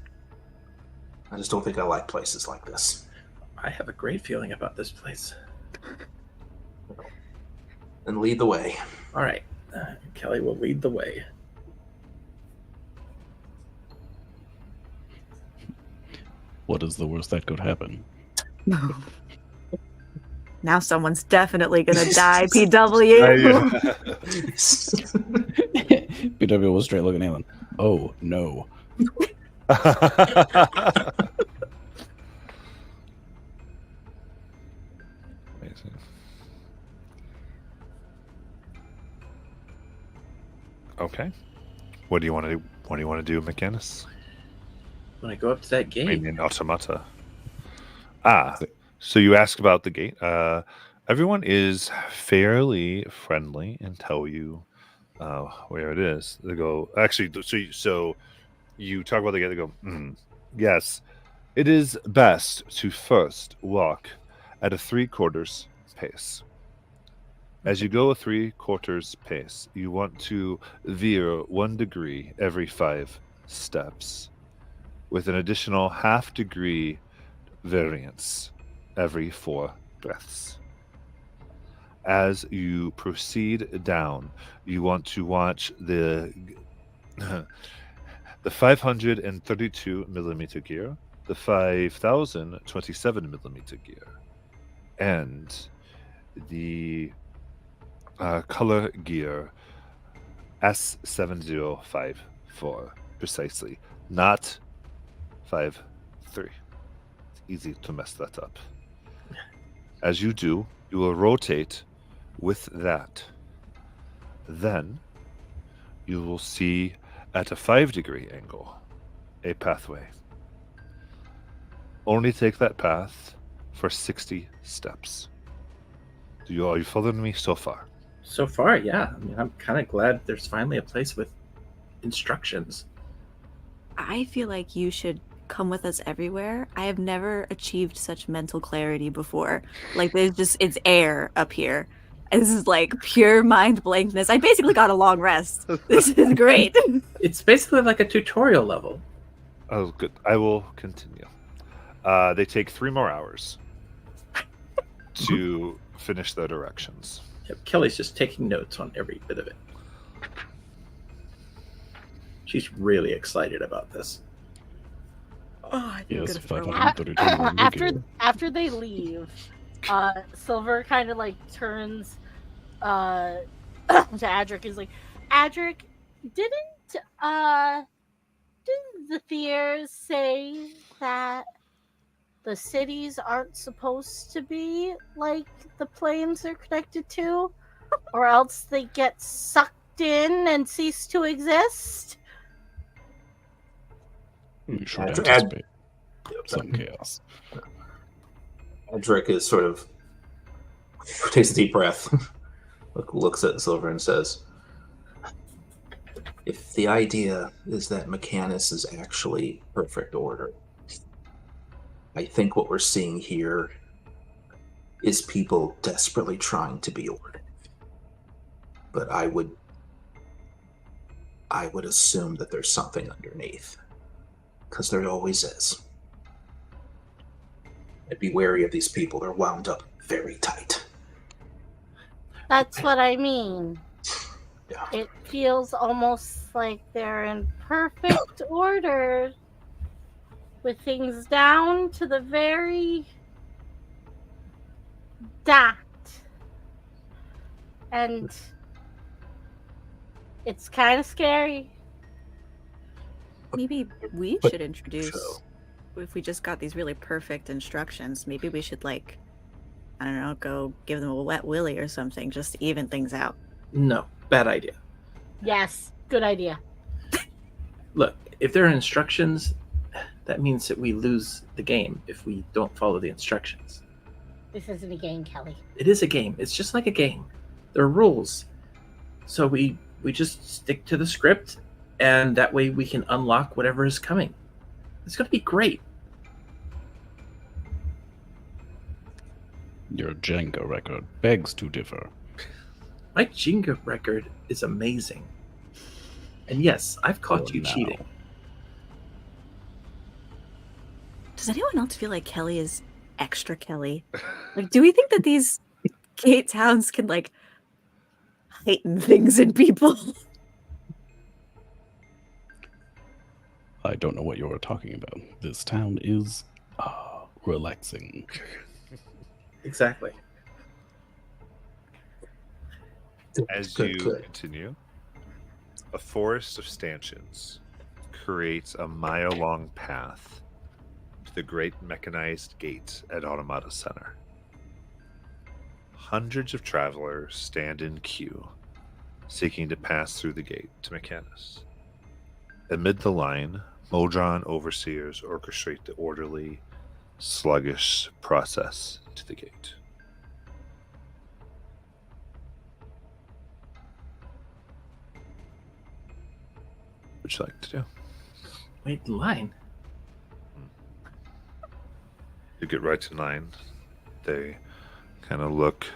don't think I like places like this. I have a great feeling about this place. And lead the way. All right. Kelly will lead the way. What is the worst that could happen? Now someone's definitely gonna die, PW. PW was straight looking at him. Oh no. Amazing. Okay. What do you want to do? What do you want to do, McGinnis? When I go up to that gate, In automata. So you ask about the gate. Everyone is fairly friendly and tell you where it is. They go, actually, so you talk about the gate. They go, yes, it is best to first walk at a 3/4 pace. As you go a 3/4 pace, you want to veer 1 degree every 5 steps, with an additional 1/2 degree variance every 4 breaths. As you proceed down, you want to watch the 532 millimeter gear, the 5027 millimeter gear, and the color gear S7054 precisely, not 53. It's easy to mess that up. As you do, you will rotate with that. Then you will see at a 5-degree angle a pathway. Only take that path for 60 steps. Are you following me so far? so far, yeah. I mean, I'm kind of glad there's finally a place with instructions. I feel like you should come with us everywhere. I have never achieved such mental clarity before. Like, it's air up here. This is like pure mind blankness. I basically got a long rest. This is great. It's basically like a tutorial level. Oh, good. I will continue. They take 3 more hours to finish their directions. Yep, Kelly's just taking notes on every bit of it. She's really excited about this. Oh, I think Yes, I'm gonna throw up. 532. After they leave, Silver kind of like turns to Adric. Is like, Adric, didn't the Fears say that the cities aren't supposed to be like the planes they're connected to, or else they get sucked in and cease to exist? We should Ad- anticipate some chaos. Adric is sort of takes a deep breath, looks at Silver and says, if the idea is that Mechanus is actually perfect order, I think what we're seeing here is people desperately trying to be ordered. But I would assume that there's something underneath, because there always is. I'd be wary of these people. They're wound up very tight. That's what I mean. Yeah. It feels almost like they're in perfect order, with things down to the very dot. And it's kind of scary. Maybe we But- should introduce, if we just got these really perfect instructions, maybe we should, like, I don't know, go give them a wet willy or something just to even things out. No, bad idea. Yes, good idea. Look, if there are instructions, that means that we lose the game if we don't follow the instructions. This isn't a game, Kelly. It is a game. It's just like a game. There are rules. So we just stick to the script, and that way we can unlock whatever is coming. It's going to be great. Your Jenga record begs to differ. My Jenga record is amazing. And yes, I've caught Oh, you no. cheating. Does anyone else feel like Kelly is extra Kelly? Like, do we think that these gate towns can like heighten things in people? I don't know what you're talking about. This town is relaxing. Exactly. As Good, you good. continue, a forest of stanchions creates a mile-long path to the great mechanized gate at Automata Center. Hundreds of travelers stand in queue, seeking to pass through the gate to Mechanus. Amid the line, Modron overseers orchestrate the orderly, sluggish process to the gate. What would you like to do? Wait in line. You get right in line. They kind of look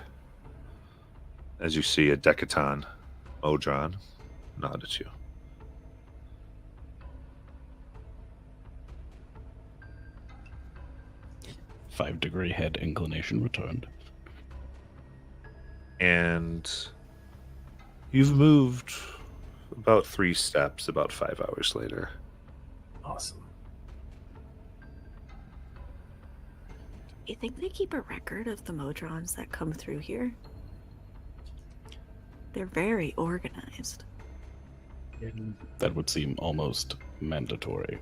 as you see a Decaton Modron nod at you. Five-degree head inclination returned. And you've moved about 3 steps about 5 hours later. Awesome. You think they keep a record of the Modrons that come through here? They're very organized. That would seem almost mandatory.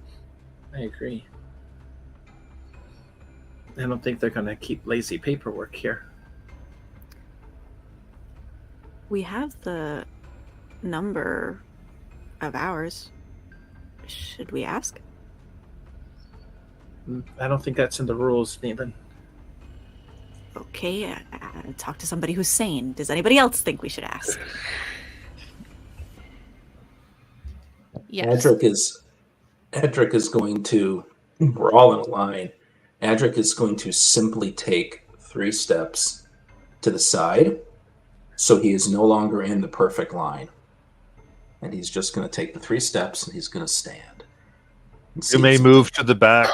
I agree. I don't think they're going to keep lazy paperwork here. We have the number of hours. Should we ask? I don't think that's in the rules, Nathan. Okay, talk to somebody who's sane. Does anybody else think we should ask? Yes. Adric is going to. We're all in a line. Adric is going to simply take 3 steps to the side, so he is no longer in the perfect line. And he's just going to take the 3 steps, and he's going to stand. You may move to the back.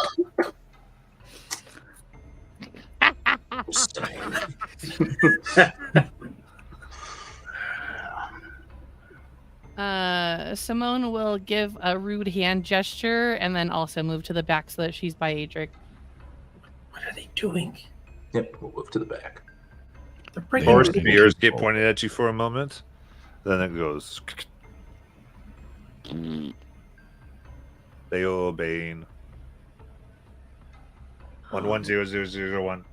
Simone will give a rude hand gesture and then also move to the back so that she's by Adric. What are they doing? Yep, we'll move to the back. They're breaking Or They- spears get pointed at you for a moment. Then it goes. They are obeying. 110001.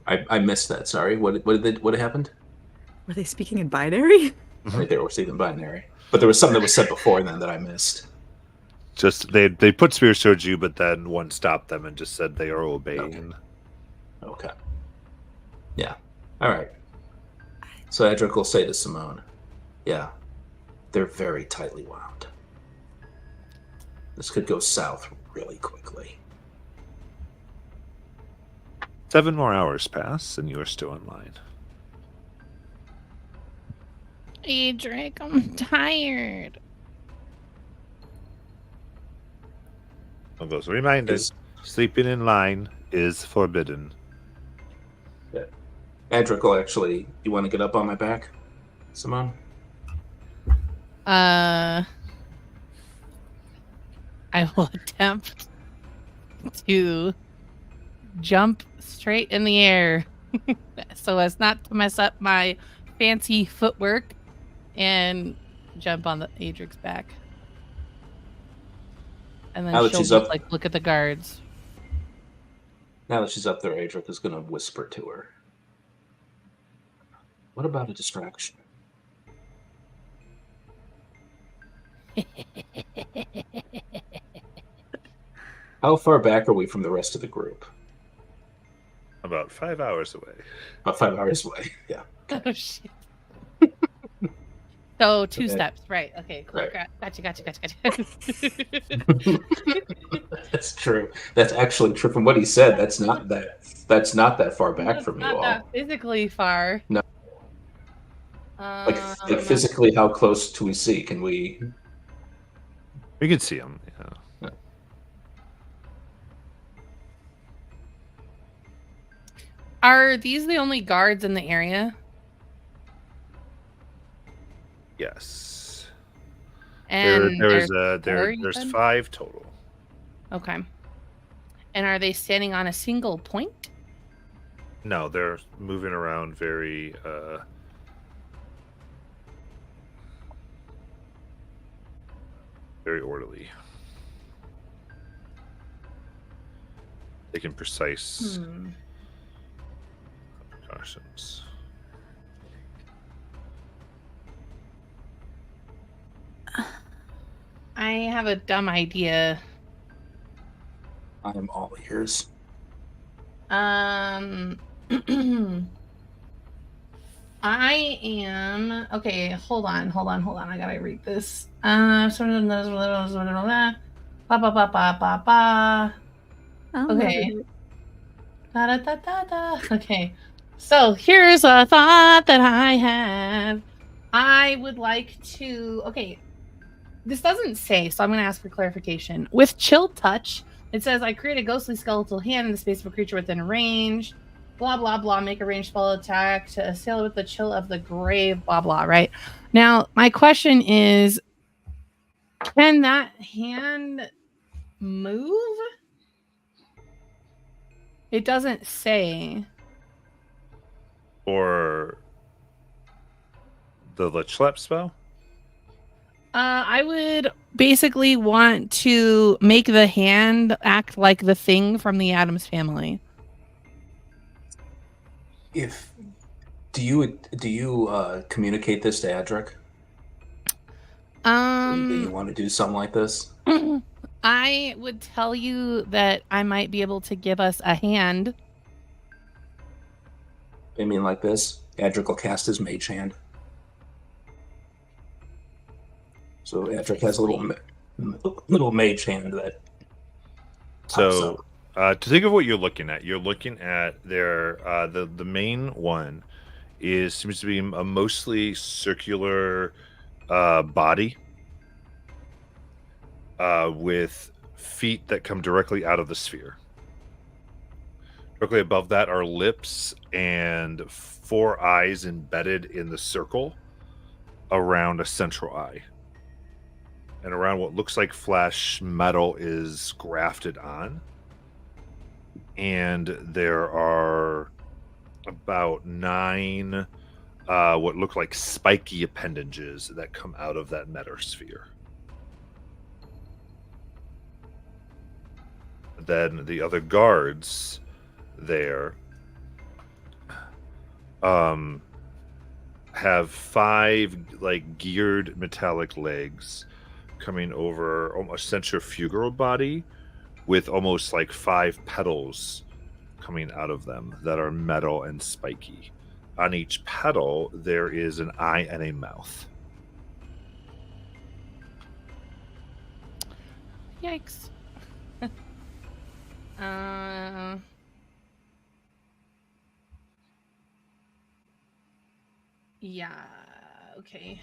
I missed that. Sorry. What happened? Were they speaking in binary? Right there, we're seeing binary. But there was something that was said before then that I missed. Just they put spears towards you, but then one stopped them and just said they are obeying. Okay. Yeah. All right. So Edric will say to Simone, yeah, they're very tightly wound. This could go south really quickly. 7 more hours pass, and you are still in line. Adric, I'm tired. One goes, reminded, Is- sleeping in line is forbidden. Edric will actually. You want to get up on my back, Simone? I will attempt to jump straight in the air so as not to mess up my fancy footwork and jump on the Adric's back. And then Now that she'll she's just, up- like look at the guards. Now that she's up there, Adric is going to whisper to her. What about a distraction? How far back are we from the rest of the group? About 5 hours away. About 5 hours away. Yeah. Oh shit. So 2 Okay. steps, right? Okay, cool. Right. Gotcha. That's true. That's actually true. From what he said, that's not that far back That's from you not all. that physically far. Like physically, how close do we see? Can we? We can see him. Yeah. Are these the only guards in the area? Yes. And There's 5 total. Okay. And are they standing on a single point? No, they're moving around very very orderly. Taking precise precautions. I have a dumb idea. I'm all ears. I am okay. Hold on. I gotta read this. Ba ba ba ba ba ba. Okay. Da, da, da, da, da. Okay. So here's a thought that I have. I would like to. Okay. This doesn't say, so I'm going to ask for clarification. With Chill Touch, it says I create a ghostly skeletal hand in the space of a creature within range. Blah, blah, blah. Make a ranged spell attack to assail it with the chill of the grave. Blah, blah, right? Now, my question is, can that hand move? It doesn't say. Or the Lichlep spell? I would basically want to make the hand act like the thing from the Addams Family. Do you communicate this to Adric? Do you want to do something like this? I would tell you that I might be able to give us a hand. I mean, like this. Adric will cast his mage hand. So Adric has a little mage hand that. So, to think of what you're looking at their the main one seems to be a mostly circular body with feet that come directly out of the sphere. Directly above that are lips and 4 eyes embedded in the circle around a central eye. And around what looks like flesh, metal is grafted on. And there are about 9 what look like spiky appendages that come out of that metasphere. Then the other guards there have 5 like geared metallic legs coming over a centrifugal body with almost like 5 petals coming out of them that are metal and spiky. On each petal there is an eye and a mouth. Yikes. Yeah, okay.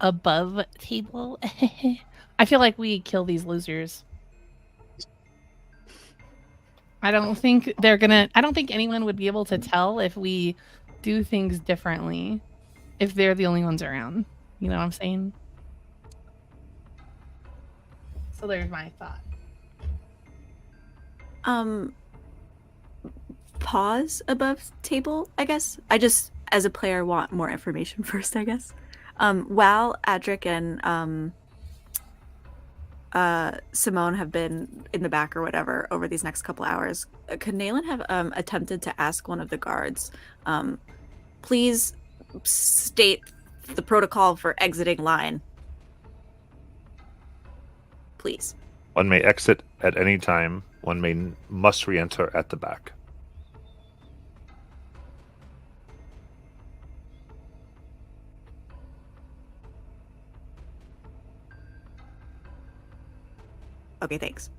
Above table? I feel like we kill these losers. I don't think anyone would be able to tell if we do things differently if they're the only ones around. You know what I'm saying? So there's my thought. Pause above table, I guess. I just, as a player, want more information first, I guess. While Adric and Simone have been in the back or whatever over these next couple hours, could Nayland have attempted to ask one of the guards, please state the protocol for exiting line? Please. One may exit at any time. One must re-enter at the back. Okay, thanks.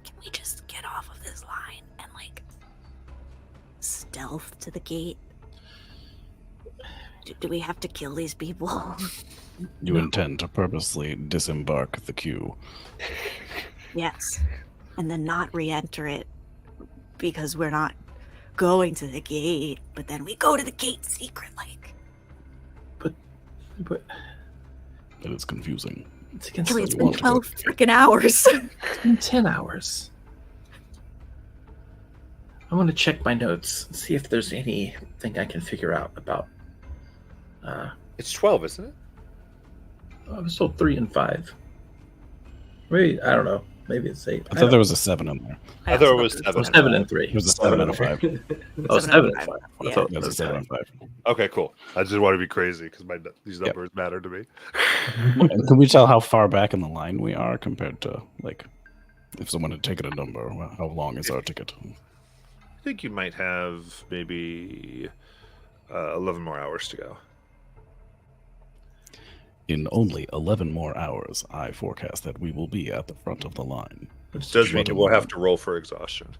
Can we just get off of this line and, like, stealth to the gate? Do we have to kill these people? You intend to purposely disembark the queue. Yes. And then not re-enter it because we're not going to the gate, but then we go to the gate secret-like. But It is confusing. it's against Kelly, the it's you been want to 12 go. freaking hours. It's been 10 hours. I want to check my notes and see if there's anything I can figure out about. It's 12, isn't it? I was told 3 and 5. Maybe, I don't know. Maybe it's 8. I thought there was a 7 in there. I thought it was also 7. Oh, 7 and 3. It was a 7 out of 5. Oh, 7 and 5. I Yeah. thought It was a 7 out of 5. Okay, cool. I just want to be crazy because these numbers matter to me. And can we tell how far back in the line we are compared to, like, if someone had taken a number, how long is our ticket? I think you might have maybe 11 more hours to go. In only 11 more hours, I forecast that we will be at the front of the line. Which does mean we'll have to roll for exhaustion.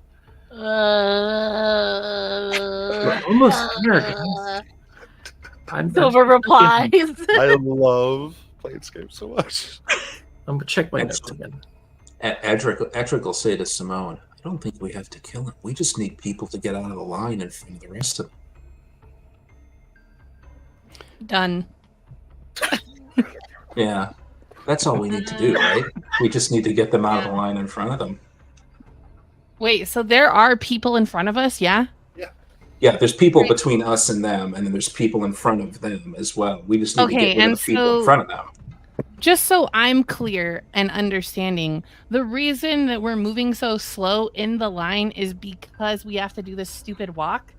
We're almost there, guys. Silver replies. I love Planescape so much. I'm going to check my That's- notes again. Edric will say to Simone, I don't think we have to kill him. We just need people to get out of the line and front of the rest of them. Done. Yeah. That's all we need to do, right? We just need to get them out of the line in front of them. Wait, so there are people in front of us, yeah? Yeah, there's people Right. between us and them, and then there's people in front of them as well. We just need to Okay, get rid of and the people so- in front of them. Just so I'm clear and understanding, the reason that we're moving so slow in the line is because we have to do this stupid walk?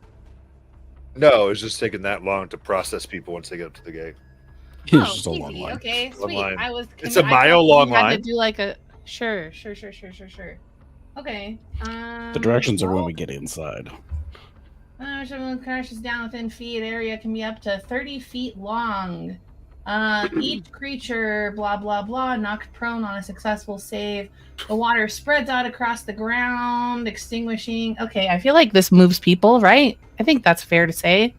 No, it's just taking that long to process people once they get up to the gate. It's just a long easy. line. Okay, Long sweet. line. I was. It's a I thought mile-long we had line. To do like a sure. Okay. The directions are when we get inside. Someone crashes down within feet. Area can be up to 30 feet long. Each creature, blah blah blah, knocked prone on a successful save. The water spreads out across the ground, extinguishing. Okay, I feel like this moves people, right? I think that's fair to say.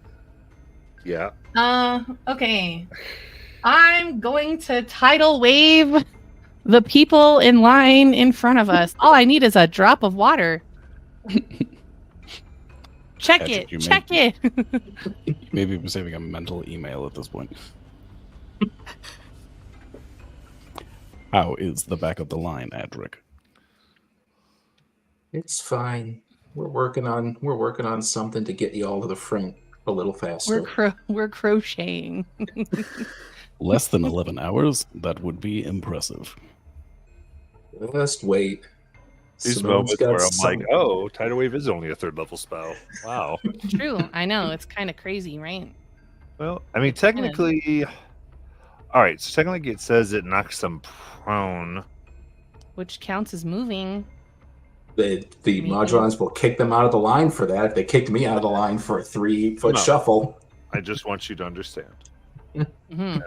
Yeah. Okay. I'm going to tidal wave the people in line in front of us. All I need is a drop of water. Check Patrick, it. Check it. Maybe we're saving a mental email at this point. How is the back of the line, Adric? It's fine. We're working on something to get you all to the front a little faster. We're crocheting. Less than 11 hours? That would be impressive. Just wait. These Simone's moments got where I'm some- like, oh, Tidal Wave is only a 3rd level spell. Wow. True. I know. It's kind of crazy, right? Well, I mean, technically. All right, so technically it says it knocks them prone. Which counts as moving. the Maybe. Modrons will kick them out of the line for that. If they kicked me out of the line for a 3-foot No. shuffle, I just want you to understand. Hmm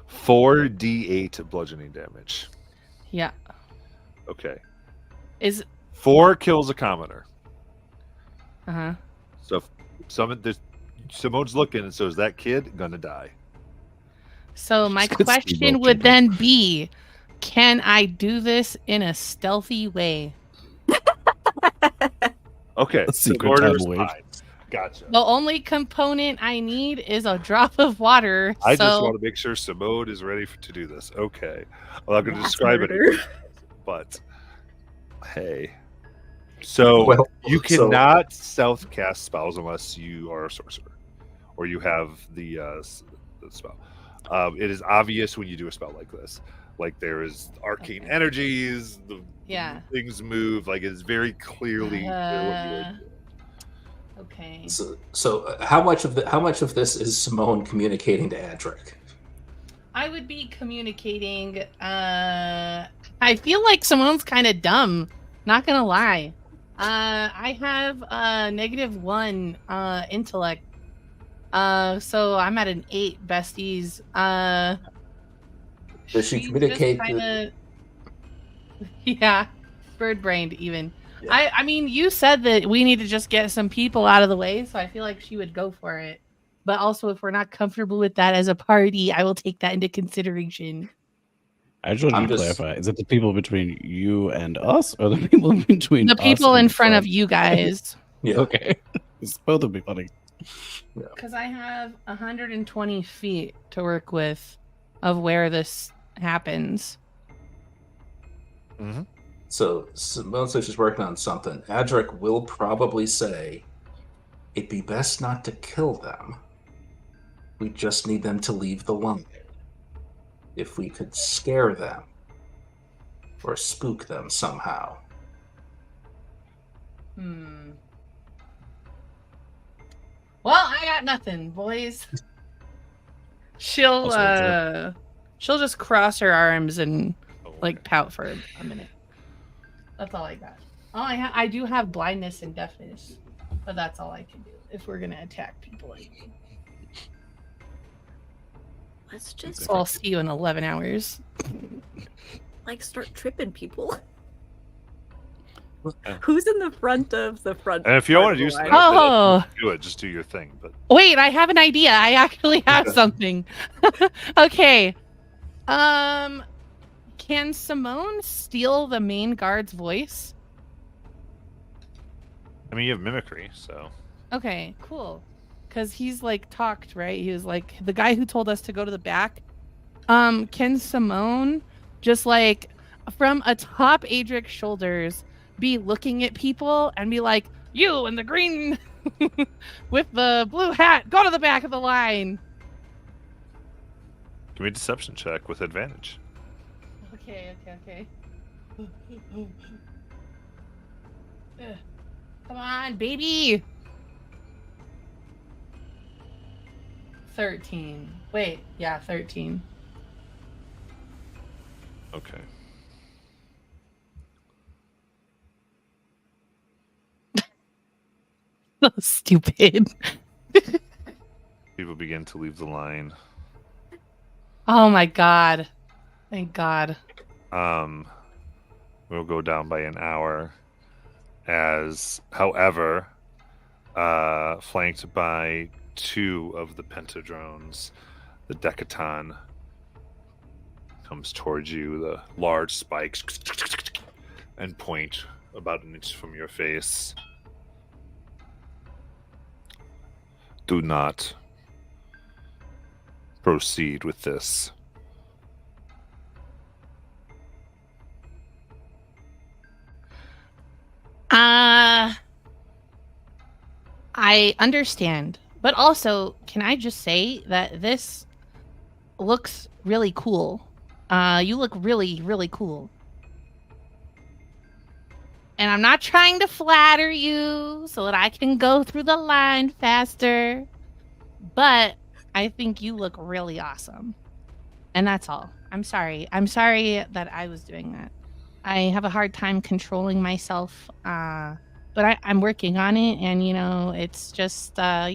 4d8 bludgeoning damage. Yeah. Okay. Is 4 kills a commoner. uh-huh. So if Simone's looking, and so is that kid gonna die? So my Good question speedball would people. then be, can I do this in a stealthy way? Okay. A secret order's tidal wave. fine. Gotcha. The only component I need is a drop of water. I just so want to make sure Simone is ready to do this. Okay. I'm not going to Mass describe murder. it, but hey. So Well, you so- cannot self cast spells unless you are a sorcerer or you have the spell. It is obvious when you do a spell like this. Like there is arcane Okay. energies, the Yeah. things move. Like it's very clearly clear what you are doing. Okay. so how much of this is Simone communicating to Adric? I would be communicating. I feel like someone's kind of dumb. Not gonna lie. I have -1 intellect. So I'm at an 8, besties. Does she she's communicate just kinda... Yeah, bird brained even. Yeah. I mean, you said that we need to just get some people out of the way, so I feel like she would go for it. But also, if we're not comfortable with that as a party, I will take that into consideration. I just want I'm to just- clarify: is it the people between you and us, or the people between The us people and in the front of you guys. Yeah. Okay, it's both would be funny. Because I have 120 feet to work with of where this happens. Mm-hmm. So mostly she's working on something. Adric will probably say, it'd be best not to kill them. We just need them to leave the line. If we could scare them or spook them somehow. Well, I got nothing, boys. She'll she'll just cross her arms and like pout for a minute. That's all I got. Oh, I do have blindness and deafness, but that's all I can do if we're gonna attack people. Let's just So I'll see you in 11 hours. like start tripping people. Who's in the front of the front? And if you part want of to the do line? something, Oh. do it. Just do your thing. But Wait, I have an idea. I actually have something. Okay. Can Simone steal the main guard's voice? I mean, you have mimicry, so Okay, cool. Because he's like talked, right? He was like the guy who told us to go to the back. Can Simone just like from atop Adric's shoulders be looking at people and be like, you in the green with the blue hat, go to the back of the line. give me a deception check with advantage. Okay. Come on, baby. 13. Wait, yeah, 13. Okay. So stupid. People begin to leave the line. Oh my god. Thank God. We'll go down by an hour. As, however, flanked by 2 of the pentadrones, the Decaton comes towards you, the large spikes, and point about an inch from your face. Do not proceed with this. I understand. But also, can I just say that this looks really cool? You look really, really cool. And I'm not trying to flatter you so that I can go through the line faster. But I think you look really awesome. And that's all. I'm sorry. I'm sorry that I was doing that. I have a hard time controlling myself. But I'm working on it. And, you know, it's just, where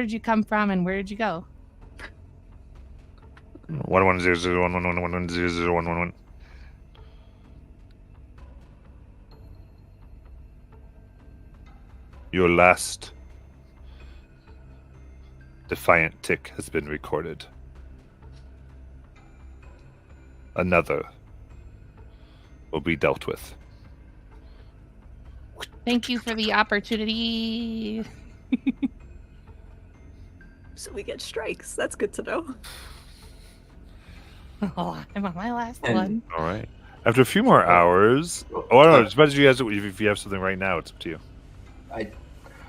did you come from and where did you go? 110011110011. Your last defiant tick has been recorded. Another will be dealt with. Thank you for the opportunity. So we get strikes. That's good to know. Oh, I'm on my last And- one. All right. After a few more hours, I don't know. As much as you guys, if you have something right now, it's up to you.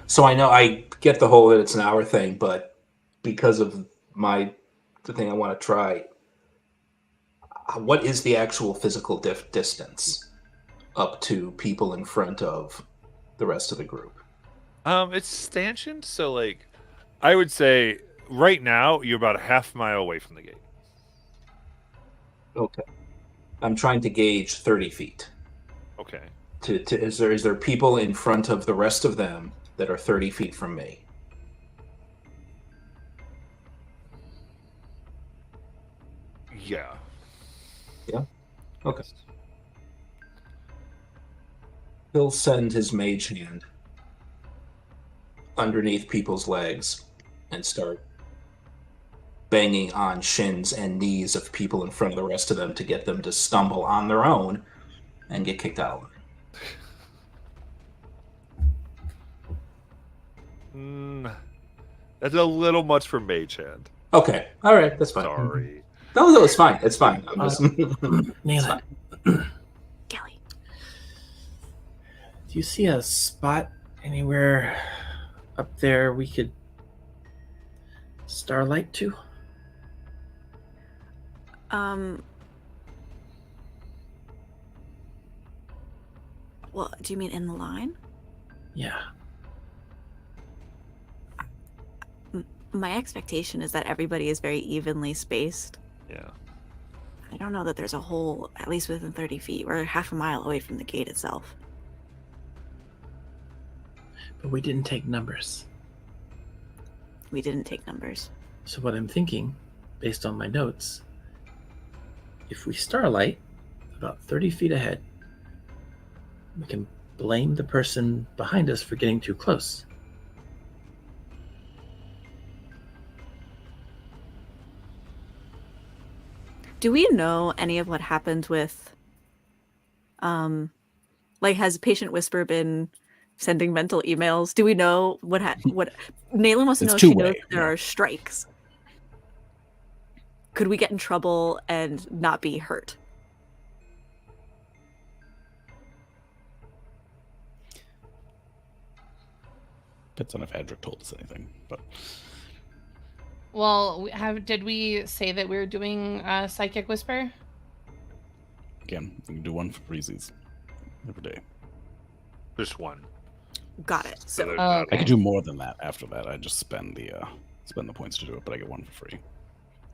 So I know I get the whole that it's an hour thing, but because of the thing I want to try, what is the actual physical distance up to people in front of the rest of the group? It's stanchioned, so like, I would say right now you're about a half mile away from the gate. Okay. I'm trying to gauge 30 feet. Okay. Is there people in front of the rest of them that are 30 feet from me? Yeah. Yeah? Okay. He'll send his mage hand underneath people's legs and start banging on shins and knees of people in front of the rest of them to get them to stumble on their own and get kicked out. That's a little much for Mage Hand. Okay, all right, that's fine. Sorry. No, it's fine. It's fine. I'm just... Nayla, Kelly. do you see a spot anywhere up there we could starlight to? Well, do you mean in the line? Yeah. My expectation is that everybody is very evenly spaced. Yeah. I don't know that there's a hole, at least within 30 feet. We're half a mile away from the gate itself. But we didn't take numbers. We didn't take numbers. So what I'm thinking, based on my notes, if we starlight about 30 feet ahead, we can blame the person behind us for getting too close. Do we know any of what happened with, like, has Patient Whisper been sending mental emails? Do we know what Nayla wants to It's know if she two-way, knows that there yeah. are strikes. Could we get in trouble and not be hurt? Depends on if Adric told us anything, but Well, did we say that we were doing Psychic Whisper? again, we can do one for freezies every day. Just one. Got it. So there's Oh, not- okay. I could do more than that after that. I just spend the points to do it, but I get one for free.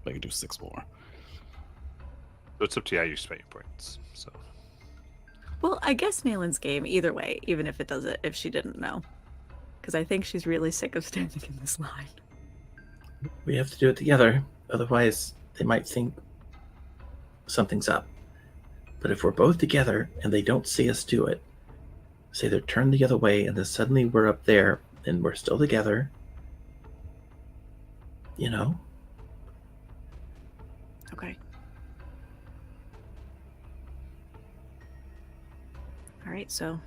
I could do 6 more. So it's up to you how you spend your points. So well, I guess Nalen's game either way, even if it does it, if she didn't know. Because I think she's really sick of standing in this line. We have to do it together, otherwise they might think something's up. But if we're both together and they don't see us do it, say they're turned the other way and then suddenly we're up there and we're still together, you know? Okay. All right, so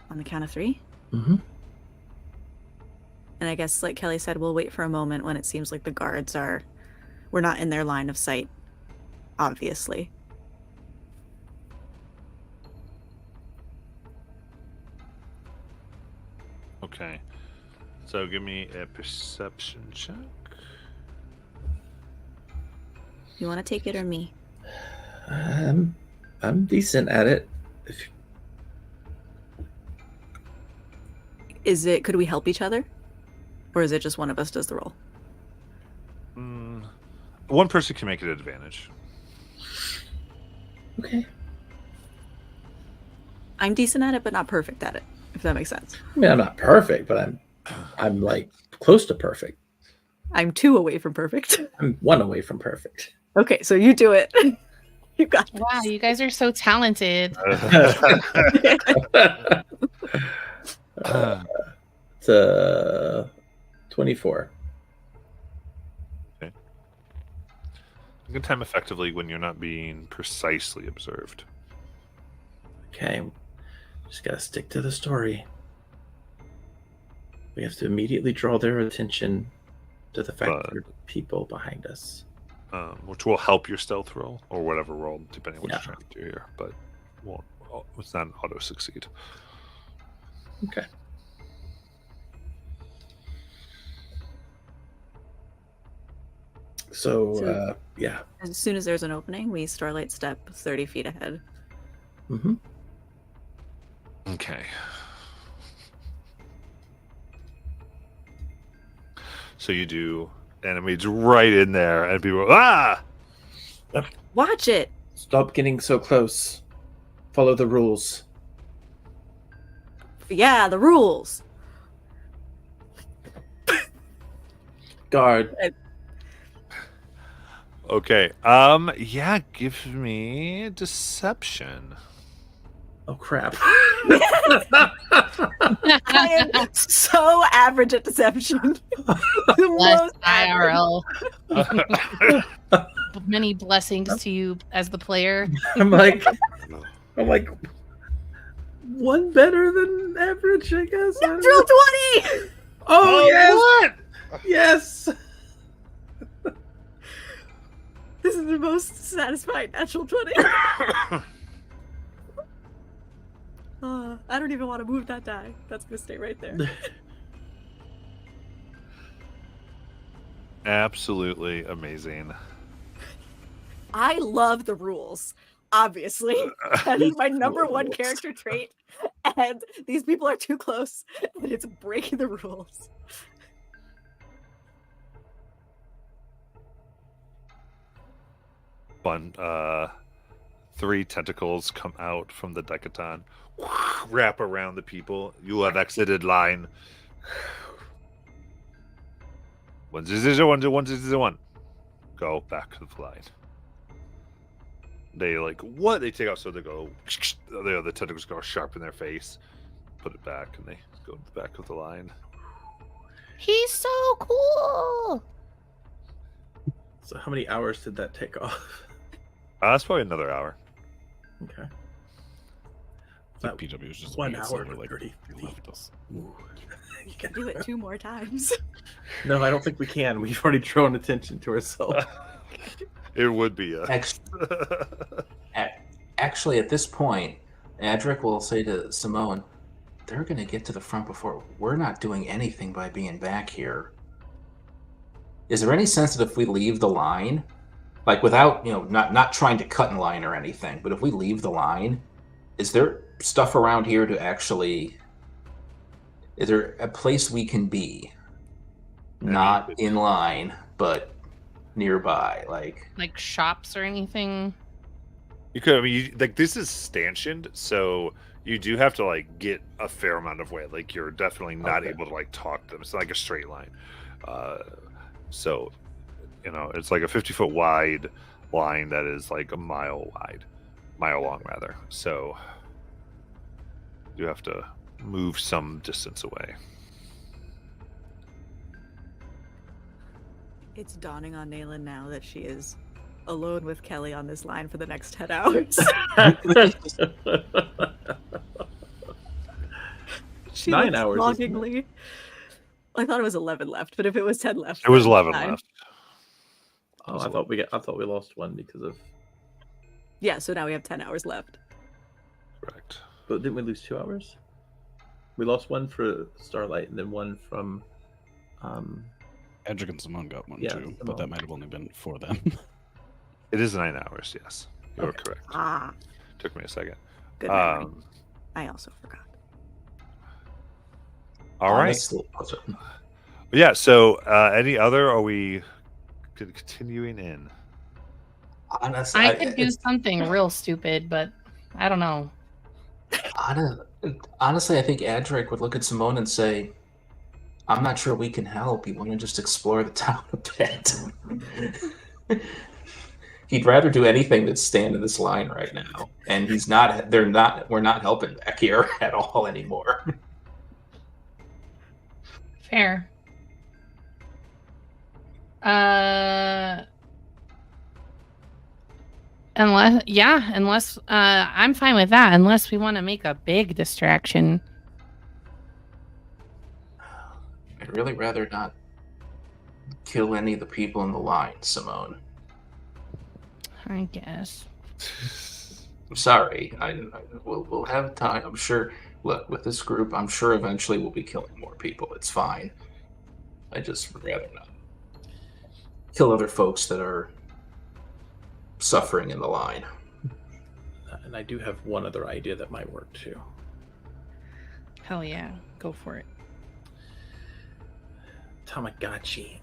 on the count of 3. Mm-hmm. And I guess, like Kelly said, we'll wait for a moment when it seems like the guards we're not in their line of sight, obviously. okay. So give me a perception check. You want to take it or me? I'm decent at it. Could we help each other? Or is it just one of us does the roll? One person can make it an advantage. Okay. I'm decent at it, but not perfect at it, if that makes sense. I mean, I'm not perfect, but I'm like close to perfect. I'm 2 away from perfect. I'm 1 away from perfect. Okay, so you do it. You got this. Wow, you guys are so talented. It's 24. You can time effectively when you're not being precisely observed. Okay. Just gotta stick to the story. We have to immediately draw their attention to the fact that there are people behind us. Which will help your stealth roll or whatever roll, depending on what Yeah. you're trying to do here. But it's not an auto succeed. Okay. So, yeah. As soon as there's an opening, we starlight step 30 feet ahead. Mm-hmm. Okay. So you do enemies right in there, and people Watch it! Stop getting so close. Follow the rules. Yeah, the rules! Guard. Okay. Yeah, give me deception. Oh crap! I am so average at deception. The Bless most average. IRL. Many blessings to you as the player. I'm like, one better than average, I guess. I don't Natural know. 20! Oh yes, what? yes. This is the most satisfying natural 20. I don't even want to move that die. That's going to stay right there. Absolutely amazing. I love the rules, obviously. That is my number one character trait. And these people are too close, and it's breaking the rules. Fun. 3 tentacles come out from the Decaton, wrap around the people. You have exited line. 1-0-1-1. Go back to the line. They like what? They take out, so they go. The tentacles go sharp in their face. Put it back, and they go to the back of the line. He's so cool. So how many hours did that take off? That's probably another hour. Okay. I think PW was just 1 being hour silly, and like 30 he left us. Ooh. You can do it 2 more times. No, I don't think we can. We've already drawn attention to ourselves. It would be a. Actually, at this point, Adric will say to Simone, they're going to get to the front before. We're not doing anything by being back here. Is there any sense that if we leave the line, like without, not trying to cut in line or anything, but if we leave the line, is there stuff around here to actually... Is there a place we can be? Not in line, but nearby, Like shops or anything? You could. I mean, this is stanchioned, so you do have to get a fair amount of way. Like you're definitely not able to talk to them. It's not like a straight line. So, it's like a 50-foot wide line that is like a mile long rather. So you have to move some distance away. It's dawning on Naylin now that she is alone with Kelly on this line for the next 10 hours. She 9 looks hours, isn't it? longingly. I thought it was 11 left, but if it was 10 left, It was then 11 9. left. Oh, I thought we lost one because of. Yeah, so now we have 10 hours left. Correct. But didn't we lose 2 hours? We lost one for Starlight and then one from. Edric and Simone got one Yeah, too, Simone. but that might have only been for them. It is 9 hours. Yes, you're Okay. correct. Ah, Took me a second. good memory. I also forgot. All right. Honestly- Yeah. So, any other? Are we continuing in? Honestly, I could do something real stupid, but I don't know. Honestly, I think Adric would look at Simone and say, I'm not sure we can help. You want to just explore the town a bit. He'd rather do anything than stand in this line right now. And we're not helping back here at all anymore. Fair. Unless I'm fine with that, unless we want to make a big distraction. I'd really rather not kill any of the people in the line, Simone. I guess. I'm sorry. We'll have time. I'm sure. Look, with this group, I'm sure eventually we'll be killing more people. It's fine. I just would rather not kill other folks that are suffering in the line. And I do have one other idea that might work too. Hell yeah, go for it. Tamagotchi.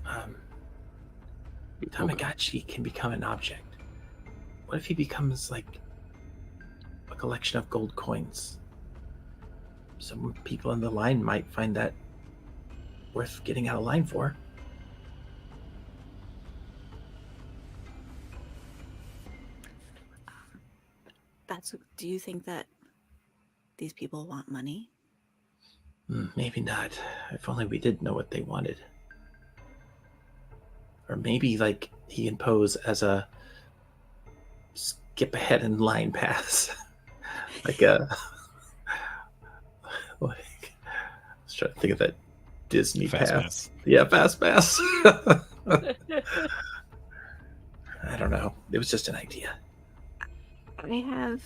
Tamagotchi can become an object. What if he becomes like a collection of gold coins? Some people in the line might find that worth getting out of line for. Do you think that these people want money? Maybe not. If only we did know what they wanted. Or maybe, like, he can pose as a skip ahead in line pass. like a... like, I was trying to think of that Disney pass. Yeah, Fast Pass. I don't know. It was just an idea. I have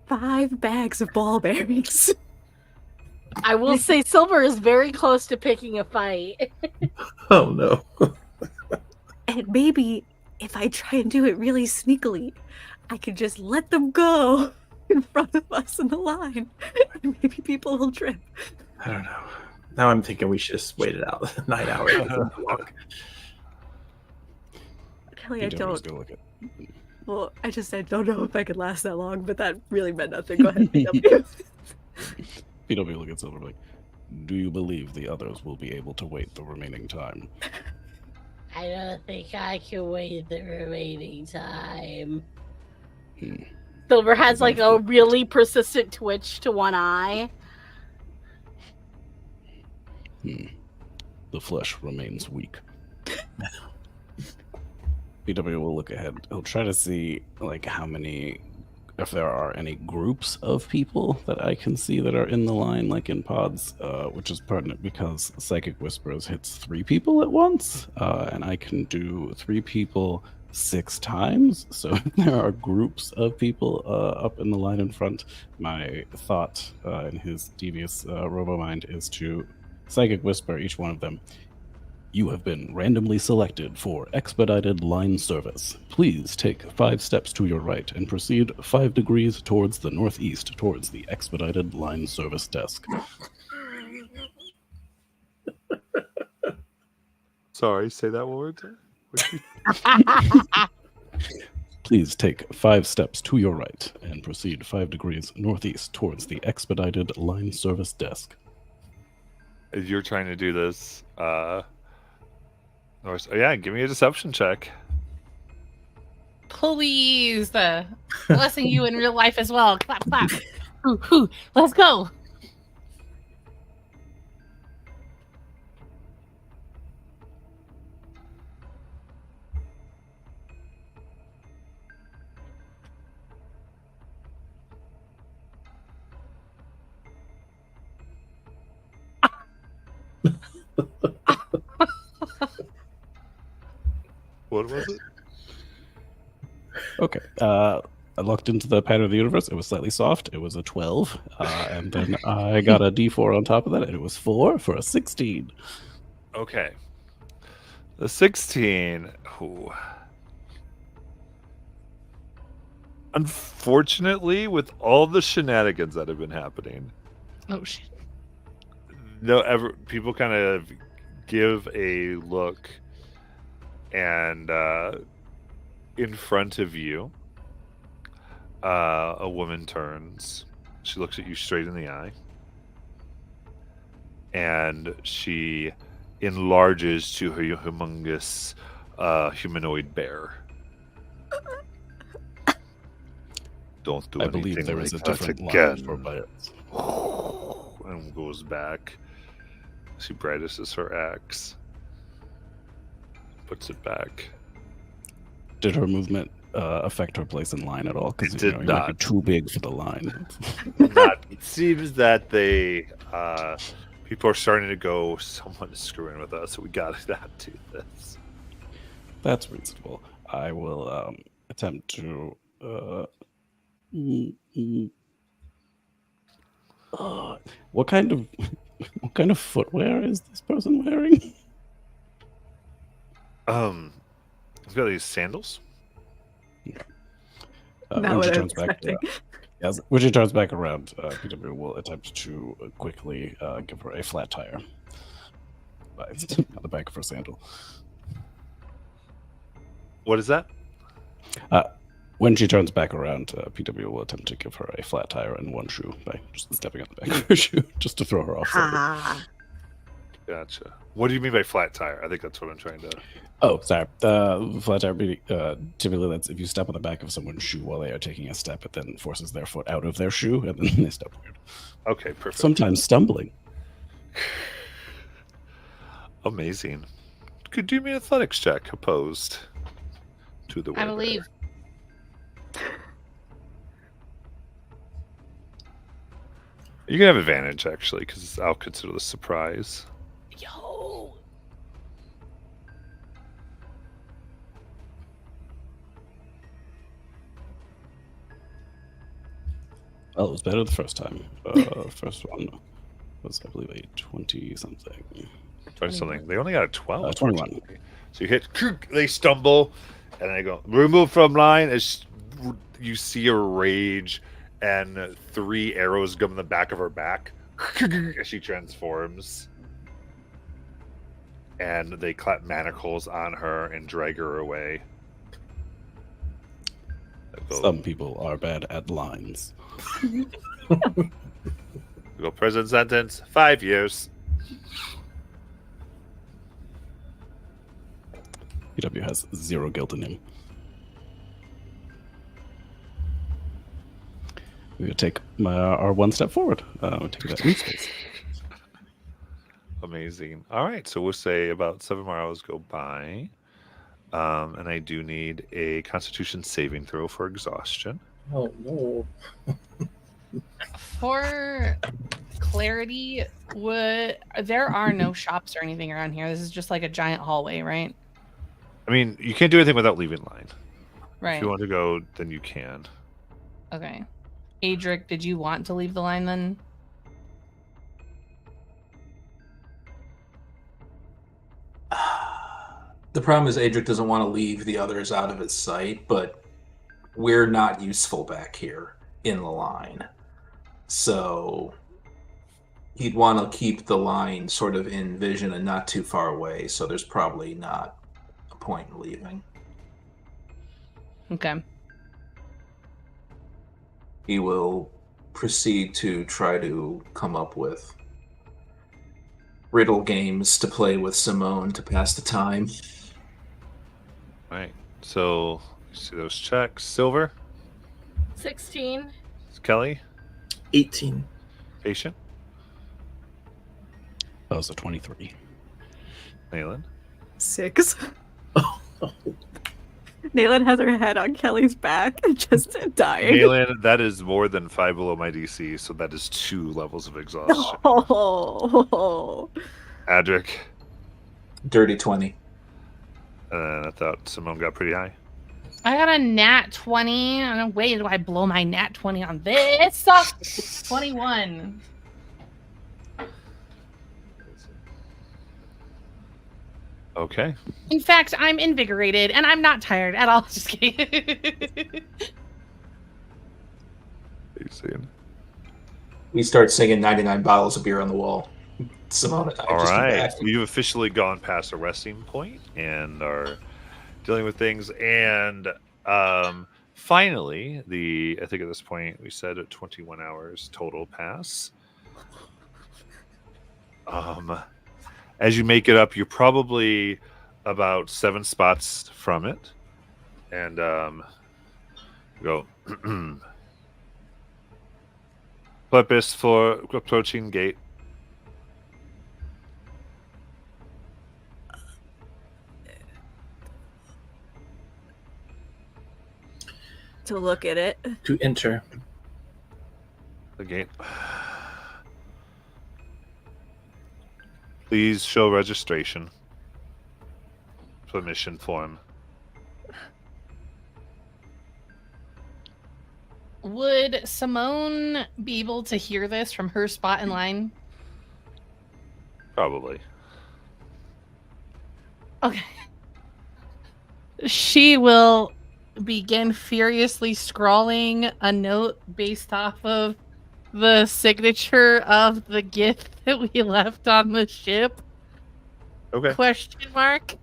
5 bags of ball bearings. I will say Silver is very close to picking a fight. Oh no. And maybe if I try and do it really sneakily, I could just let them go in front of us in the line. And maybe people will trip. I don't know. Now I'm thinking we should just wait it out. 9 hours. Kelly, I don't. Go look at. Well, I don't know if I could last that long, but that really meant nothing. Go ahead, PW. PW look at Silver like, do you believe the others will be able to wait the remaining time? I don't think I can wait the remaining time. Silver has like a really persistent twitch to one eye. The flesh remains weak. PW will look ahead. He'll try to see like how many, if there are any groups of people that I can see that are in the line, like in pods, which is pertinent because Psychic Whispers hits 3 people at once, and I can do 3 people 6 times. So if there are groups of people up in the line in front, my thought in his devious robo-mind is to Psychic Whisper each one of them. You have been randomly selected for expedited line service. Please take 5 steps to your right and proceed 5 degrees towards the northeast towards the expedited line service desk. Sorry, say that one more time. Please take 5 steps to your right and proceed 5 degrees northeast towards the expedited line service desk. If you're trying to do this, yeah, give me a deception check. Please. Blessing you in real life as well. Clap, clap. Ooh, let's go. What was it? Okay. I looked into the pattern of the universe. It was slightly soft. It was a 12. And then I got a d4 on top of that, and it was 4 for a 16. Okay. The 16. Ooh. Unfortunately, with all the shenanigans that have been happening, Oh, shit. people kind of give a look, and in front of you, a woman turns. She looks at you straight in the eye, and she enlarges to her humongous humanoid bear. Don't do I anything believe there like is a that different again. line for buyers. And goes back. She brandishes her axe. Puts it back. Did her movement affect her place in line at all? Because It did you might not. be too big for the line. It seems that people are starting to go, someone is screwing with us, so we gotta not do this. That's reasonable. I will attempt to. What kind of footwear is this person wearing? He's got these sandals. Not When what she I was turns back, expecting. when she turns back around, PW will attempt to quickly give her a flat tire on the back of her sandal. What is that? When she turns back around, PW will attempt to give her a flat tire and one shoe by just stepping on the back of her shoe, just to throw her off. Slightly. Ah. Gotcha. What do you mean by flat tire? I think that's what I'm trying to. Oh, sorry. Flat tire, typically that's if you step on the back of someone's shoe while they are taking a step, it then forces their foot out of their shoe, and then they step weird. Okay, perfect. Sometimes stumbling. Amazing. Could do me an athletics check opposed to the I weather. believe. You can have advantage actually, because I'll consider this surprise. Yo. Well, it was better the first time. First one was, I believe, a 20-something. 20 something. They only got a 12. 21. So you hit, they stumble, and they go, remove from line. As you see her rage, and 3 arrows come in the back of her back as she transforms. And they clap manacles on her and drag her away. Some people are bad at lines. Go prison sentence, 5 years. PW has 0 guilt in him. We're going to take our one step forward. Take that new space. Amazing. All right, so we'll say about 7 more hours go by. And I do need a Constitution saving throw for exhaustion. Oh no. For clarity, there are no shops or anything around here. This is just like a giant hallway, right? I mean, you can't do anything without leaving line. Right. If you want to go, then you can. Okay. Adric, did you want to leave the line then? The problem is Adric doesn't want to leave the others out of his sight, but we're not useful back here in the line. So he'd want to keep the line sort of in vision and not too far away, so there's probably not a point in leaving. Okay. He will proceed to try to come up with riddle games to play with Simone to pass the time. All right. So, you see those checks. Silver, 16. Kelly, 18. Patient, That was a 23. Nayland. 6. Oh, Nayland has her head on Kelly's back and just dying. Nayland, that is more than 5 below my DC, so that is 2 levels of exhaustion. Oh. Adric, Dirty 20. and I thought Simone got pretty high. I got a nat 20. No way do I blow my nat 20 on this. 21. Okay. In fact, I'm invigorated and I'm not tired at all. Just kidding. We start singing 99 bottles of beer on the wall. Simone and I All just right. back. You've officially gone past a resting point and are dealing with things. And finally, I think at this point we said 21 hours total pass. As you make it up, you're probably about 7 spots from it. And go. Purpose for approaching gate. To look at it. to enter. The gate. Please show registration. Permission form. Would Simone be able to hear this from her spot in line? Probably. Okay. She will begin furiously scrawling a note based off of the signature of the gift that we left on the ship. Okay. Question mark.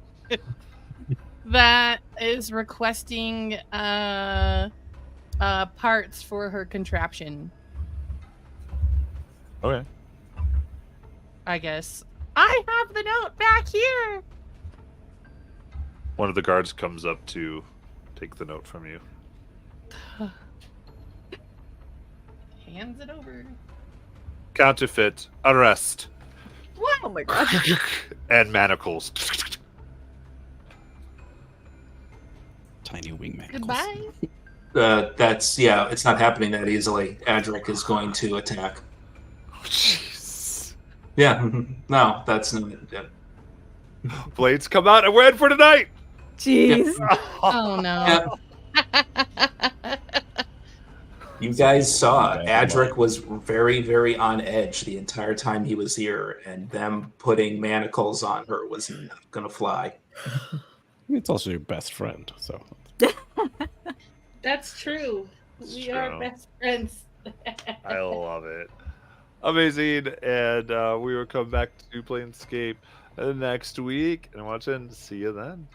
That is requesting parts for her contraption. Okay. I guess. I have the note back here. One of the guards comes up to take the note from you. Hands it over. Counterfeit, arrest, Oh my god. and manacles. Tiny wing manacles. Goodbye. It's not happening that easily. Adric is going to attack. Jeez. Yeah, no, that's not. Yeah. Blades come out and we're in for tonight. Jeez. Oh no. You guys saw Yeah. Adric was very, very on edge the entire time he was here, and them putting manacles on her was not going to fly. It's also your best friend, so. That's true. It's We are true. best friends. I love it. Amazing. And we will come back to Planescape next week and watch and see you then.